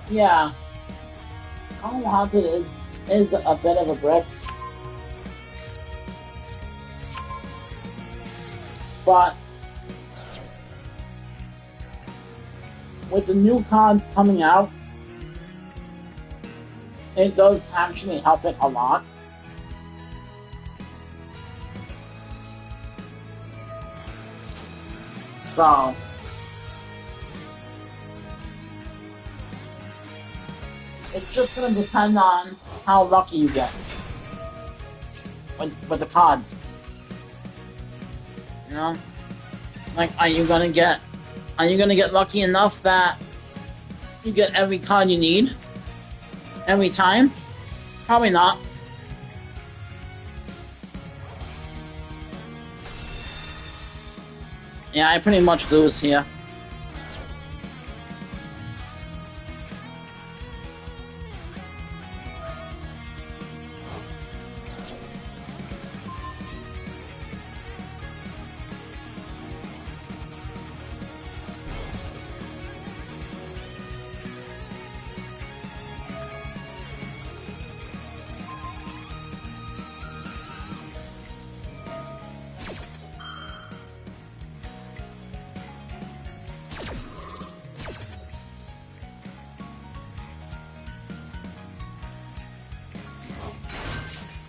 Speaker 1: Yeah. Colin Haunted is a bit of a brick. But with the new cards coming out, it does actually help it a lot. So it's just going to depend on how lucky you get with the cards. You know? Like, are you gonna get lucky enough that you get every card you need every time? Probably not. Yeah, I pretty much lose here.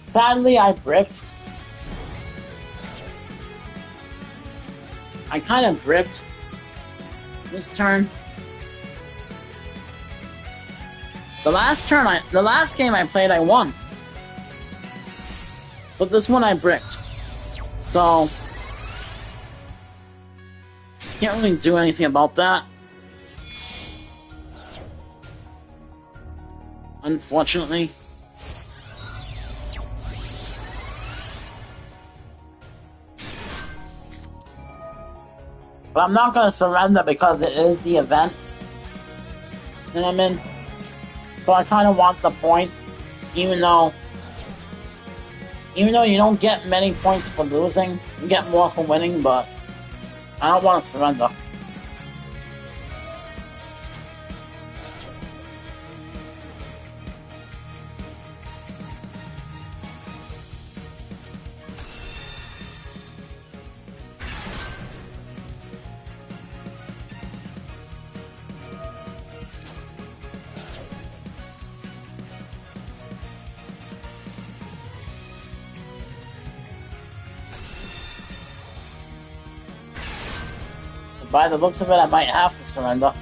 Speaker 1: Sadly, I bricked. I kind of bricked this turn. The last game I played, I won. But this one I bricked. So, can't really do anything about that. Unfortunately. But I'm not gonna surrender because it is the event. You know what I mean? So I kind of want the points, even though you don't get many points for losing, you get more for winning, but I don't want to surrender. By the looks of it, I might have to surrender.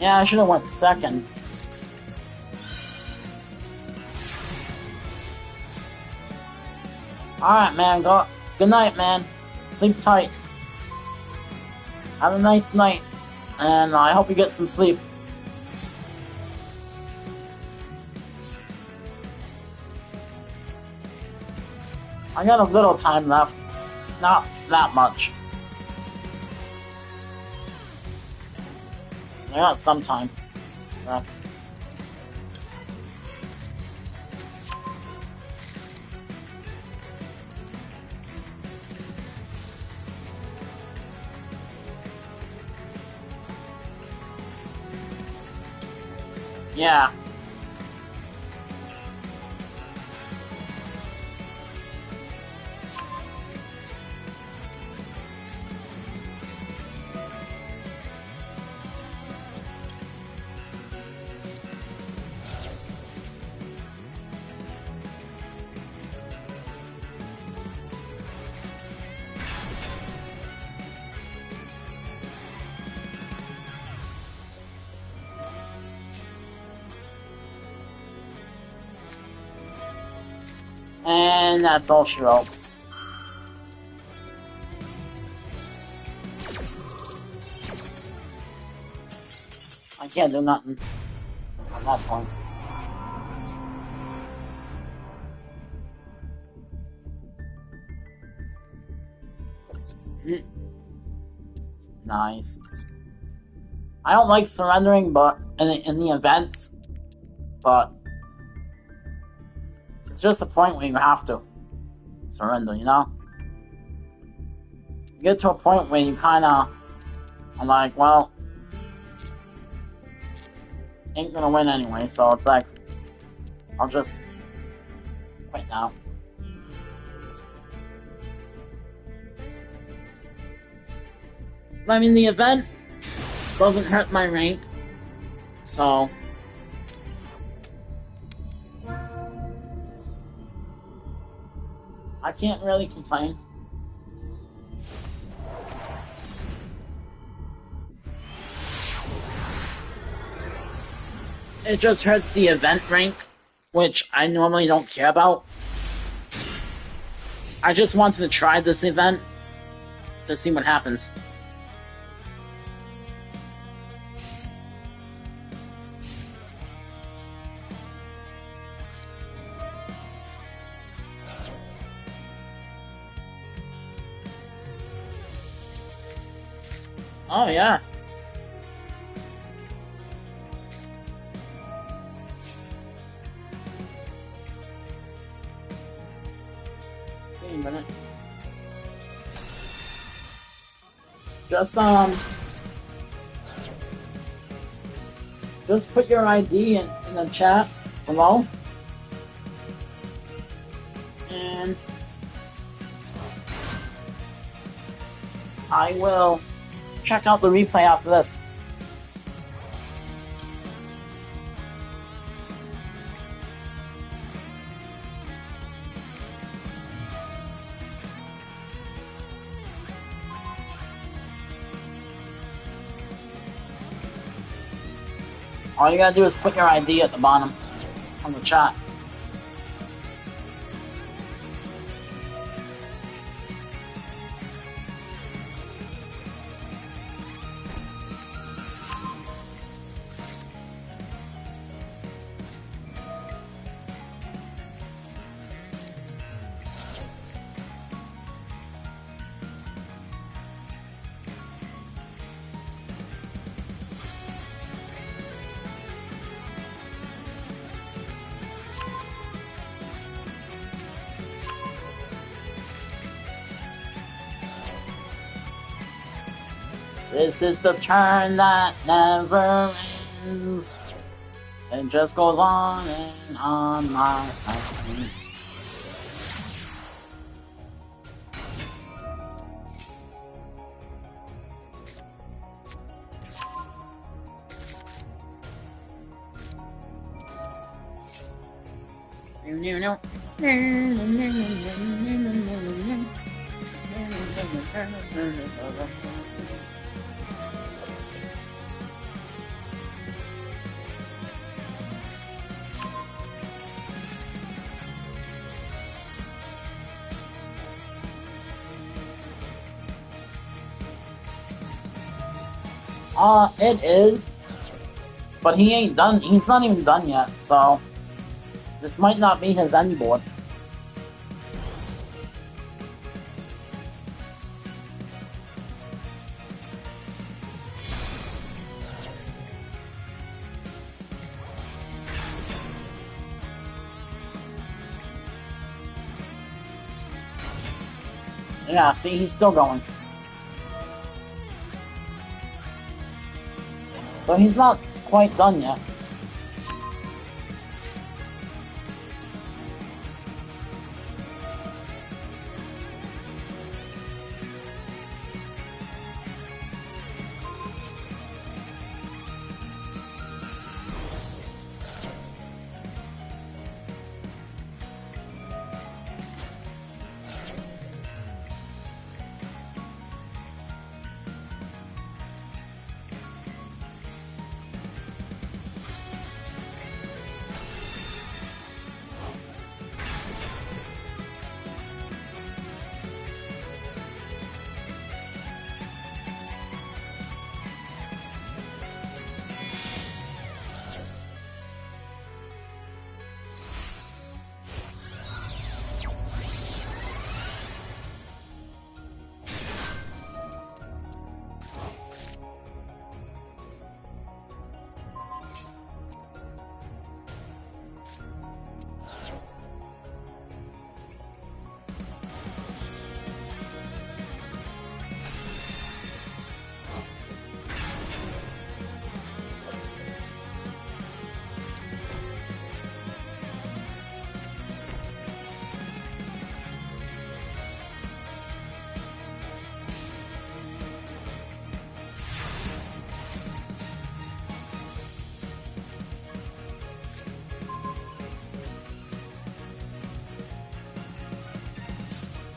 Speaker 1: Yeah, I should have went second. Alright, man. Good night, man. Sleep tight. Have a nice night. And I hope you get some sleep. I got a little time left. Not that much. I got some time left. Yeah. And that's all she wrote. I can't do nothing at that point. Nice. I don't like surrendering, but in the events, but it's just a point where you have to surrender, you know? You get to a point where you kinda are like, well, ain't gonna win anyway, so it's like, I'll just quit now. I mean, the event doesn't hurt my rank, so I can't really complain. It just hurts the event rank, which I normally don't care about. I just wanted to try this event to see what happens. Oh, yeah. Wait a minute. Just, just put your ID in the chat below. And I will check out the replay after this. All you gotta do is put your ID at the bottom on the chat. This is the turn that never ends. It just goes on and on my own. It is, but he ain't done. He's not even done yet, so this might not be his end board. Yeah, see, he's still going. So he's not quite done yet.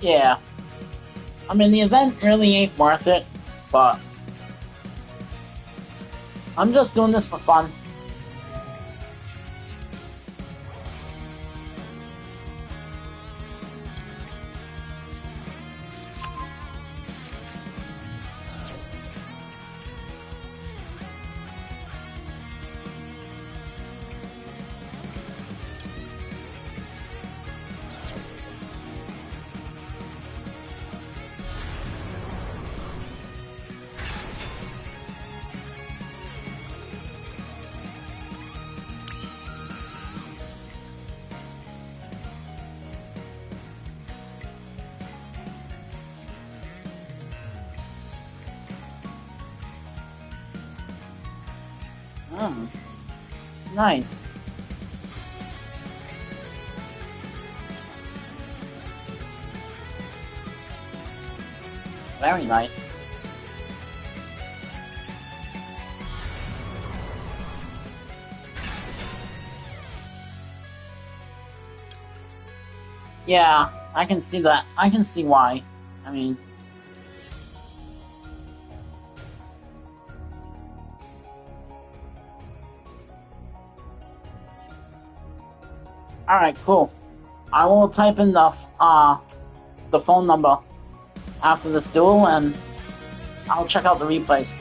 Speaker 1: Yeah. I mean, the event really ain't worth it, but I'm just doing this for fun. Nice. Very nice. Yeah, I can see that. I can see why. I mean... Alright, cool. I will type in the phone number after this duel, and I'll check out the replays.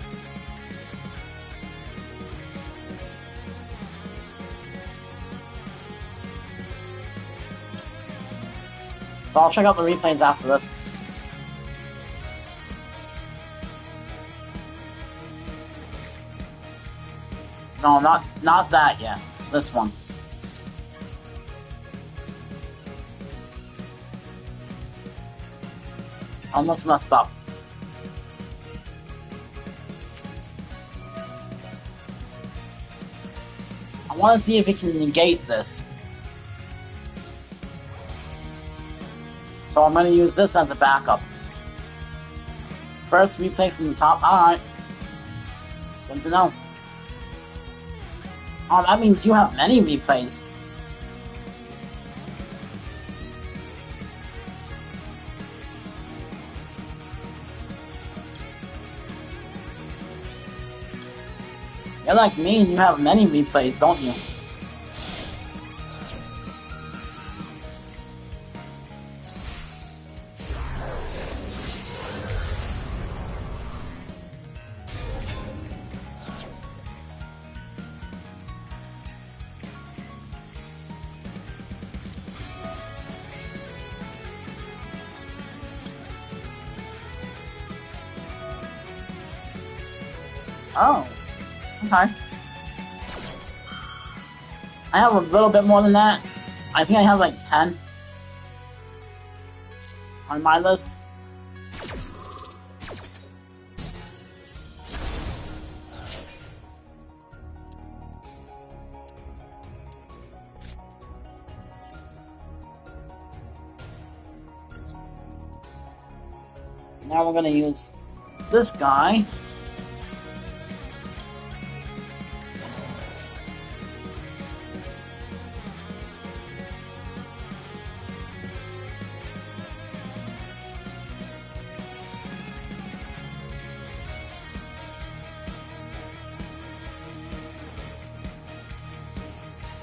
Speaker 1: So I'll check out the replays after this. No, not that yet. This one. Almost messed up. I want to see if it can negate this. So I'm going to use this as a backup. First replay from the top. Alright. Good to know. Oh, that means you have many replays. You're like me and you have many replays, don't you? Oh, okay. I have a little bit more than that. I think I have like 10 on my list. Now we're gonna use this guy.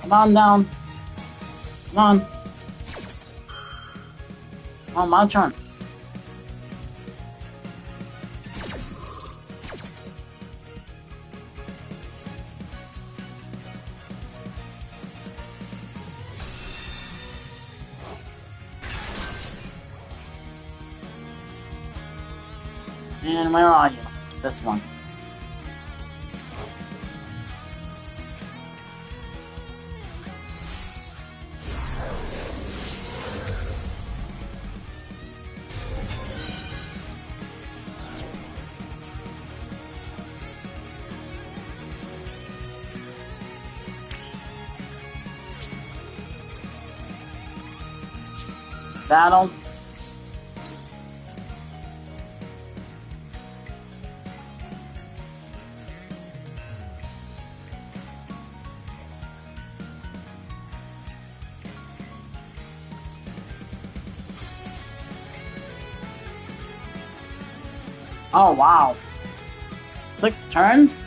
Speaker 1: Come on down. Come on. Oh, my turn. And where are you? This one. Battle. Oh, wow. 6 turns?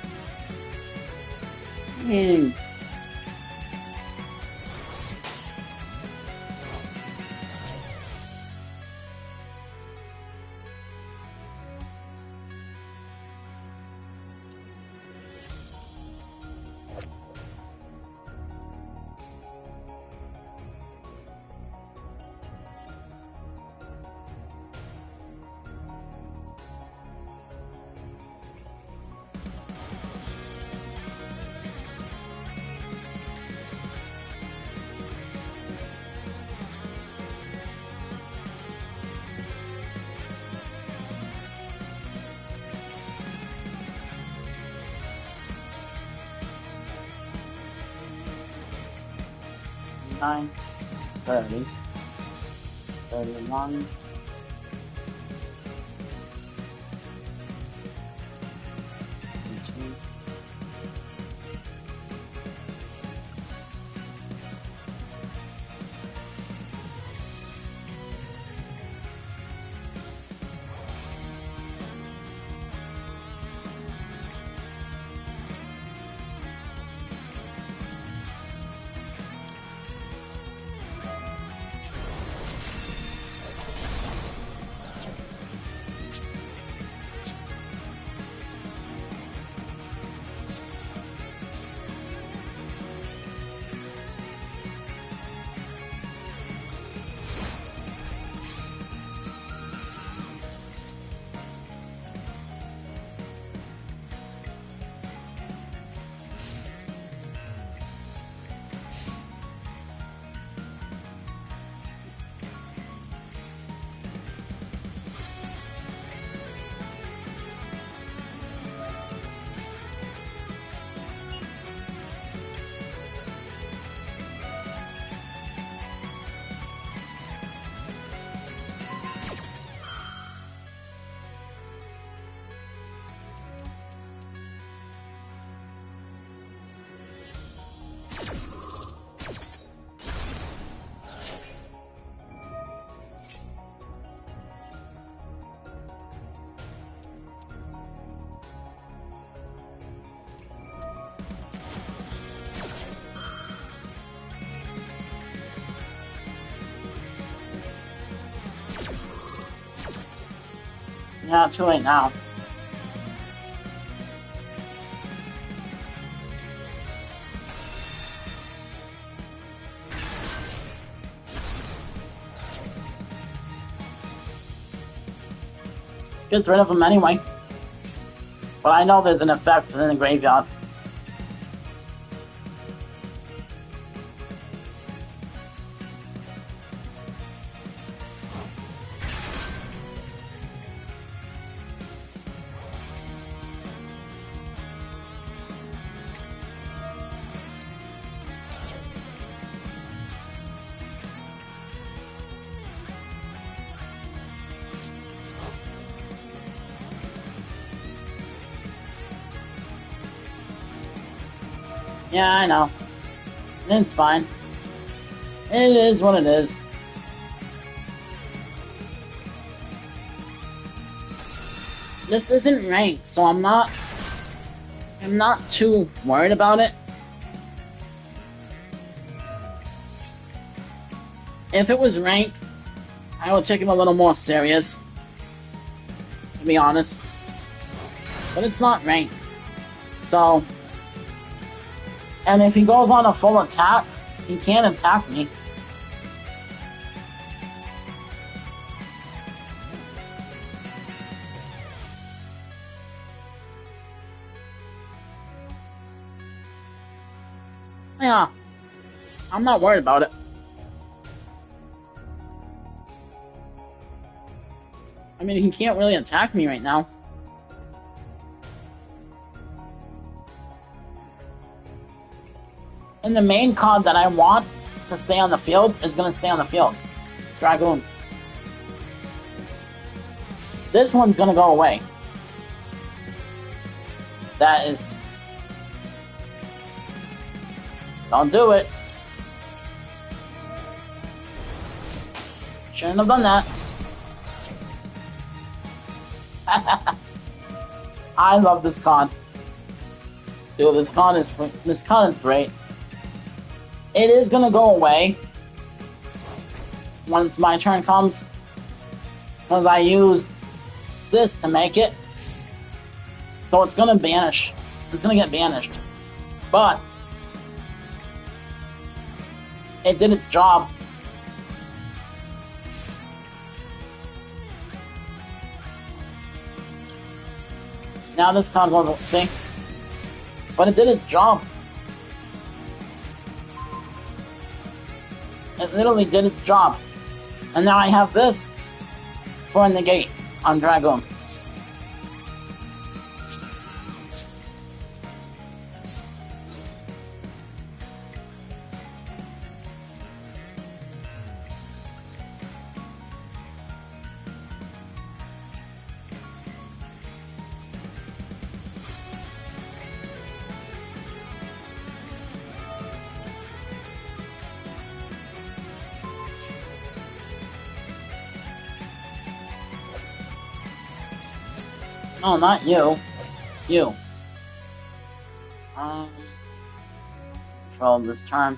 Speaker 1: 29, 30, 31. Yeah, too late now. Gets rid of him anyway. But I know there's an effect in the graveyard. Yeah, I know. It's fine. It is what it is. This isn't ranked, so I'm not too worried about it. If it was ranked, I would take it a little more serious, to be honest. But it's not ranked. So, and if he goes on a full attack, he can't attack me. Yeah, I'm not worried about it. I mean, he can't really attack me right now. And the main card that I want to stay on the field is going to stay on the field. Dragoon. This one's going to go away. That is... Don't do it. Shouldn't have done that. I love this card. Dude, this card is great. It is gonna go away once my turn comes, because I used this to make it. So it's gonna vanish. It's gonna get banished. But it did its job. Now this card goes, see? But it did its job. It literally did its job. And now I have this for a negate on Dragoon. No, not you. You. Control this turn.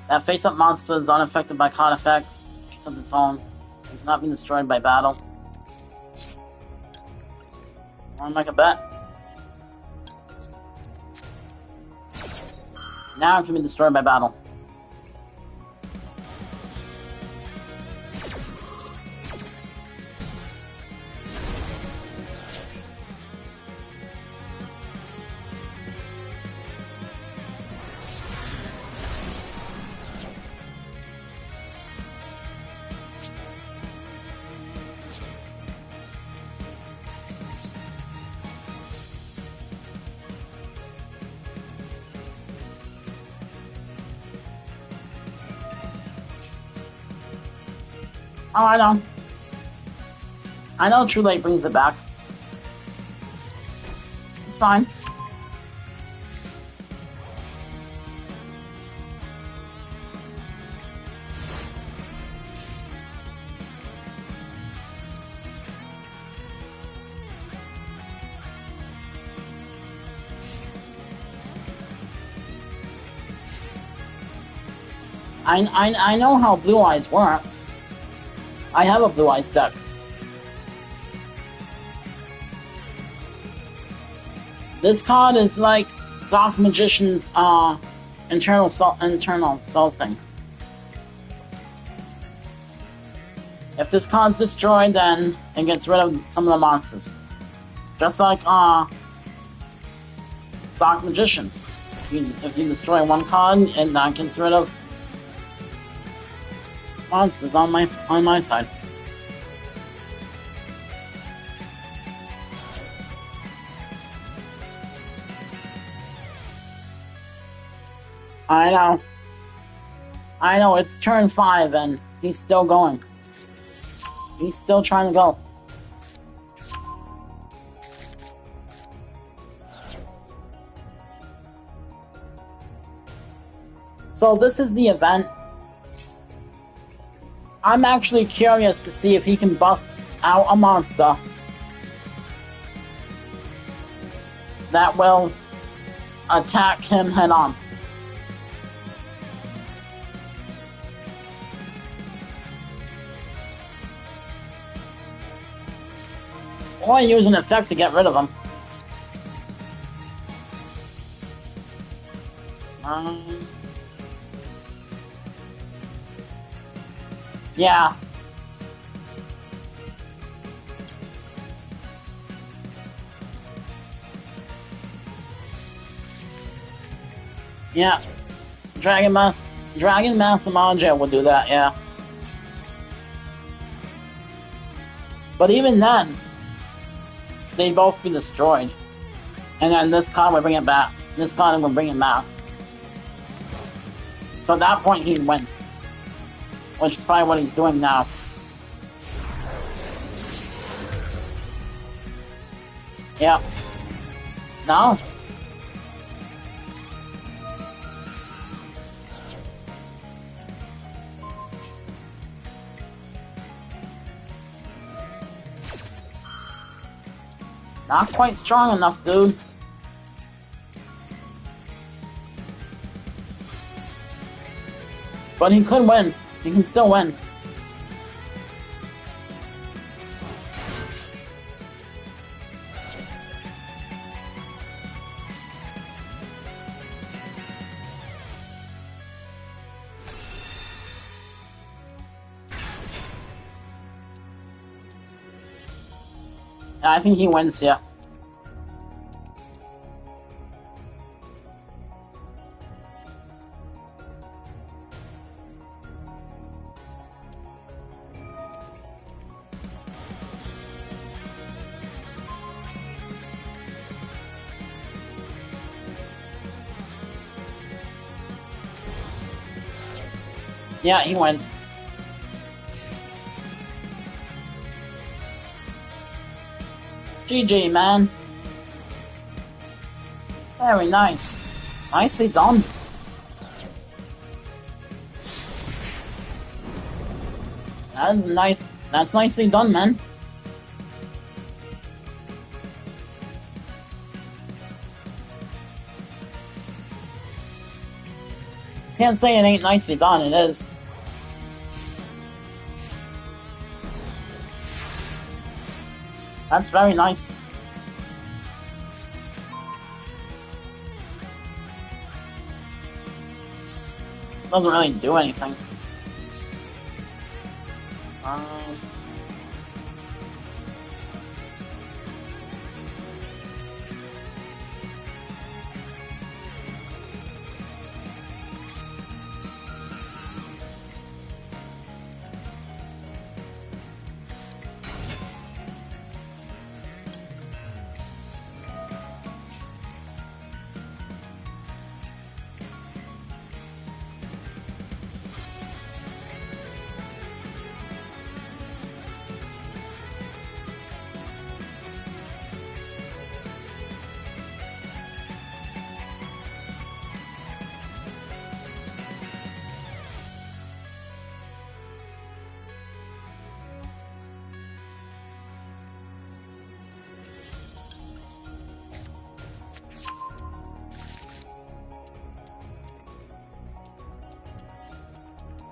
Speaker 1: That face-up monster is unaffected by card effects. Face of its own. It cannot be destroyed by battle. Wanna make a bet? Now it can be destroyed by battle. Oh, I know. I know True Late brings it back. It's fine. I know how Blue Eyes works. I have a Blue Eyes deck. This card is like Dark Magician's internal soul thing. If this card's destroyed, then it gets rid of some of the monsters. Just like Dark Magician. If you destroy one card, and that gets rid of monsters on my side. I know, it's turn 5 and he's still going. He's still trying to go. So this is the event. I'm actually curious to see if he can bust out a monster that will attack him head on. Or use an effect to get rid of him. Yeah. Yeah. Dragon Master Manja will do that, yeah. But even then, they'd both be destroyed. And then this card will bring it back. This card will bring it back. So at that point, he'd win. Which is probably what he's doing now. Yeah. No? Not quite strong enough, dude. But he could win. He can still win. I think he wins here. Yeah, he wins. GG, man. Very nice. Nicely done. That's nice. That's nicely done, man. Can't say it ain't nicely done, it is. That's very nice. Doesn't really do anything.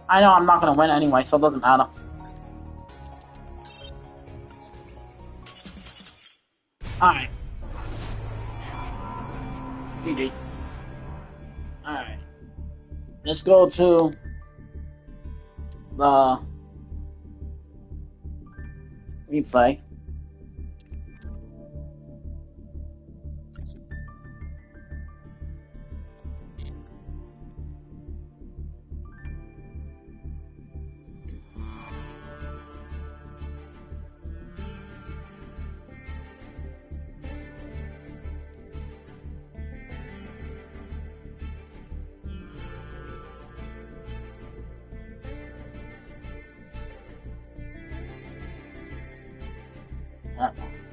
Speaker 1: I know I'm not gonna win anyway, so it doesn't matter. Alright. GG. Alright. Let's go to the replay.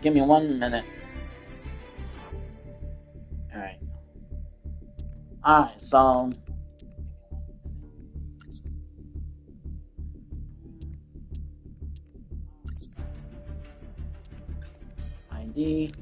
Speaker 1: Give me 1 minute. Alright. Alright, so... ID...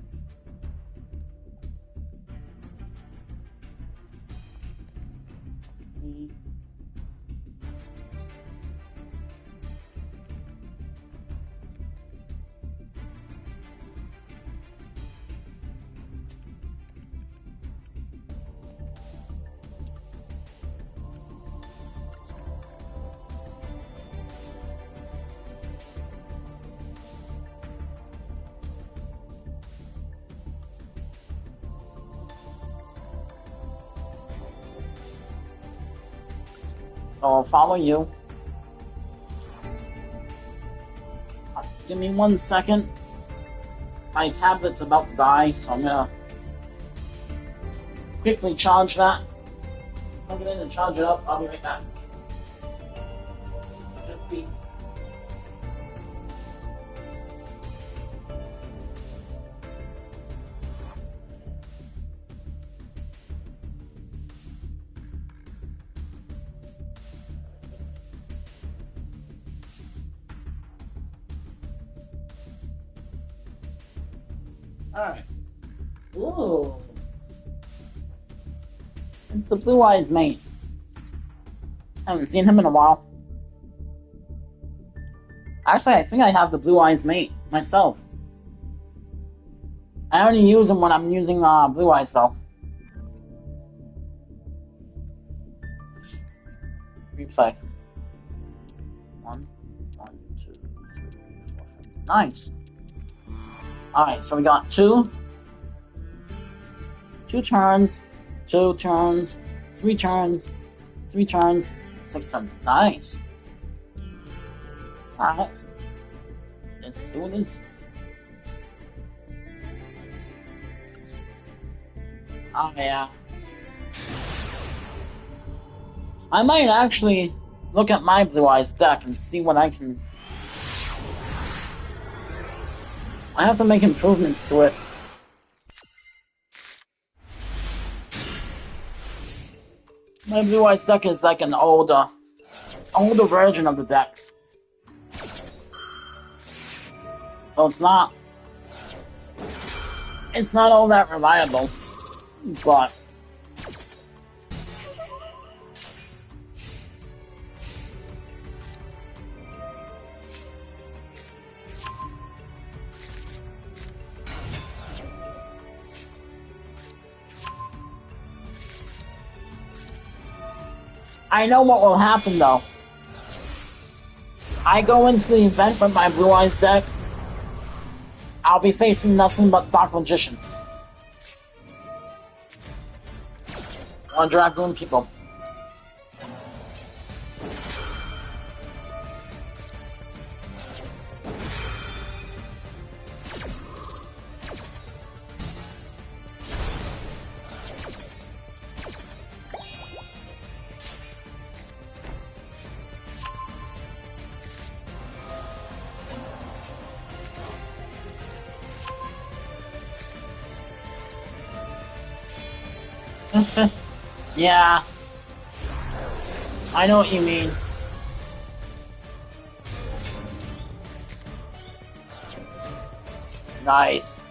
Speaker 1: So I'll follow you. Give me 1 second. My tablet's about to die, so I'm gonna quickly charge that. Plug it in and charge it up. I'll be right back. Just be. Alright. Ooh. It's the Blue Eyes mate. Haven't seen him in a while. Actually, I think I have the Blue Eyes mate myself. I only use him when I'm using Blue Eyes, though. Replay. 1, 2, 3, 4, 5. Nice. Alright, so we got two turns, 2 turns, 3 turns, 3 turns, 6 turns. Nice. Alright. Let's do this. Oh yeah. I might actually look at my Blue Eyes deck and see what I can... I have to make improvements to it. My Blue Eyes deck is like an older version of the deck. So it's not all that reliable, but I know what will happen though. I go into the event with my Blue Eyes deck. I'll be facing nothing but Dark Magician. Or Dragoon people. Yeah. I know what you mean. Nice.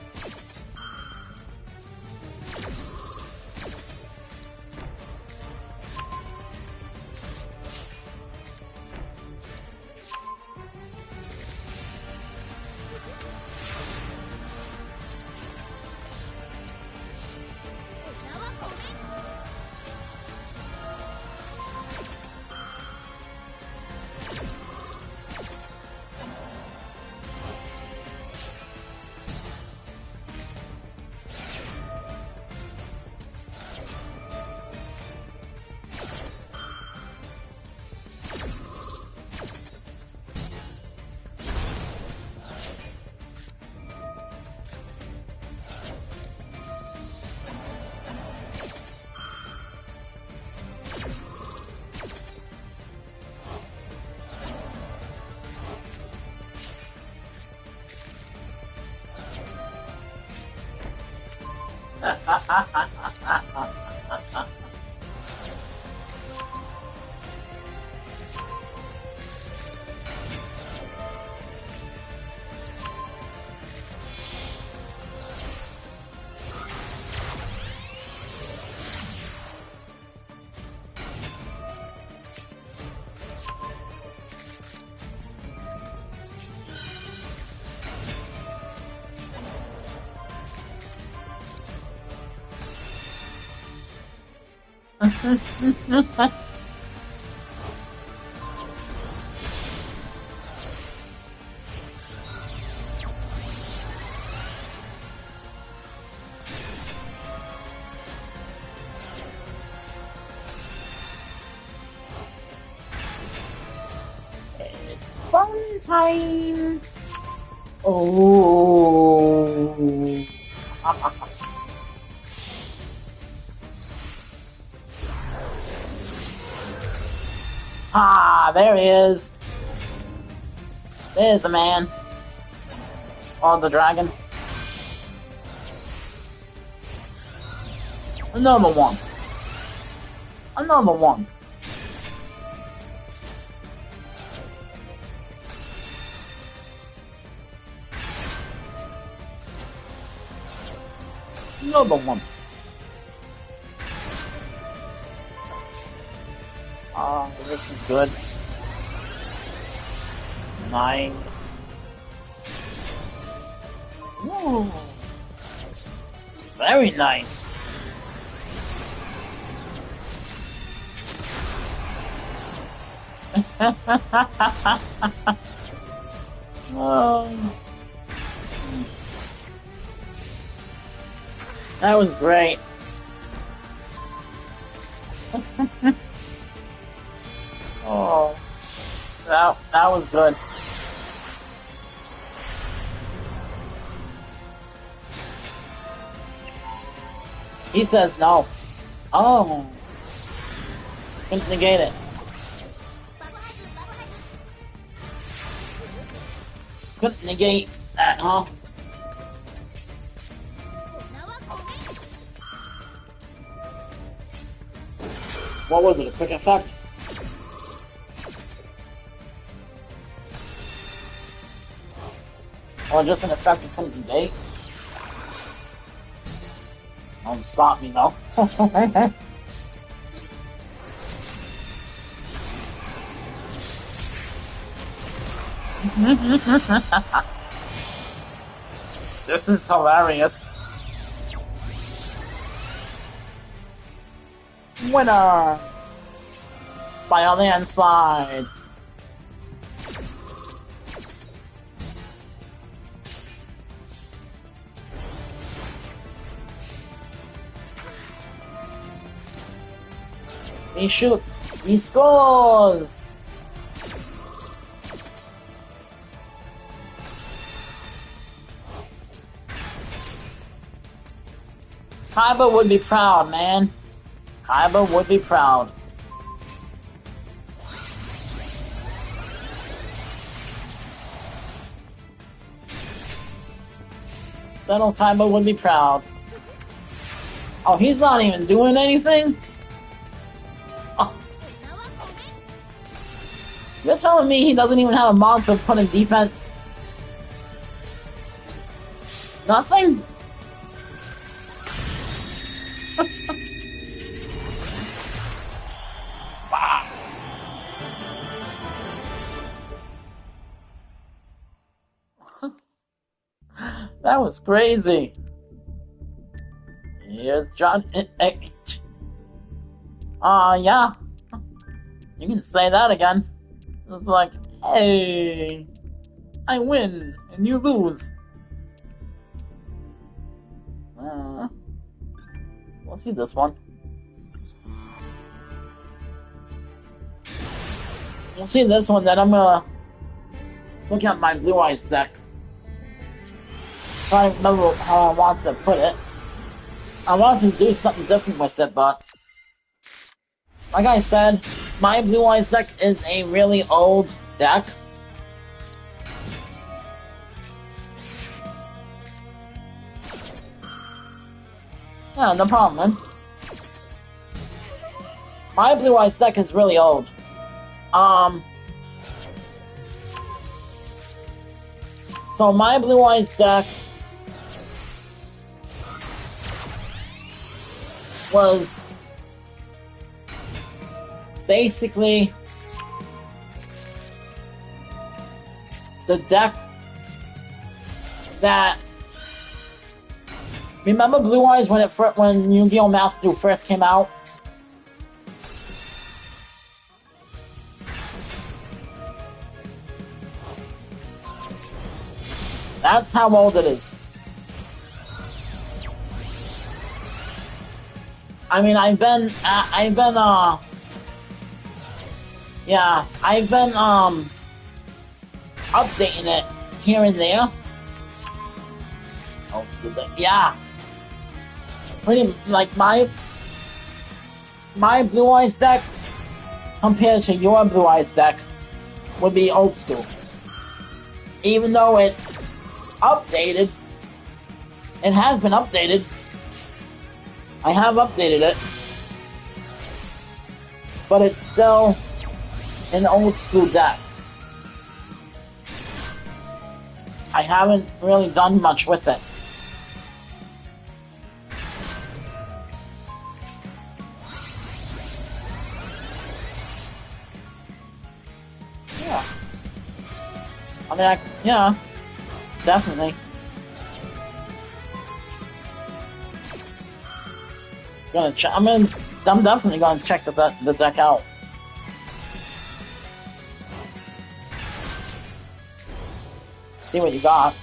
Speaker 1: It's fun time. Oh. Ah, there he is. There's the man. Or the dragon. Another one. Another one. Another one. Oh, this is good. Nice. Ooh. Very nice. Oh. That was great. Oh, that was good. He says no. Oh, couldn't negate it. Couldn't negate that, huh? What was it? A quick effect? Or just an effect that couldn't negate? Don't stop me, though. This is hilarious. Winner! by a landslide. He shoots. He scores! Kaiba would be proud, man. Kaiba would be proud. Settle Kaiba would be proud. Oh, he's not even doing anything? Oh. You're telling me he doesn't even have a monster put in defense? Nothing? That was crazy. Here's John. Yeah. You can say that again. It's like, hey, I win and you lose. Let's see this one. We'll see this one, then I'm gonna look at my Blue Eyes deck. Trying to remember how I wanted to put it. I wanted to do something different with it, but like I said, my Blue Eyes deck is a really old deck. Yeah, no problem, man. My Blue Eyes deck is really old. So my Blue Eyes deck was basically the deck that, remember Blue Eyes when Yu-Gi-Oh! Master Duel first came out? That's how old it is. I mean, I've been updating it here and there. Oh, it's good. Yeah. Pretty, like, my Blue Eyes deck compared to your Blue Eyes deck would be old school. Even though it's updated, it has been updated. I have updated it, but it's still an old school deck. I haven't really done much with it. Yeah. I mean, yeah, definitely. I'm definitely gonna check the deck out. See what you got.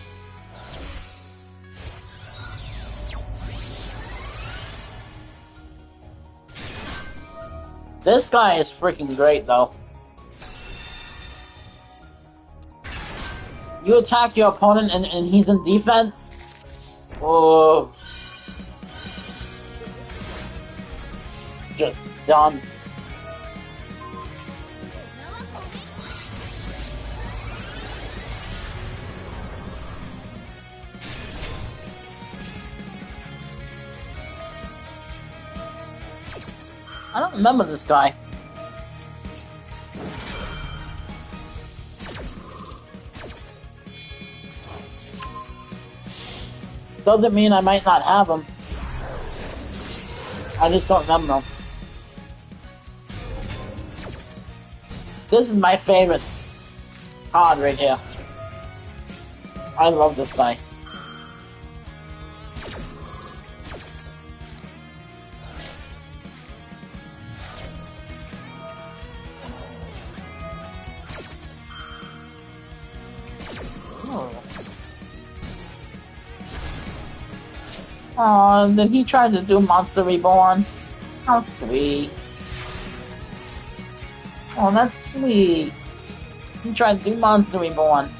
Speaker 1: This guy is freaking great, though. You attack your opponent and he's in defense. Oh. Just done. I don't remember this guy. Doesn't mean I might not have him. I just don't remember him. This is my favorite card right here. I love this guy. Oh, then he tried to do Monster Reborn. How sweet. Oh, that's sweet. He tried to do Monster Reborn.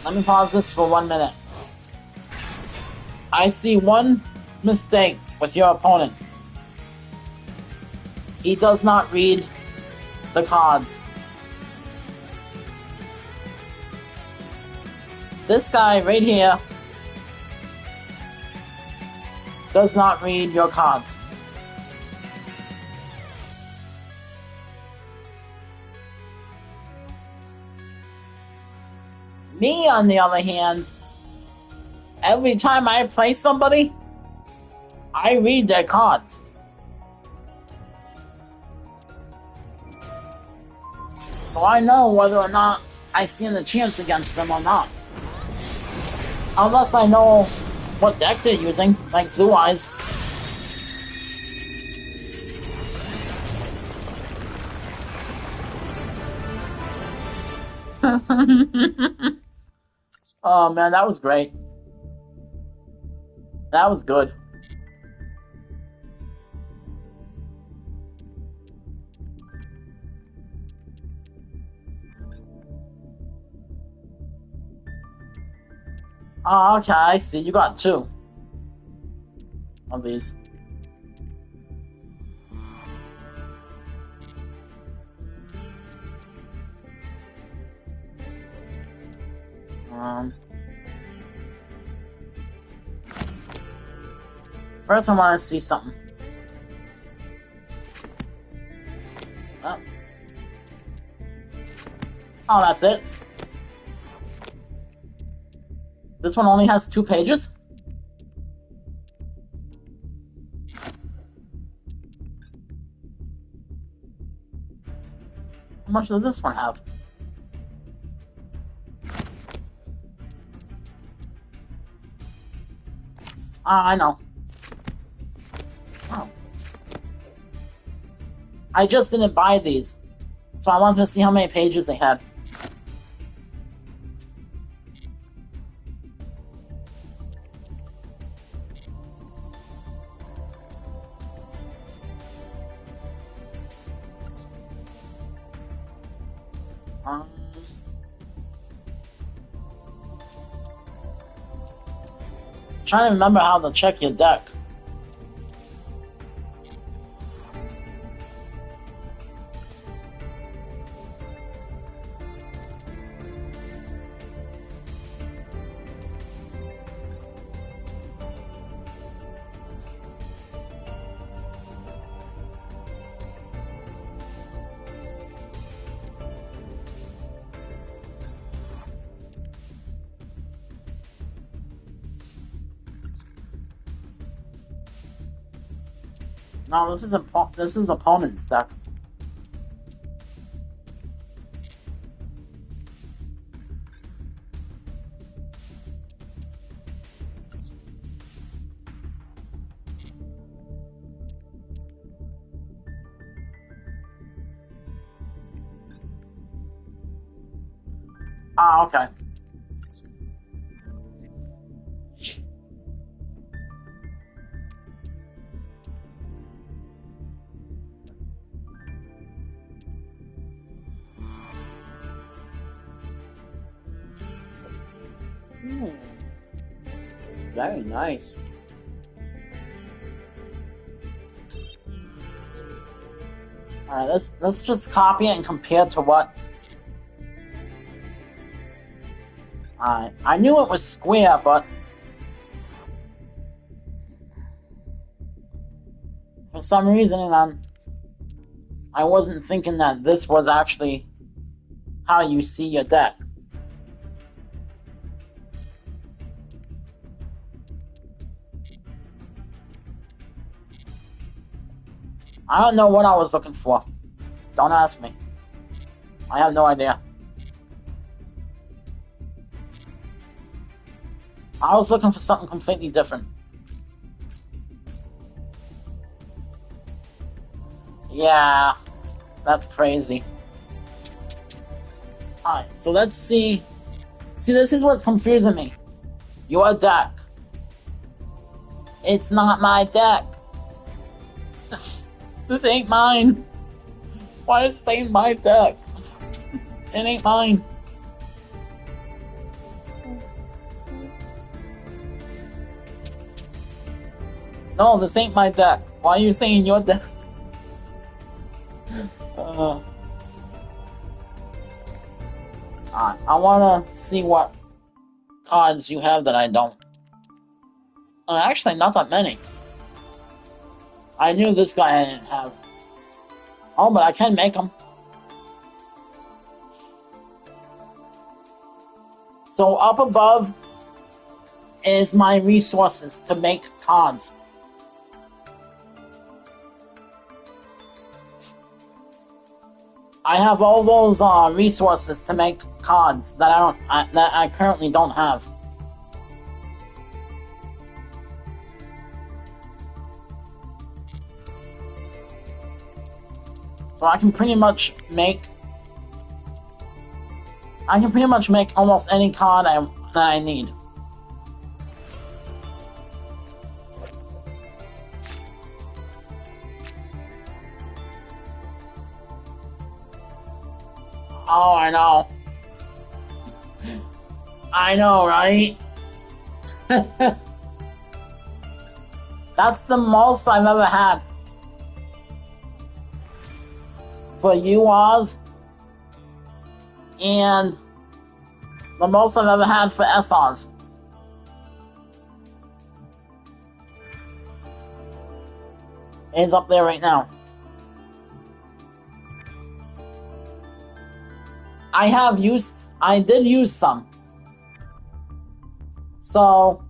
Speaker 1: Let me pause this for 1 minute. I see one mistake with your opponent. He does not read the cards. This guy right here does not read your cards. Me, on the other hand, every time I play somebody, I read their cards. So I know whether or not I stand a chance against them or not. Unless I know what deck they're using, like Blue Eyes. Oh man, that was great. That was good. Oh, okay, I see. You got 2 of these. First I want to see something. Oh, that's it. This one only has 2 pages? How much does this one have? I know. Oh. I just didn't buy these, so I wanted to see how many pages they had. Trying to remember how to check your deck. No, this is opponent's deck. Ah, okay. Very nice. Alright, let's just copy it and compare to what. I knew it was square, but for some reason I wasn't thinking that this was actually how you see your deck. I don't know what I was looking for. Don't ask me. I have no idea. I was looking for something completely different. Yeah, that's crazy. Alright, so let's see. See, this is what's confusing me. Your deck. It's not my deck. This ain't mine. Why is this ain't my deck? It ain't mine. No, this ain't my deck. Why are you saying your deck? I wanna see what cards you have that I don't. Actually, not that many. I knew this guy I didn't have. Oh, but I can make them. So up above is my resources to make cards. I have all those resources to make cards that I currently don't have. So I can pretty much make almost any card that I need. Oh, I know. I know, right? That's the most I've ever had. For URs, and the most I've ever had for SRs. Is up there right now. I did use some. So,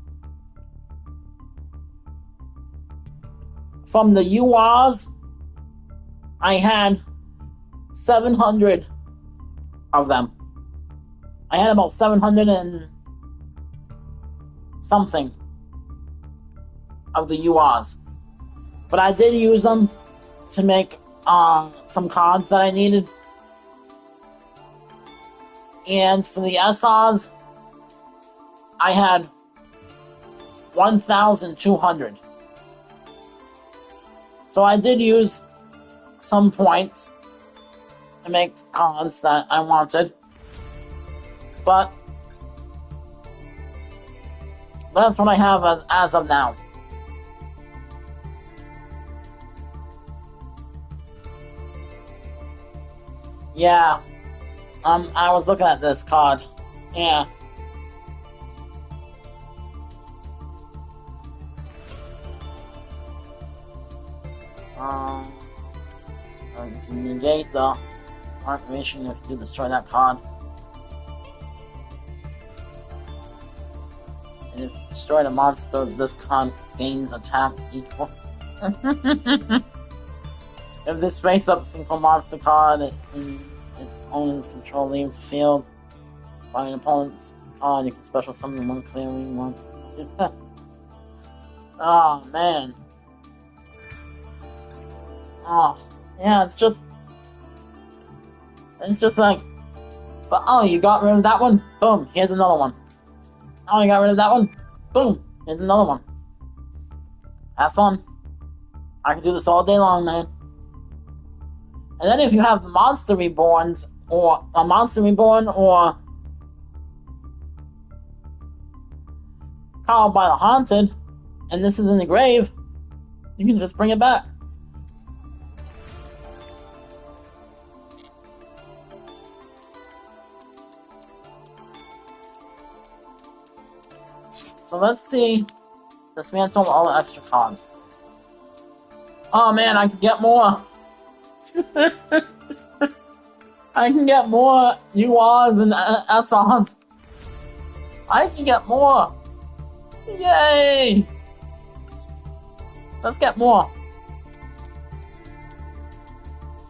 Speaker 1: from the URs, I had 700 of them. I had about 700 and something of the URs. But I did use them to make some cards that I needed. And for the SRs, I had 1,200. So I did use some points to make cards that I wanted. But that's what I have as of now. Yeah. I was looking at this card. Yeah. You can negate the information if you destroy that card. And if you destroy the monster, this card gains attack equal. If this face-up single monster card in its owner's control leaves the field, by an opponent's card, you can special summon one clearing one. Oh man. Oh, yeah, it's just like, but oh, you got rid of that one? Boom, here's another one. Oh, you got rid of that one? Boom, here's another one. Have fun. I can do this all day long, man. And then if you have Monster Reborns, or a Monster Reborn, or Called by the Haunted, and this is in the grave, you can just bring it back. So let's see. Dismantle all the extra cards. Oh man, I can get more. I can get more URs and SRs. I can get more. Yay! Let's get more.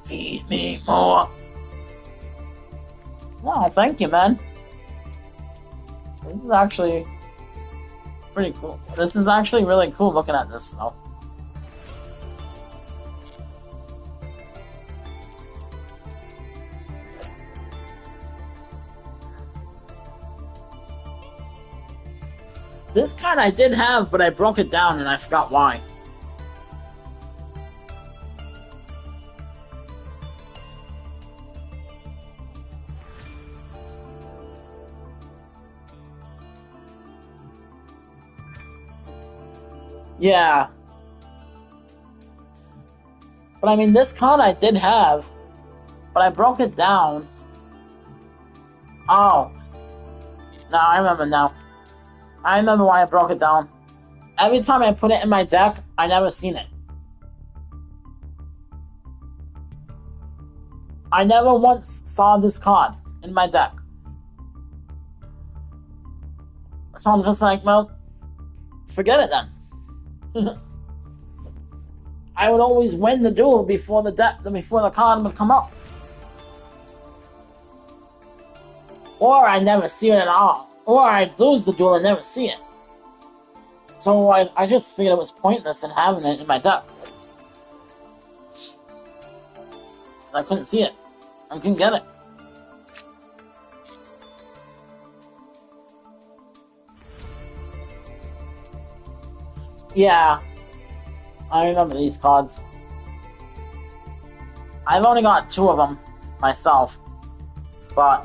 Speaker 1: Feed me more. Wow, thank you, man. This is actually pretty cool. This is actually really cool looking at this, though. This card I did have, but I broke it down and I forgot why. Yeah. But I mean, this card I did have, but I broke it down. Oh. No, I remember now. I remember why I broke it down. Every time I put it in my deck, I never seen it. I never once saw this card in my deck. So I'm just like, well, forget it then. I would always win the duel before the card would come up. Or I never see it at all. Or I lose the duel and never see it. So I just figured it was pointless in having it in my deck. I couldn't see it. I couldn't get it. Yeah. I remember these cards. I've only got 2 of them myself. But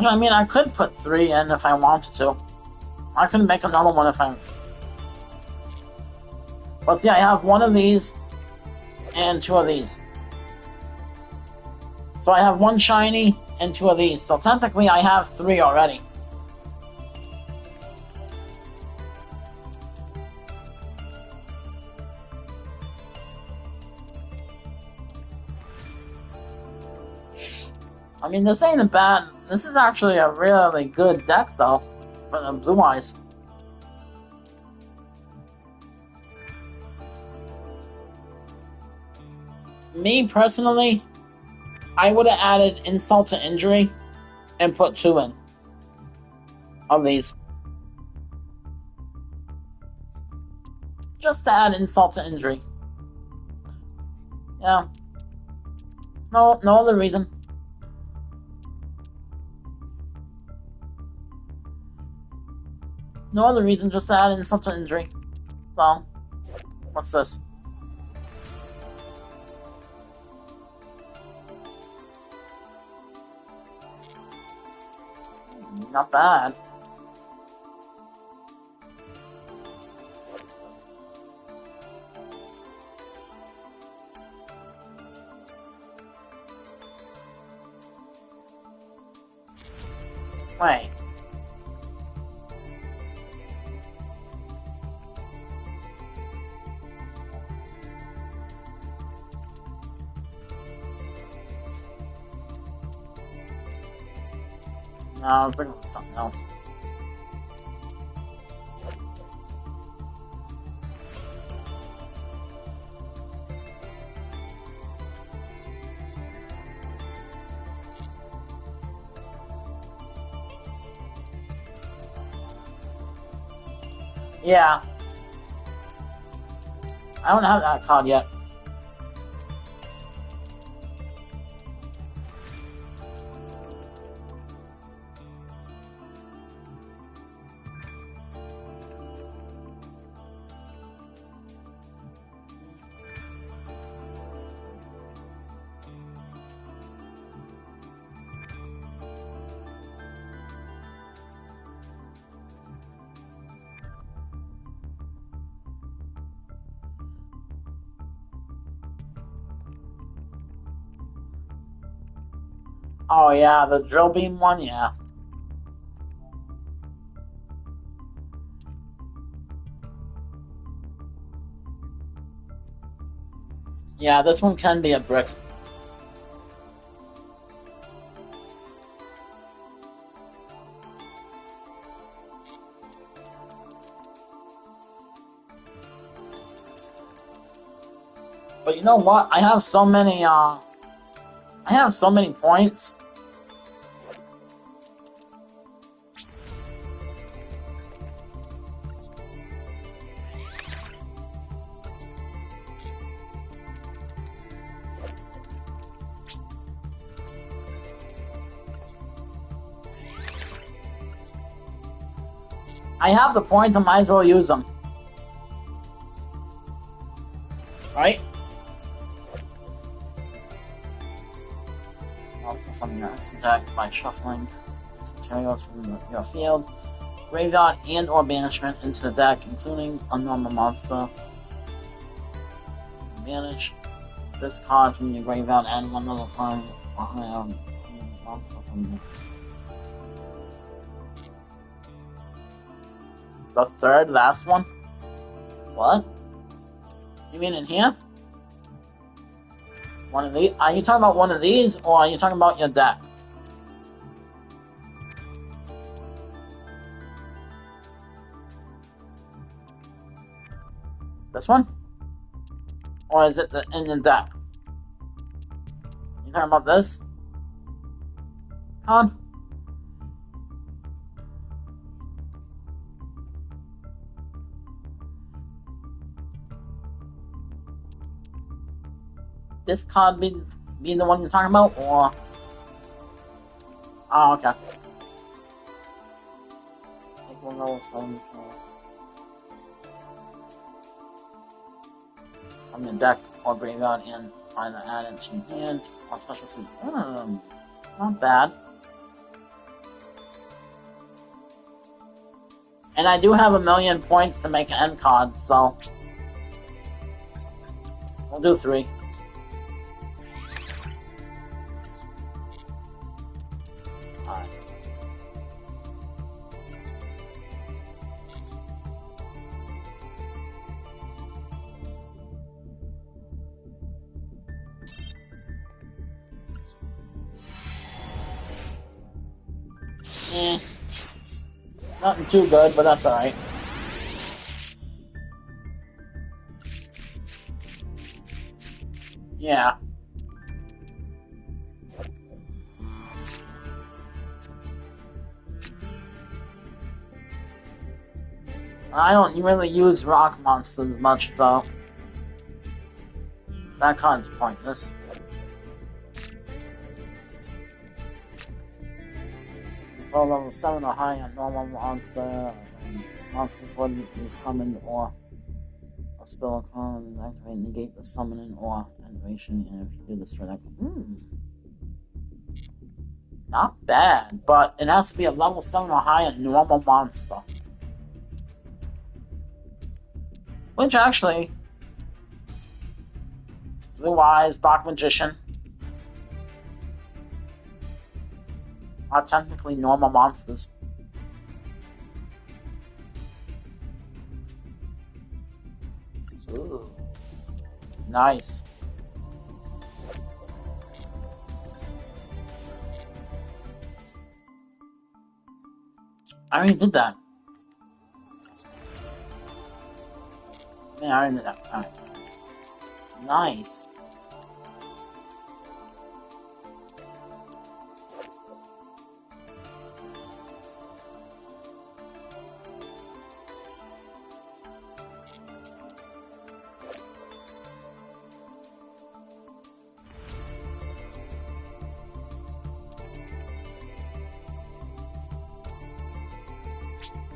Speaker 1: I mean, I could put 3 in if I wanted to. I could make another one if I... But see, I have 1 of these and 2 of these. So I have 1 shiny and 2 of these. So technically I have 3 already. I mean, this ain't a bad... This is actually a really good deck, though, for the Blue Eyes. Me, personally, I would have added Insult to Injury and put 2 in of these. Just to add Insult to Injury. Yeah. No other reason. No other reason, just to add Insult to Injury. So, what's this? Not bad. Wait. No, I was thinking of something else. Yeah. I don't have that card yet. Oh yeah, the drill beam one, yeah. Yeah, this one can be a brick. But you know what? I have so many points. I have the points, I might as well use them. Right? Also from your deck by shuffling materials from your field, graveyard, and or banishment into the deck, including a normal monster. Banish this card from your graveyard and one other card monster from the third last one? What? You mean in here? One of these? Are you talking about one of these, or are you talking about your deck? This one? Or is it in the deck? You talking about this? Card? This card be the one you're talking about, or? Oh, okay. Take one level 7 from your deck or graveyard and either add it to your hand or special suit. Not bad. And I do have 1,000,000 points to make an end card, so we'll do 3. Alright. Nothing too good, but that's alright. Yeah. I don't really use rock monsters much, so that card's pointless. For level 7 or higher, normal monsters wouldn't be summoned or a spell card activate negate the summoning or activation, and if you do this for that, not bad, but it has to be a level 7 or higher normal monster. Which actually, Blue Eyes, Dark Magician are technically normal monsters. Ooh. Nice. I already did that. Yeah, I already did that. Alright. Nice.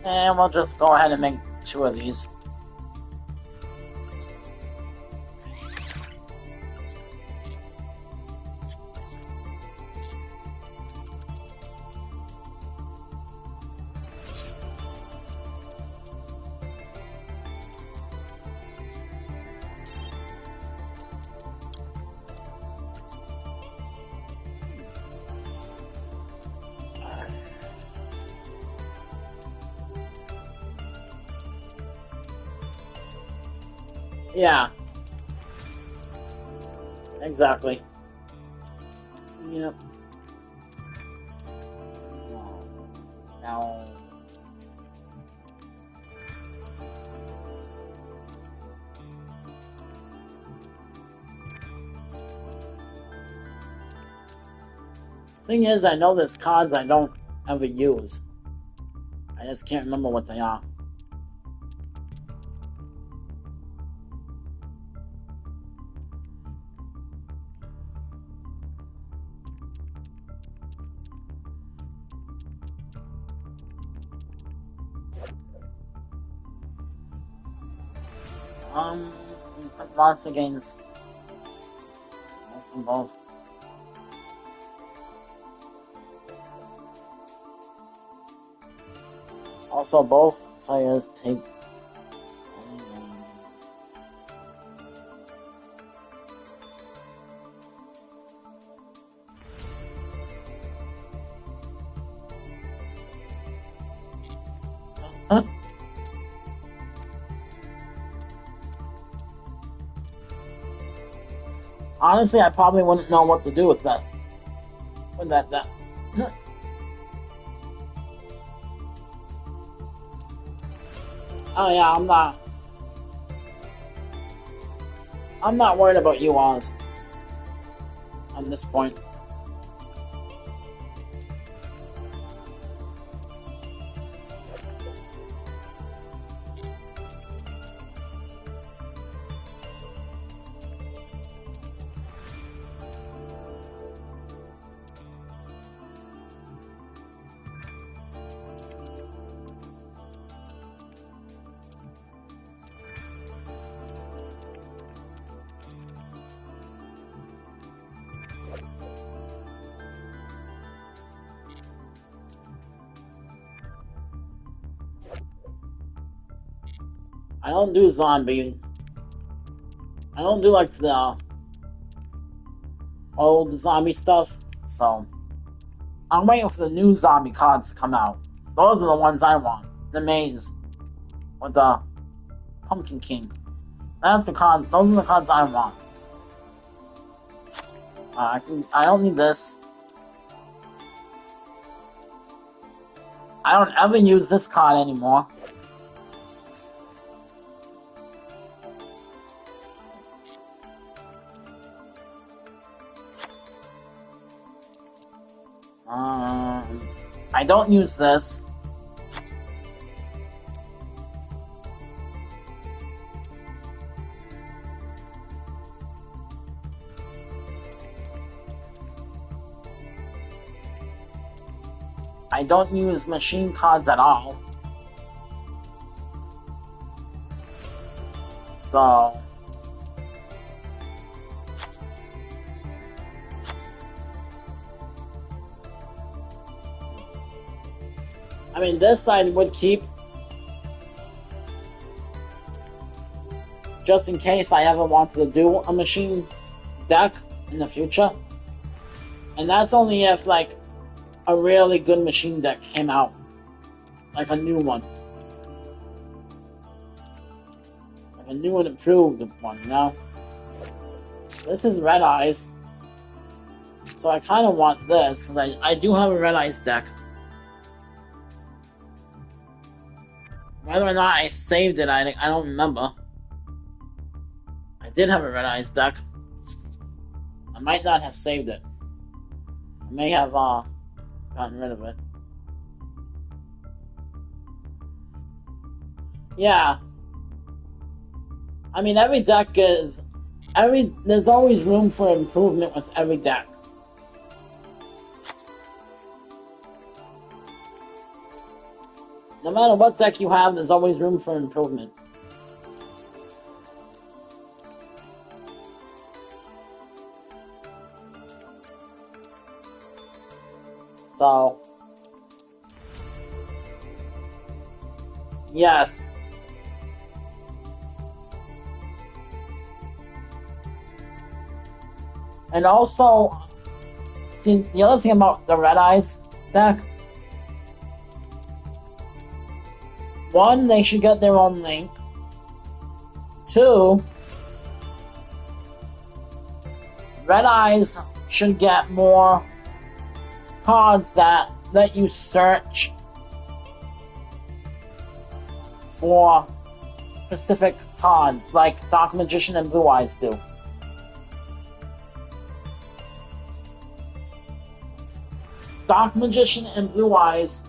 Speaker 1: And we'll just go ahead and make 2 of these. Yeah. Exactly. Yep. Now. Thing is, I know there's cards I don't ever use. I just can't remember what they are. Um, lots against both. Also, both players take. Huh? Honestly, I probably wouldn't know what to do with that. With that. Oh yeah, I'm not worried about you, Oz. At this point. I don't do zombie. I don't do like the old zombie stuff, so I'm waiting for the new zombie cards to come out. Those are the ones I want. The maze with the Pumpkin King. That's the cards. Those are the cards I want. I don't need this. I don't ever use this card anymore. I don't use this. I don't use machine cards at all. So I mean, this I would keep just in case I ever wanted to do a machine deck in the future. And that's only if, like, a really good machine deck came out. Like a new one. Like a new and improved one, you know? This is Red Eyes. So I kind of want this, because I do have a Red Eyes deck. Whether or not I saved it, I don't remember. I did have a Red Eyes deck. I might not have saved it. I may have gotten rid of it. Yeah. I mean, every deck is... There's always room for improvement with every deck. No matter what deck you have, there's always room for improvement. So... yes. And also, see, the other thing about the Red Eyes deck, one, they should get their own link. Two, Red Eyes should get more cards that let you search for specific cards, like Dark Magician and Blue Eyes do. Dark Magician and Blue Eyes,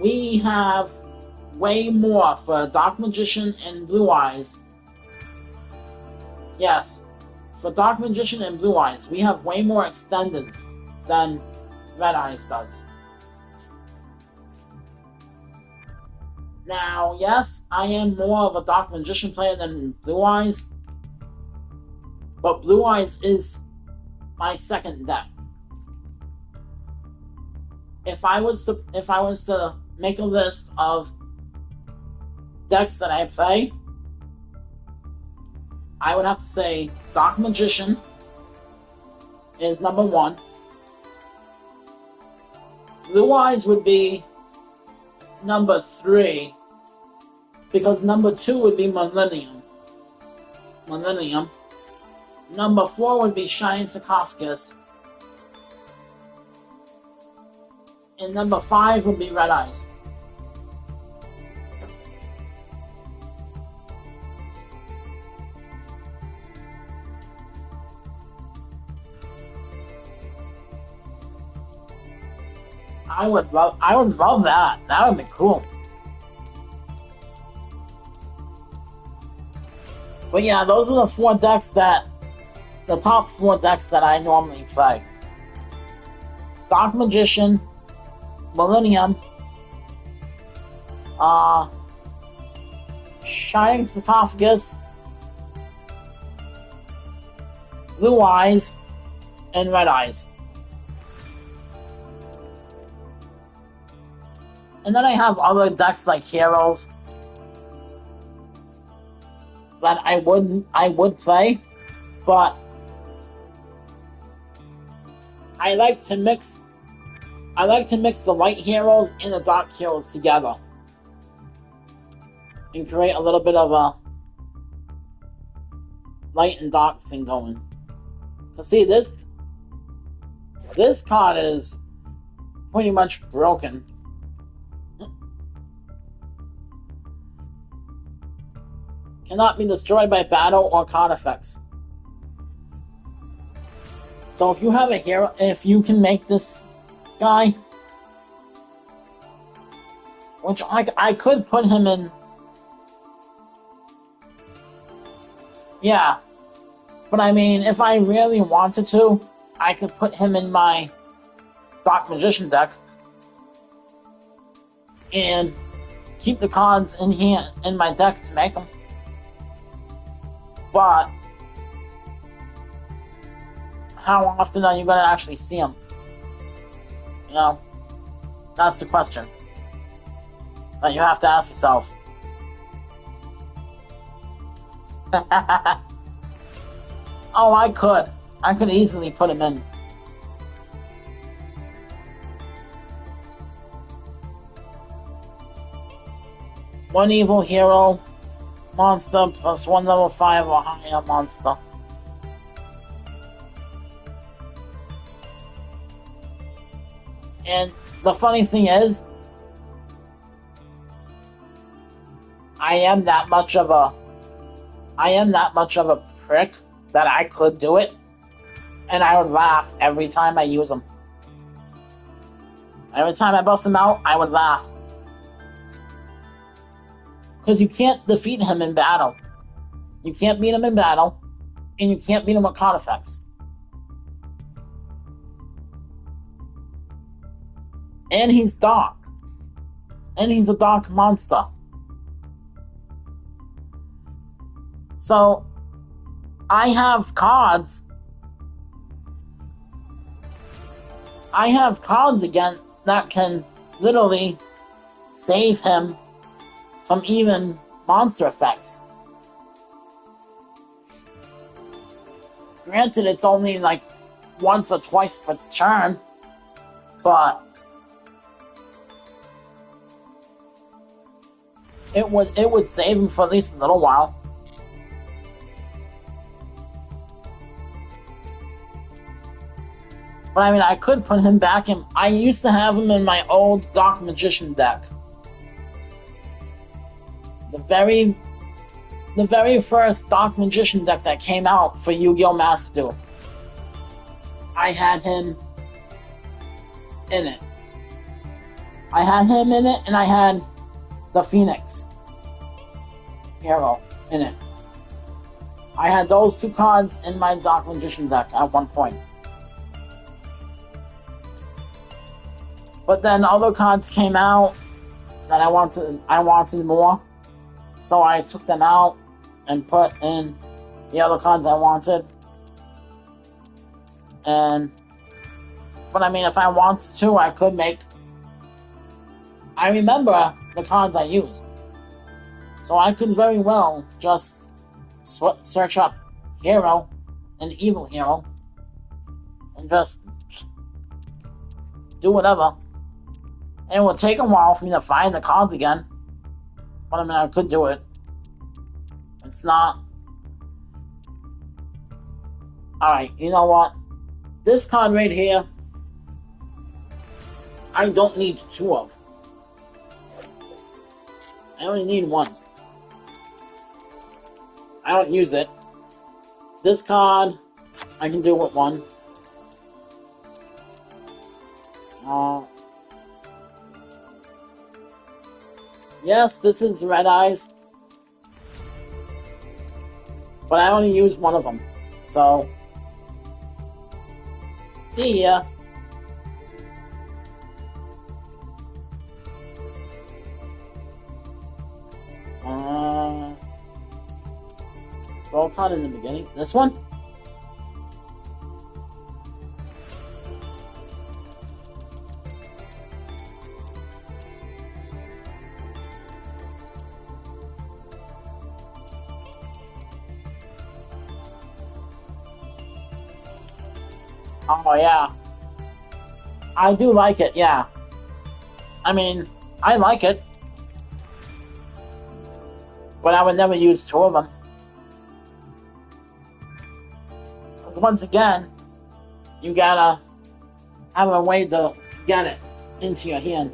Speaker 1: we have way more for Dark Magician and Blue Eyes. Yes, for Dark Magician and Blue Eyes, we have way more extenders than Red Eyes does. Now, yes, I am more of a Dark Magician player than Blue Eyes, but Blue Eyes is my second deck. If I was to make a list of decks that I play, I would have to say Dark Magician is number 1. Blue Eyes would be number 3, because number 2 would be Millennium. Number 4 would be Shining Sarcophagus. And number 5 would be Red Eyes. I would love that. That would be cool. But yeah, those are the top 4 decks that I normally play. Dark Magician, Millennium, Shining Sarcophagus, Blue Eyes, and Red Eyes. And then I have other decks like Heroes that I would play, but I like to mix the light heroes and the dark heroes together and create a little bit of a light and dark thing going. But see, this card is pretty much broken. Cannot be destroyed by battle or card effects. So if you have a hero, if you can make this guy, which I could put him in, yeah, but I mean, if I really wanted to, I could put him in my Dark Magician deck and keep the cards in here in my deck to make them. But how often are you going to actually see them? You know, that's the question that you have to ask yourself. Oh, I could easily put him in. One evil hero monster plus 1 level 5 or higher monster. And the funny thing is, I am that much of a prick that I could do it, and I would laugh every time I use them. Every time I bust him out, I would laugh. Because you can't defeat him in battle. You can't beat him in battle, and you can't beat him with card effects. And he's dark. And he's a dark monster. So, I have cards again that can literally save him from even monster effects. Granted, it's only like once or twice per turn, but it would save him for at least a little while. But I mean, I could put him back in. I used to have him in my old Dark Magician deck. The very first Dark Magician deck that came out for Yu-Gi-Oh! Master Duel. I had him in it. I had him in it, and I had the Phoenix hero in it. I had those 2 cards in my Dark Magician deck at one point. But then other cards came out that I wanted more. So I took them out and put in the other cards I wanted. But I mean, if I wanted to, I could make... I remember the cards I used. So I could very well just search up hero and evil hero and just do whatever. It would take a while for me to find the cards again. But I mean, I could do it. It's not... Alright, you know what? This card right here, I don't need 2 of. I only need 1. I don't use it. This card, I can do with 1. Yes, this is Red Eyes. But I only use 1 of them. So, see ya. Spell card in the beginning. This one? Oh, yeah. I do like it, yeah. I mean, I like it. But I would never use 2 of them. Because once again, you gotta have a way to get it into your hand.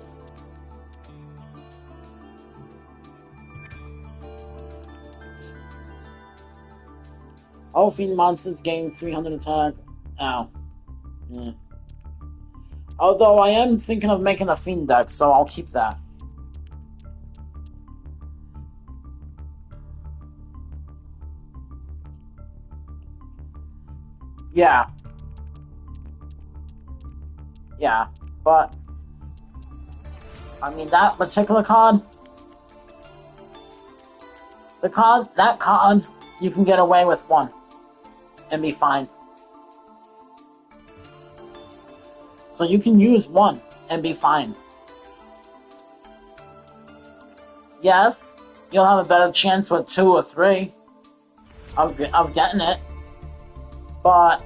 Speaker 1: All fiend monsters gain 300 attack. Ow. Yeah. Although I am thinking of making a fiend deck, so I'll keep that. Yeah. Yeah, but I mean that particular card, that card, you can get away with 1 and be fine. So you can use 1 and be fine. Yes, you'll have a better chance with 2 or 3 of getting it, but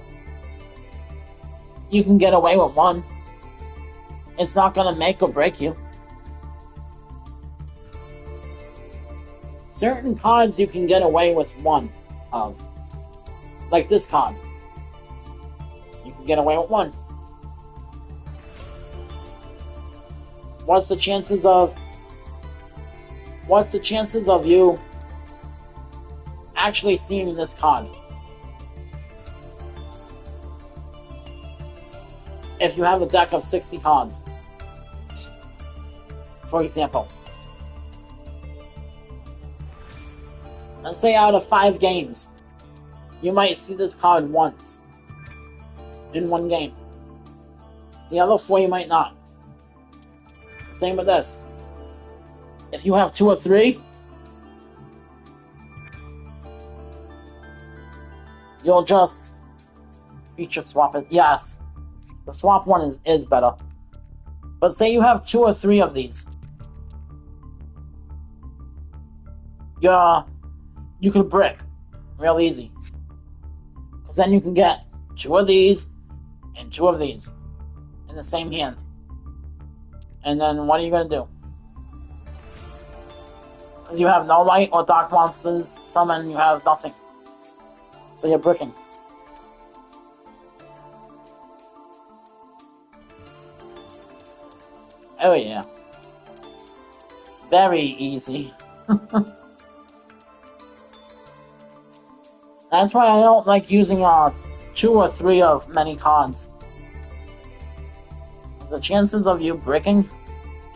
Speaker 1: you can get away with 1. It's not gonna make or break you. Certain cards you can get away with 1 of. Like this card. You can get away with 1. What's the chances of you actually seeing this card? If you have a deck of 60 cards, for example. Let's say out of 5 games, you might see this card once in 1 game. The other 4 you might not. Same with this. If you have 2 or 3, you'll just feature swap it. Yes, the swap one is better. But say you have 2 or 3 of these. You can brick real easy. Because then you can get 2 of these and 2 of these in the same hand. And then what are you going to do? Because you have no light or dark monsters summon, you have nothing. So you're bricking. Oh yeah. Very easy. That's why I don't like using 2 or 3 of many cards. The chances of you bricking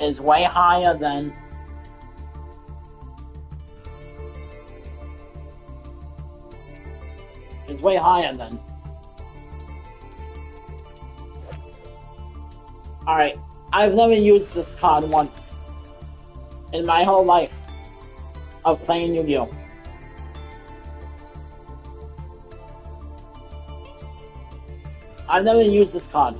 Speaker 1: is way higher than Alright, I've never used this card once. in my whole life of playing Yu-Gi-Oh. I've never used this card.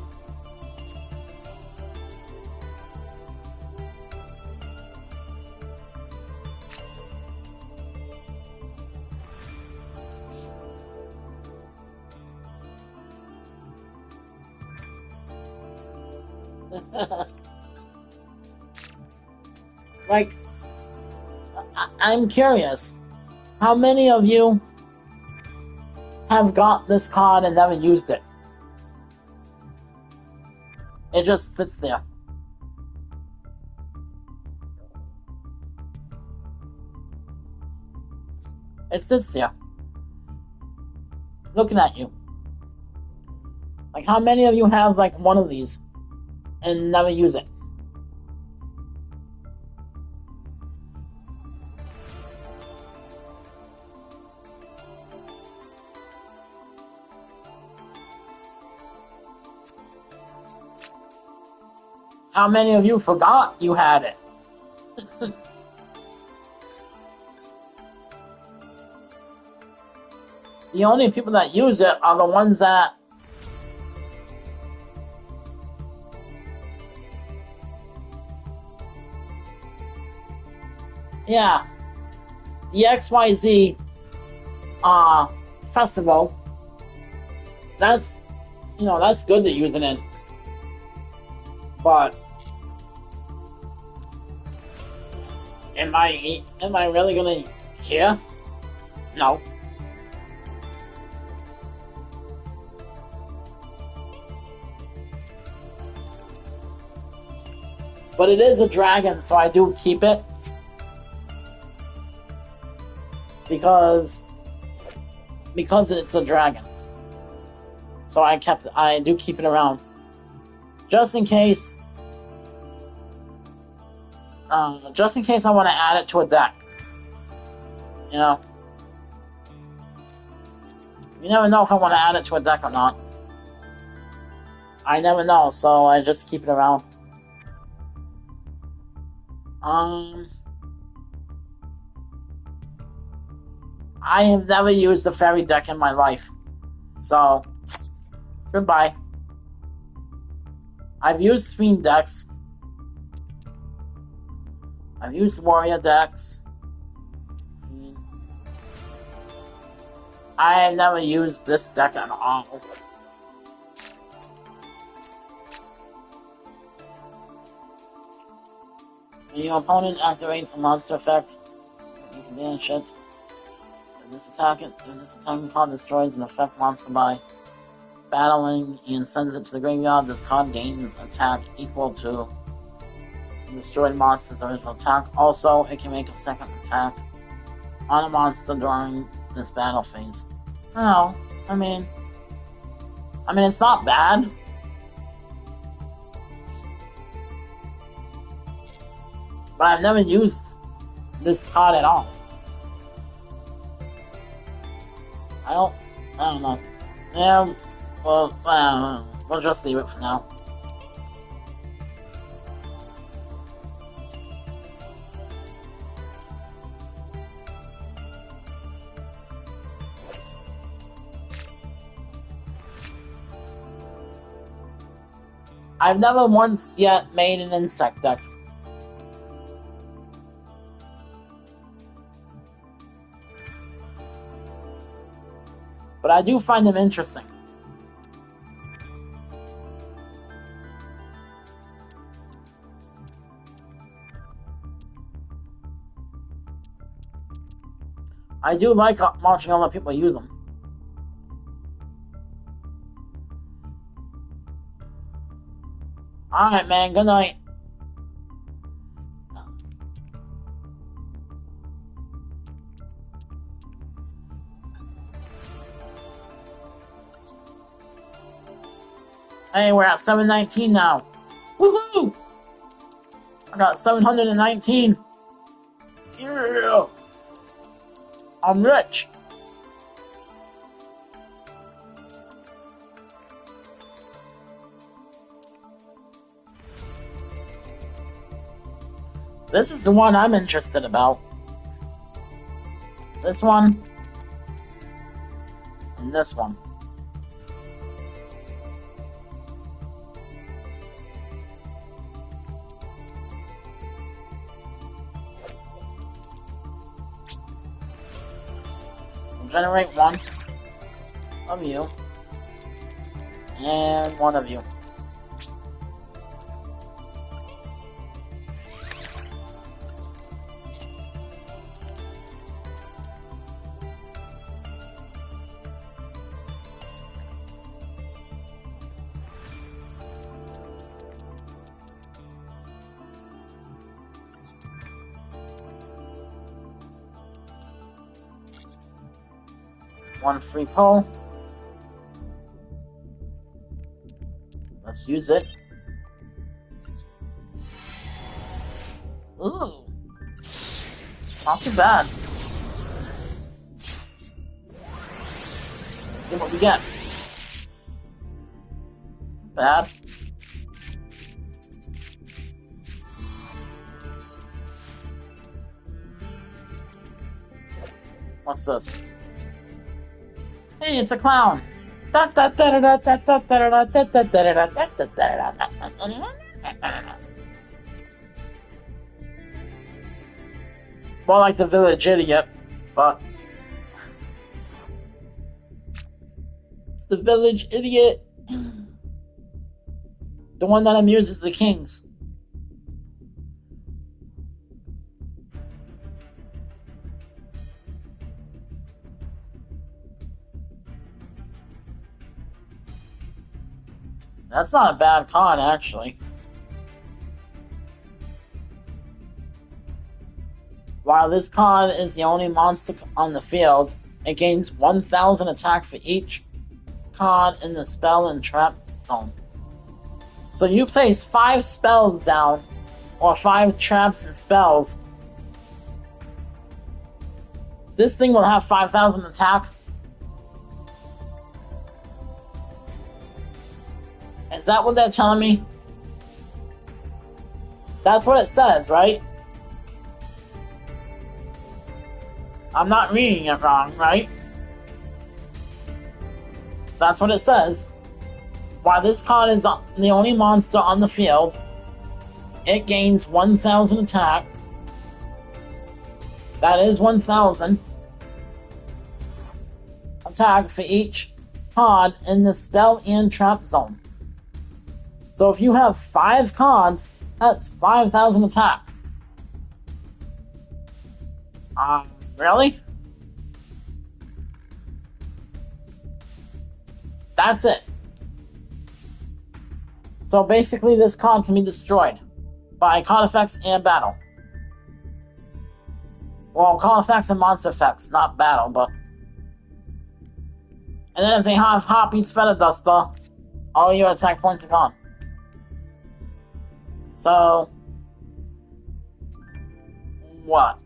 Speaker 1: Like, I'm curious. How many of you have got this card and never used it? It just sits there. It sits there. Looking at you. Like, how many of you have, like, one of these and never use it? How many of you forgot you had it? The only people that use it are the ones that yeah, the XYZ festival. That's, you know, that's good to use it in. But am I really gonna care? No. But it is a dragon, so I do keep it. Because it's a dragon. So I do keep it around. Just in case I want to add it to a deck. You know? You never know if I want to add it to a deck or not. I never know, so I just keep it around. I have never used a fairy deck in my life. So, goodbye. I've used Fiend decks. I've used Warrior decks. I have never used this deck at all. When your opponent activates a monster effect, you can banish it. This attacking card destroys an effect monster by battling and sends it to the graveyard. This card gains attack equal to the destroyed monster's original attack. Also, it can make a second attack on a monster during this battle phase. No, I mean, it's not bad. But I've never used this card at all. I don't know. Yeah, well, we'll just leave it for now. I've never once yet made an insect deck. But I do find them interesting. I do like watching other people use them. Alright, man. Good night. Hey, we're at 719 now. Woohoo! I got 719. Yeah! I'm rich. This is the one I'm interested about. This one. And this one. We'll generate one of you. And one of you. One free pull. Let's use it. Ooh. Not too bad. Let's see what we get. Bad. What's this? Hey, it's a clown. More like the village idiot, but it's the village idiot. The one that amuses the kings. That's not a bad con, actually. While this con is the only monster on the field, it gains 1,000 attack for each con in the spell and trap zone. So you place 5 spells down, or 5 traps and spells. This thing will have 5,000 attack. Is that what they're telling me? That's what it says, right? I'm not reading it wrong, right? That's what it says. While this con is the only monster on the field, it gains 1,000 attack. That is 1,000 attack for each con in the spell and trap zone. So if you have 5 cons, that's 5,000 attack. Really? That's it. So basically this con can be destroyed by con effects and battle. Well, con effects and monster effects, not battle, but... And then if they have Hoppy's Feather Duster, all your attack points are gone. So... what?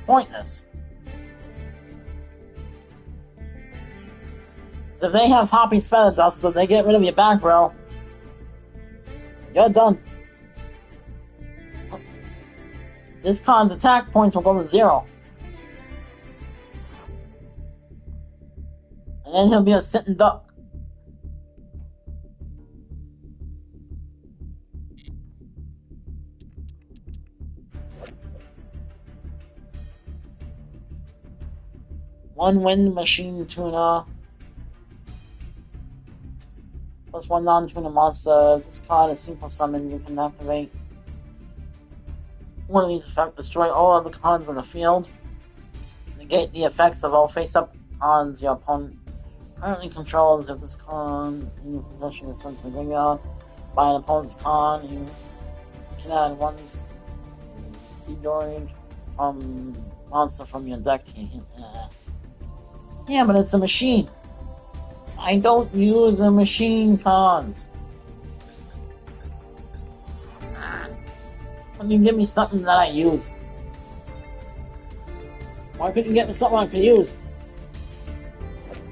Speaker 1: Pointless. So if they have Hoppy's Feather Duster, they get rid of your back row. You're done. This con's attack points will go to 0. And then he'll be a sitting duck. One wind machine tuner. Plus 1 non-tuner monster. This card is simple summon. You can activate one of these effects. Destroy all other cons on the field. Negate the effects of all face-up cons your opponent currently controls. If this con in your possession is sent to the graveyard by an opponent's con, you can add once Edoid from monster from your deck to your Yeah, but it's a machine. I don't use the machine cons. Why don't you give me something that I use? Why couldn't you get me something I could use?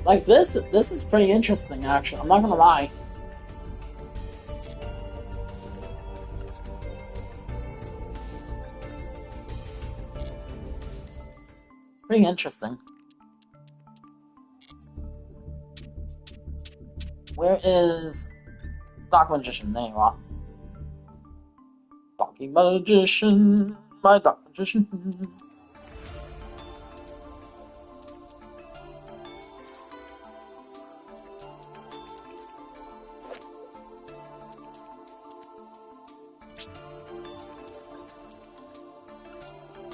Speaker 1: Like this is pretty interesting, actually. I'm not gonna lie. pretty interesting. Where is Dark Magician? There you are. Darky Magician, my Dark Magician.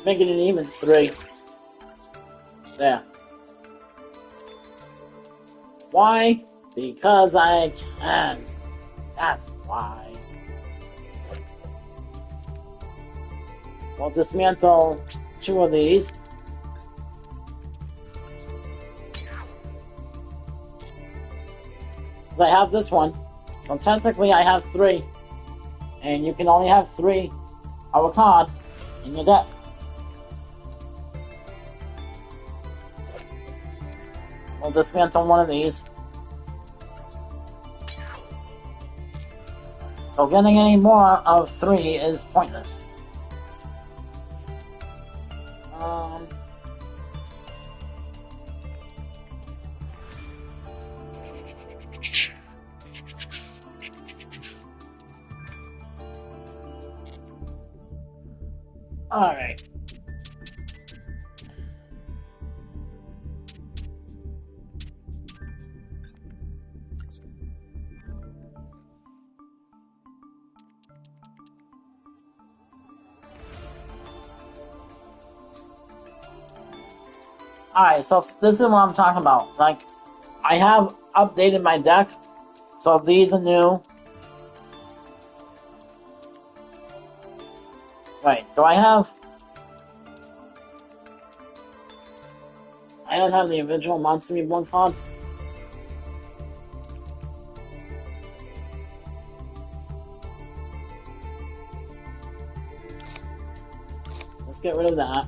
Speaker 1: Making it even 3. There. Why? Because I can. That's why. We'll dismantle 2 of these. I have this one. So technically I have 3. And you can only have 3 of a card in your deck. We'll dismantle 1 of these. So getting any more of 3 is pointless. Alright. Alright, so this is what I'm talking about. Like, I have updated my deck, so these are new. Wait, do I have... I don't have the original Monster Reborn card. Let's get rid of that.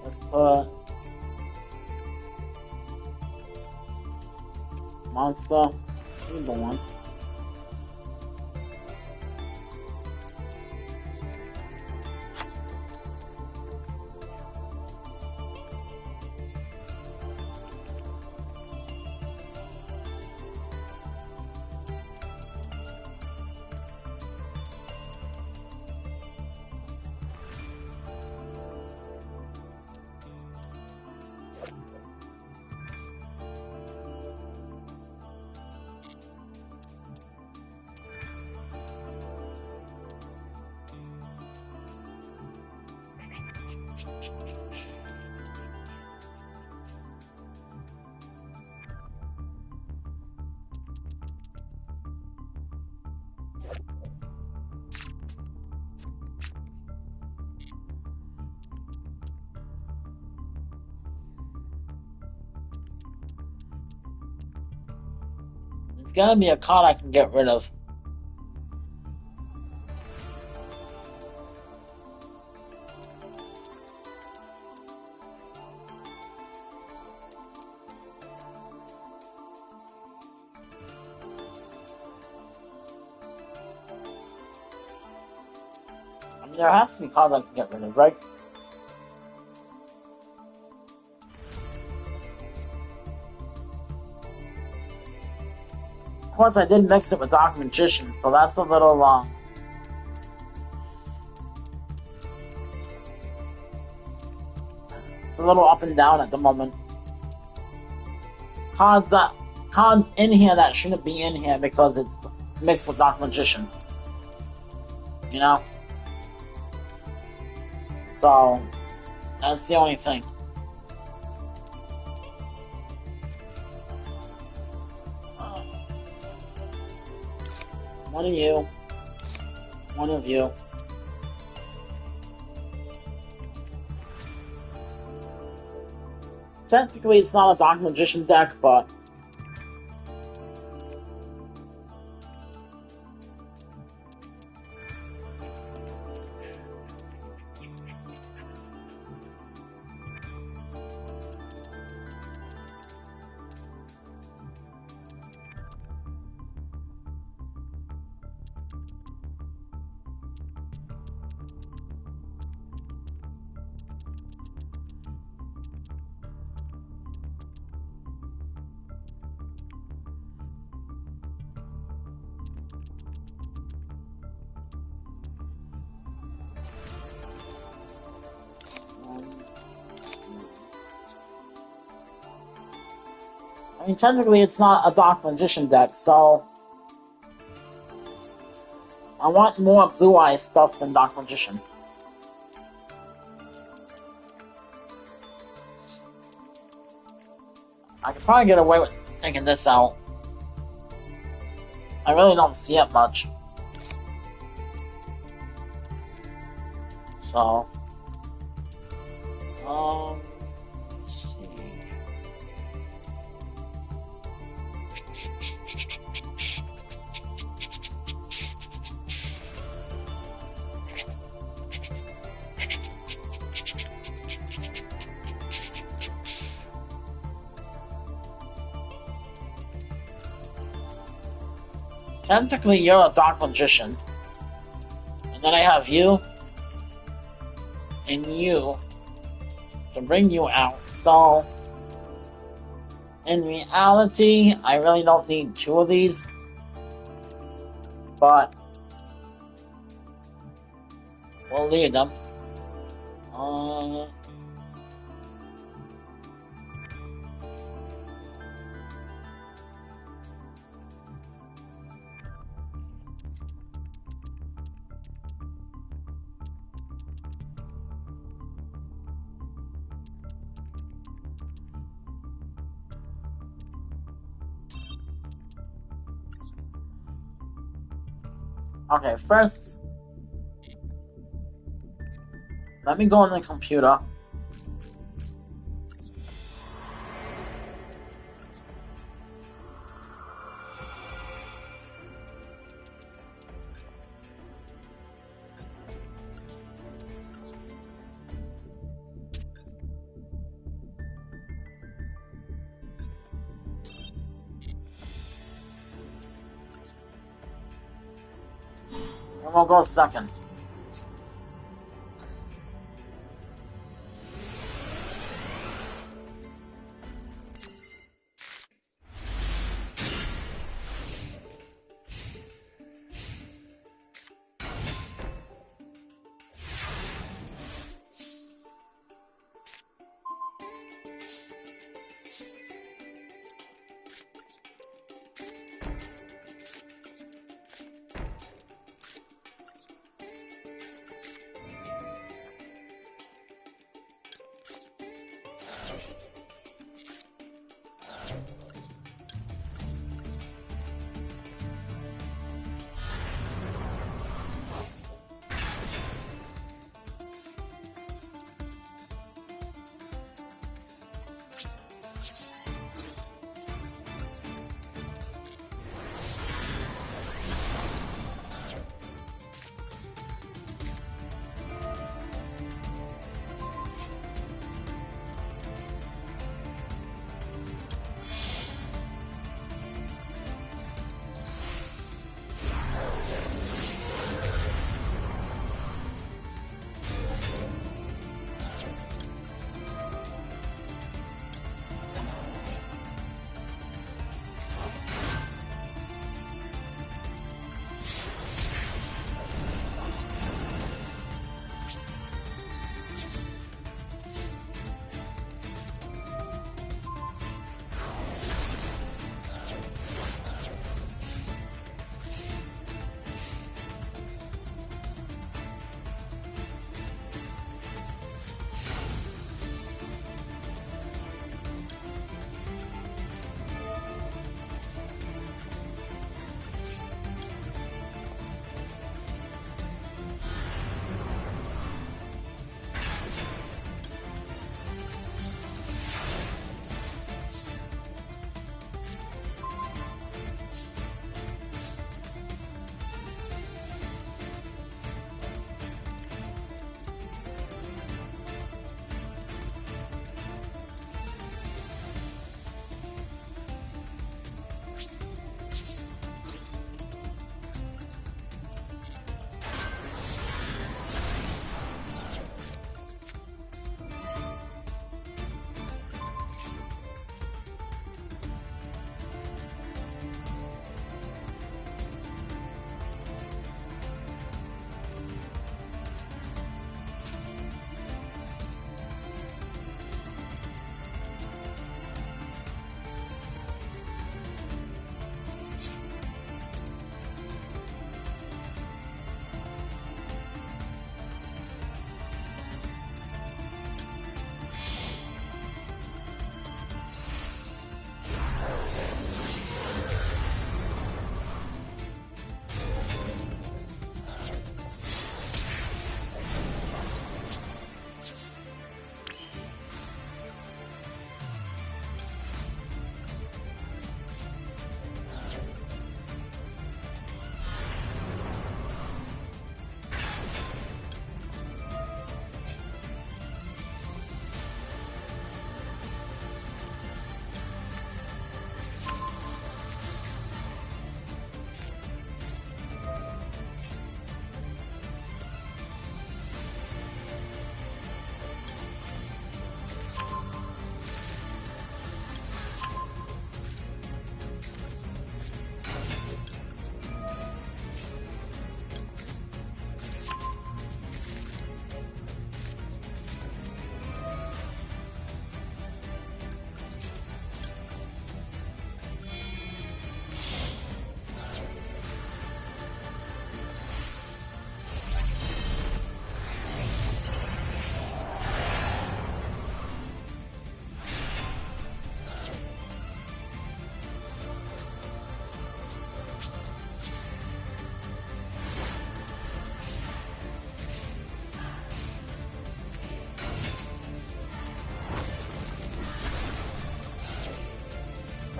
Speaker 1: Let's put... Monster Reborn. It's gotta be a card I can get rid of. I mean, there has to be cards I can get rid of, right? Of course, I did mix it with Dark Magician, so that's a little, it's a little up and down at the moment. Cards in here that shouldn't be in here because it's mixed with Dark Magician. You know? So, that's the only thing. One of you. One of you. Technically, it's not a Dark Magician deck, but... I mean, technically it's not a Dark Magician deck, so... I want more Blue Eyes stuff than Dark Magician. I could probably get away with taking this out. I really don't see it much. So... let's see... Technically, you're a Dark Magician. And then I have you and you to bring you out. So, in reality, I really don't need two of these. But, we'll leave them. Okay, first, let me go on the computer. And we'll go second.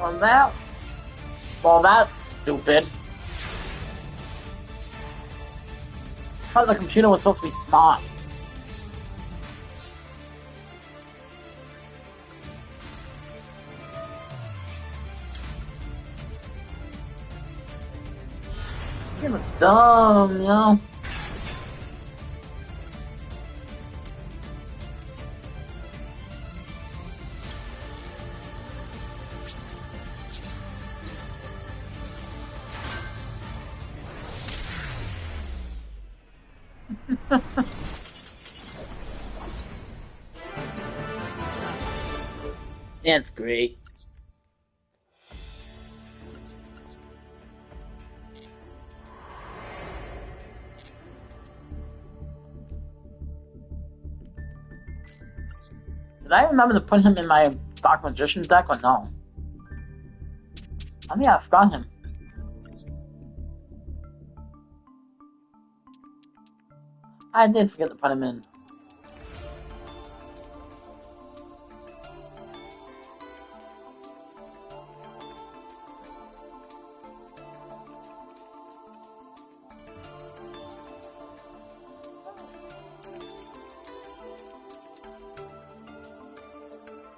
Speaker 1: On that. Well, that's stupid. I thought the computer was supposed to be smart. You're dumb, you know? That's great. Did I remember to put him in my Dark Magician deck or no? I think I forgot him. I did forget to put him in.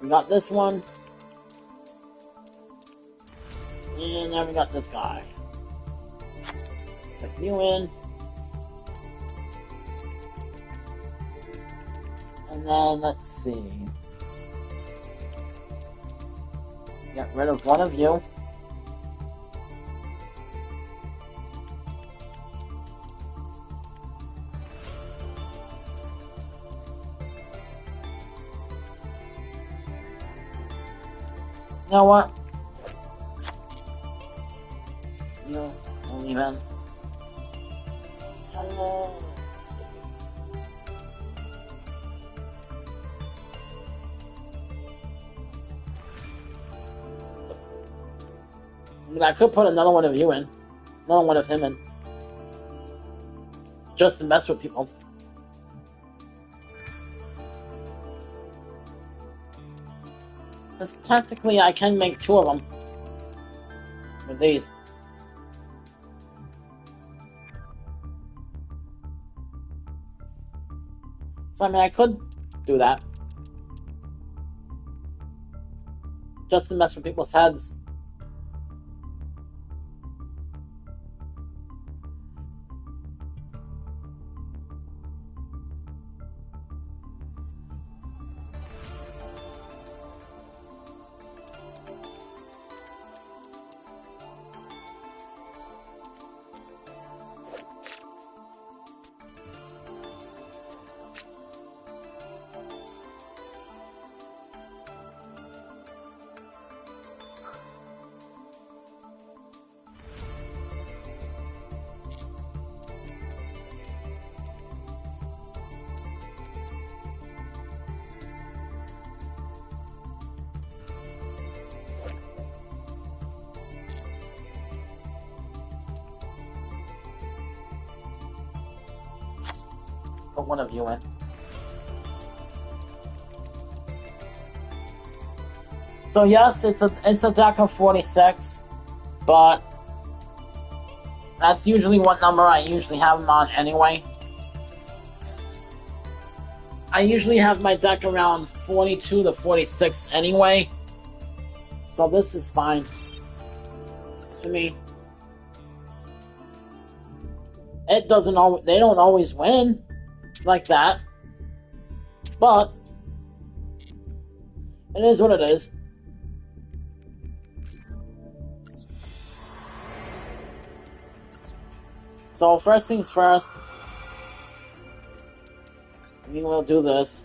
Speaker 1: We got this one. And then we got this guy. Put you in. And then, let's see. Get rid of one of you. You know what? You won't even. Let's see. I mean, I could put another one of you in. Another one of him in. Just to mess with people. Because technically I can make two of them. With these. So I mean I could do that. Just to mess with people's heads. Put one of you in. So yes, it's a deck of 46, but that's usually what number I usually have them on anyway. I usually have my deck around 42 to 46 anyway, so this is fine to me. It doesn't always, they don't always win like that, but it is what it is. So first things first, we will do this.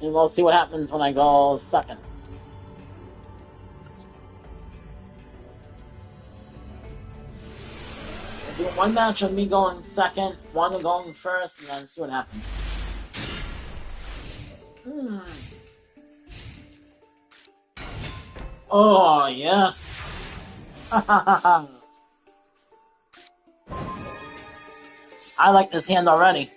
Speaker 1: And we'll see what happens when I go second. We'll do one match of me going second, one going first, and then see what happens. Oh, yes. I like this hand already.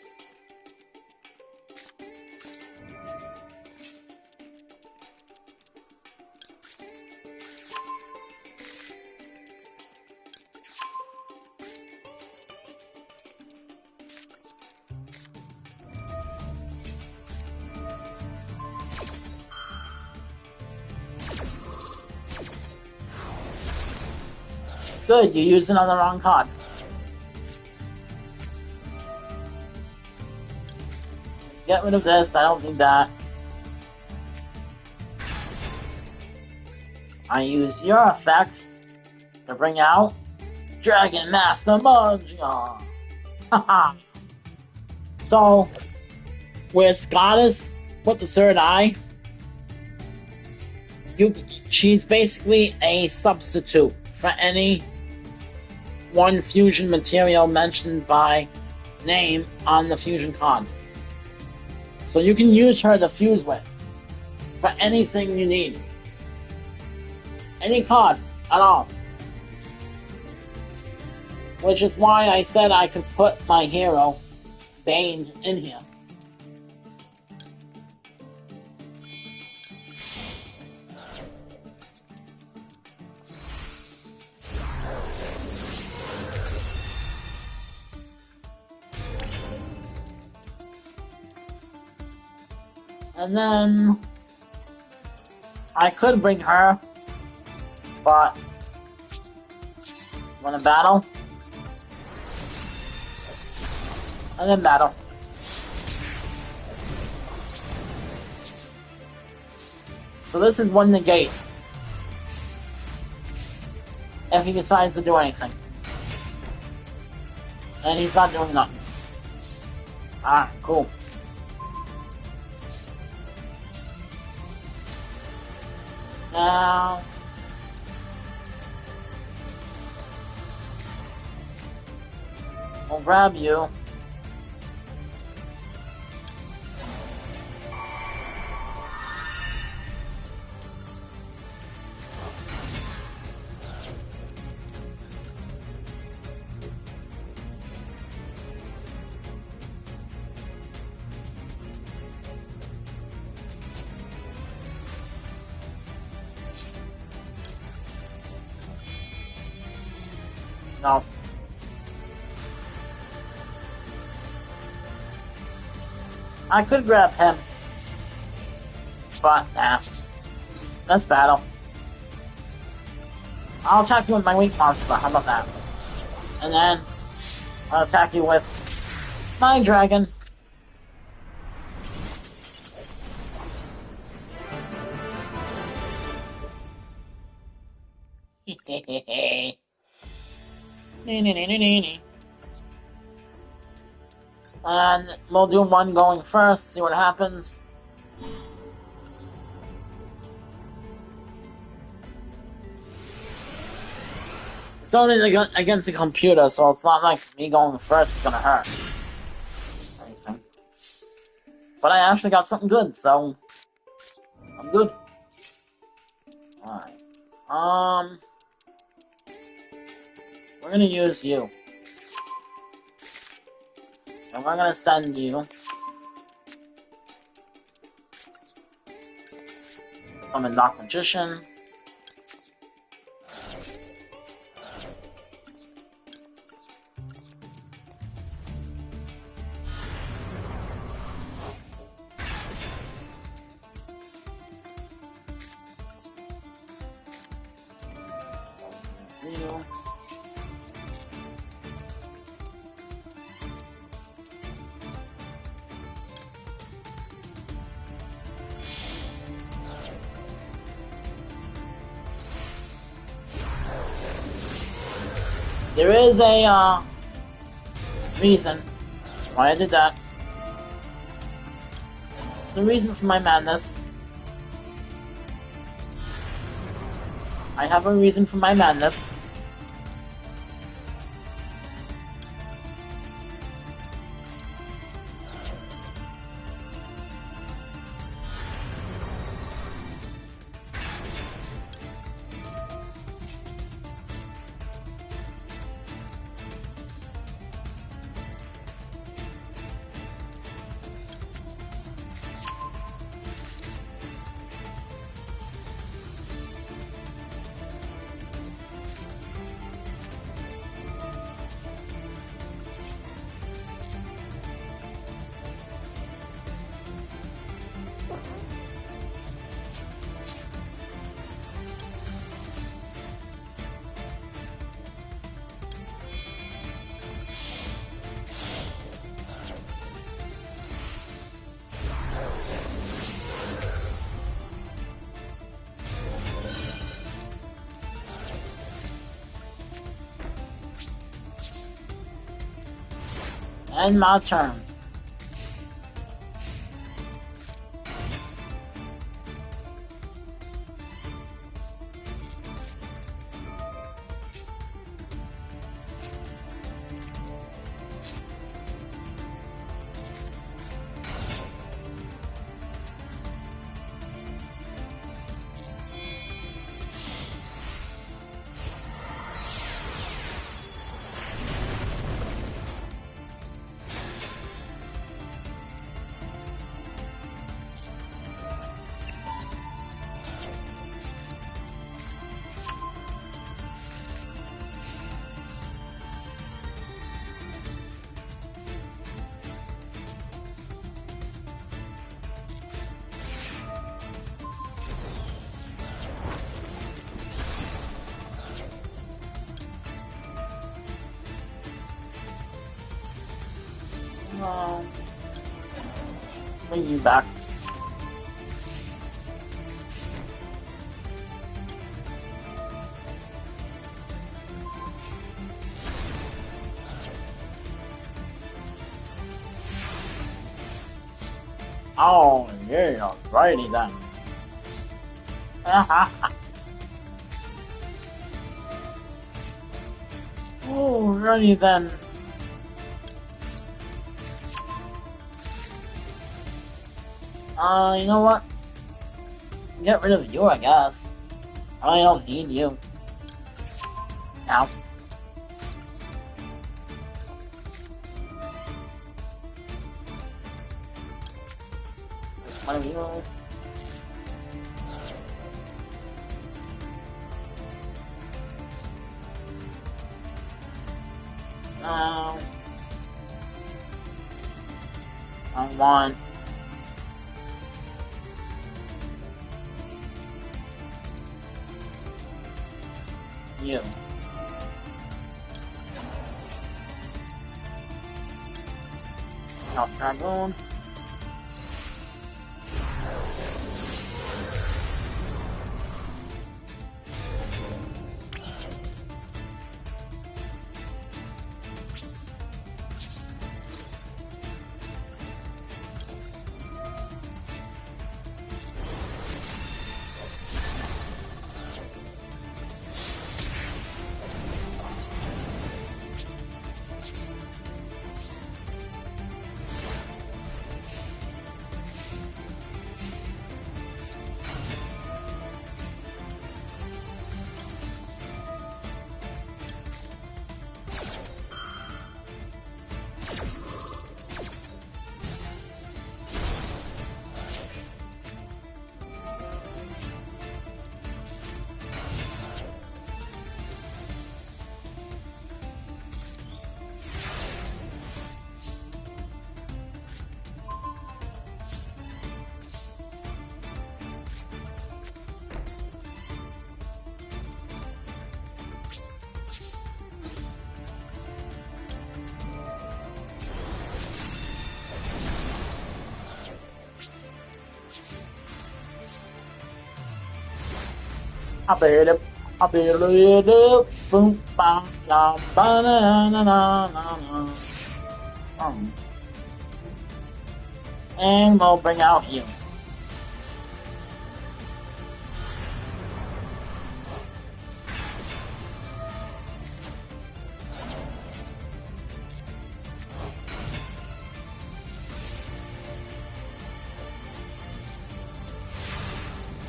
Speaker 1: Good, you used it on the wrong card. Get rid of this, I don't need that. I use your effect to bring out Dragon Master Mahjong. Haha. So, with Goddess with the third eye, she's basically a substitute for any one fusion material mentioned by name on the fusion card. So you can use her to fuse with for anything you need. Any card at all. Which is why I said I could put my hero, Bane, in here. And then I could bring her, but want to battle? And then battle. So this is one negate. If he decides to do anything. And he's not doing nothing. Alright, cool. Now we'll grab you. No. I could grab him. But, nah. Let's battle. I'll attack you with my weak monster, how about that? And then, I'll attack you with my dragon. Hehehehe. And we'll do one going first, see what happens. It's only against the computer, so it's not like me going first is gonna hurt. Anything. But I actually got something good, so I'm good. Alright. We're gonna use you. And we're gonna send you summon Dark Magician. There is a reason why I did that. The reason for my madness. I have a reason for my madness. End my turn. Bring you back. Oh, yeah, righty then. Oh, righty then. You know what? Get rid of you, I guess. I don't need you. Now. One of you. I want you. Now, dragoon. I beat it, boom, bam, la, ba, na, na, na, na, na. And we'll bring out you.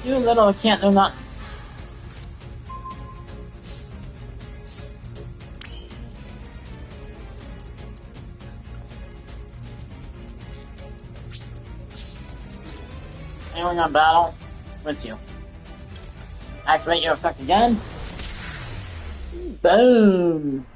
Speaker 1: You little can't do nothing. Anyone on battle with you. Activate your effect again. Boom.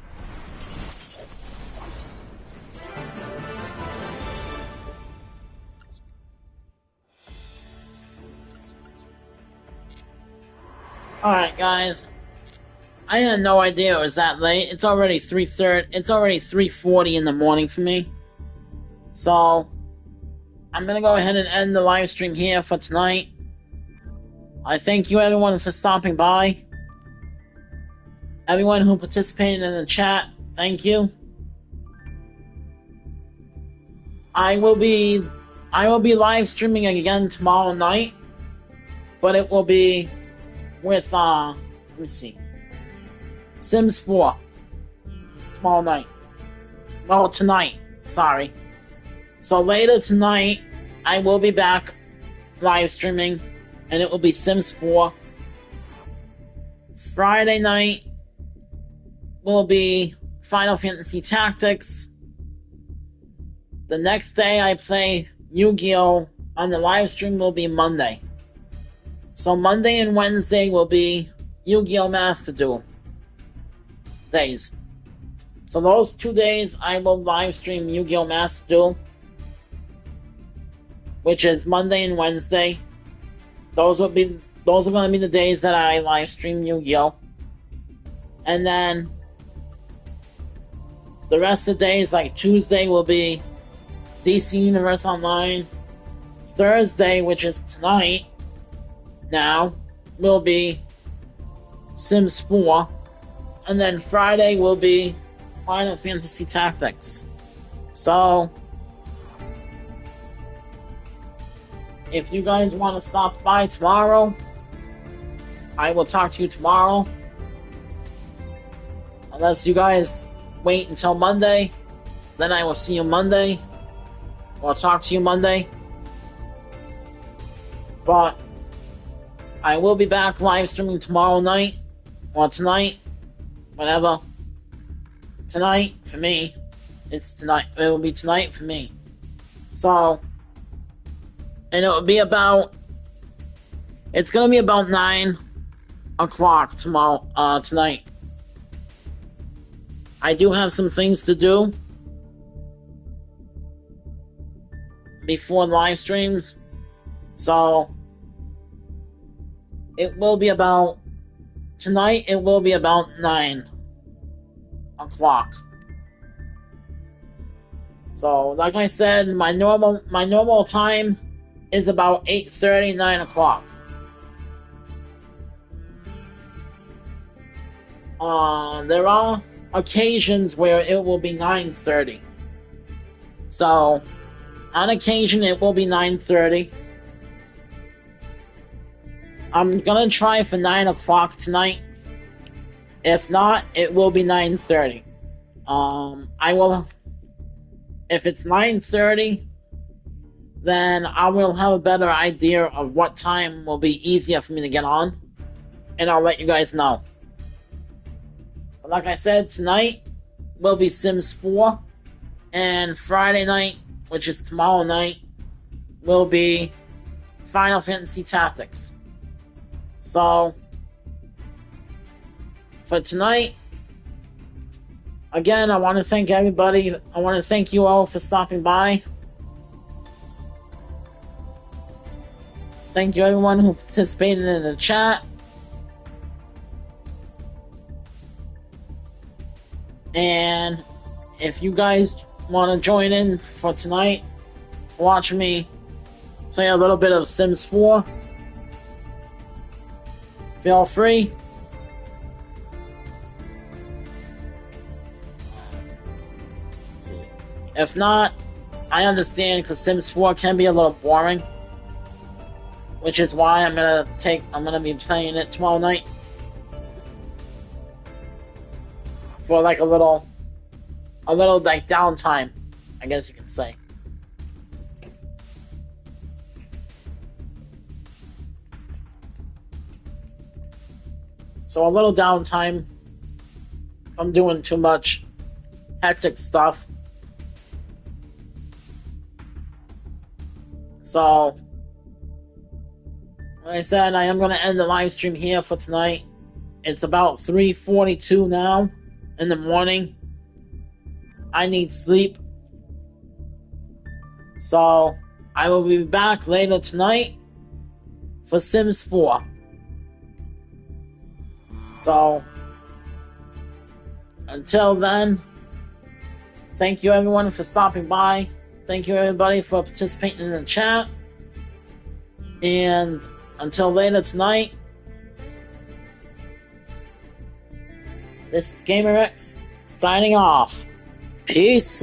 Speaker 1: Alright guys. I had no idea it was that late. It's already 3:30. It's already 3:40 in the morning for me. So I'm gonna go ahead and end the live stream here for tonight. I thank you everyone for stopping by. Everyone who participated in the chat, thank you. I will be live streaming again tomorrow night, but it will be with let me see, Sims 4 tomorrow night. Well, tonight. Sorry. So later tonight, I will be back live streaming, and it will be Sims 4. Friday night will be Final Fantasy Tactics. The next day I play Yu-Gi-Oh! On the live stream will be Monday. So Monday and Wednesday will be Yu-Gi-Oh! Master Duel days. So those 2 days I will live stream Yu-Gi-Oh! Master Duel, which is Monday and Wednesday. Those are going to be the days that I live stream Yu-Gi-Oh! And then the rest of the days, like Tuesday, will be DC Universe Online. Thursday, which is tonight, now, will be Sims 4. And then Friday will be Final Fantasy Tactics. So, if you guys want to stop by tomorrow, I will talk to you tomorrow. Unless you guys wait until Monday, then I will see you Monday. Or talk to you Monday. But I will be back live streaming tomorrow night. Or tonight. Whatever. Tonight, for me. It's tonight. It will be tonight for me. So, and it will be about, it's going to be about 9 o'clock tonight. I do have some things to do before live streams, so it will be about, tonight it will be about 9 o'clock. So, like I said, my normal time is about 8:30, 9 o'clock. There are occasions where it will be 9:30. So, on occasion, it will be 9:30. I'm gonna try for 9 o'clock tonight. If not, it will be 9:30. I will, if it's 9:30, then I will have a better idea of what time will be easier for me to get on, and I'll let you guys know. But like I said, tonight will be Sims 4, and Friday night, which is tomorrow night, will be Final Fantasy Tactics. So, for tonight, again, I want to thank everybody. I want to thank you all for stopping by. Thank you everyone who participated in the chat. And if you guys want to join in for tonight, watch me play a little bit of Sims 4, feel free. Let's see. If not, I understand, because Sims 4 can be a little boring, which is why I'm gonna be playing it tomorrow night for like a little like downtime, I guess you can say. So a little downtime from doing too much hectic stuff. So, like I said, I am going to end the live stream here for tonight. It's about 3:42 now in the morning. I need sleep. So, I will be back later tonight for Sims 4. So, until then, thank you everyone for stopping by. Thank you everybody for participating in the chat. And until later tonight, this is GamerX signing off. Peace.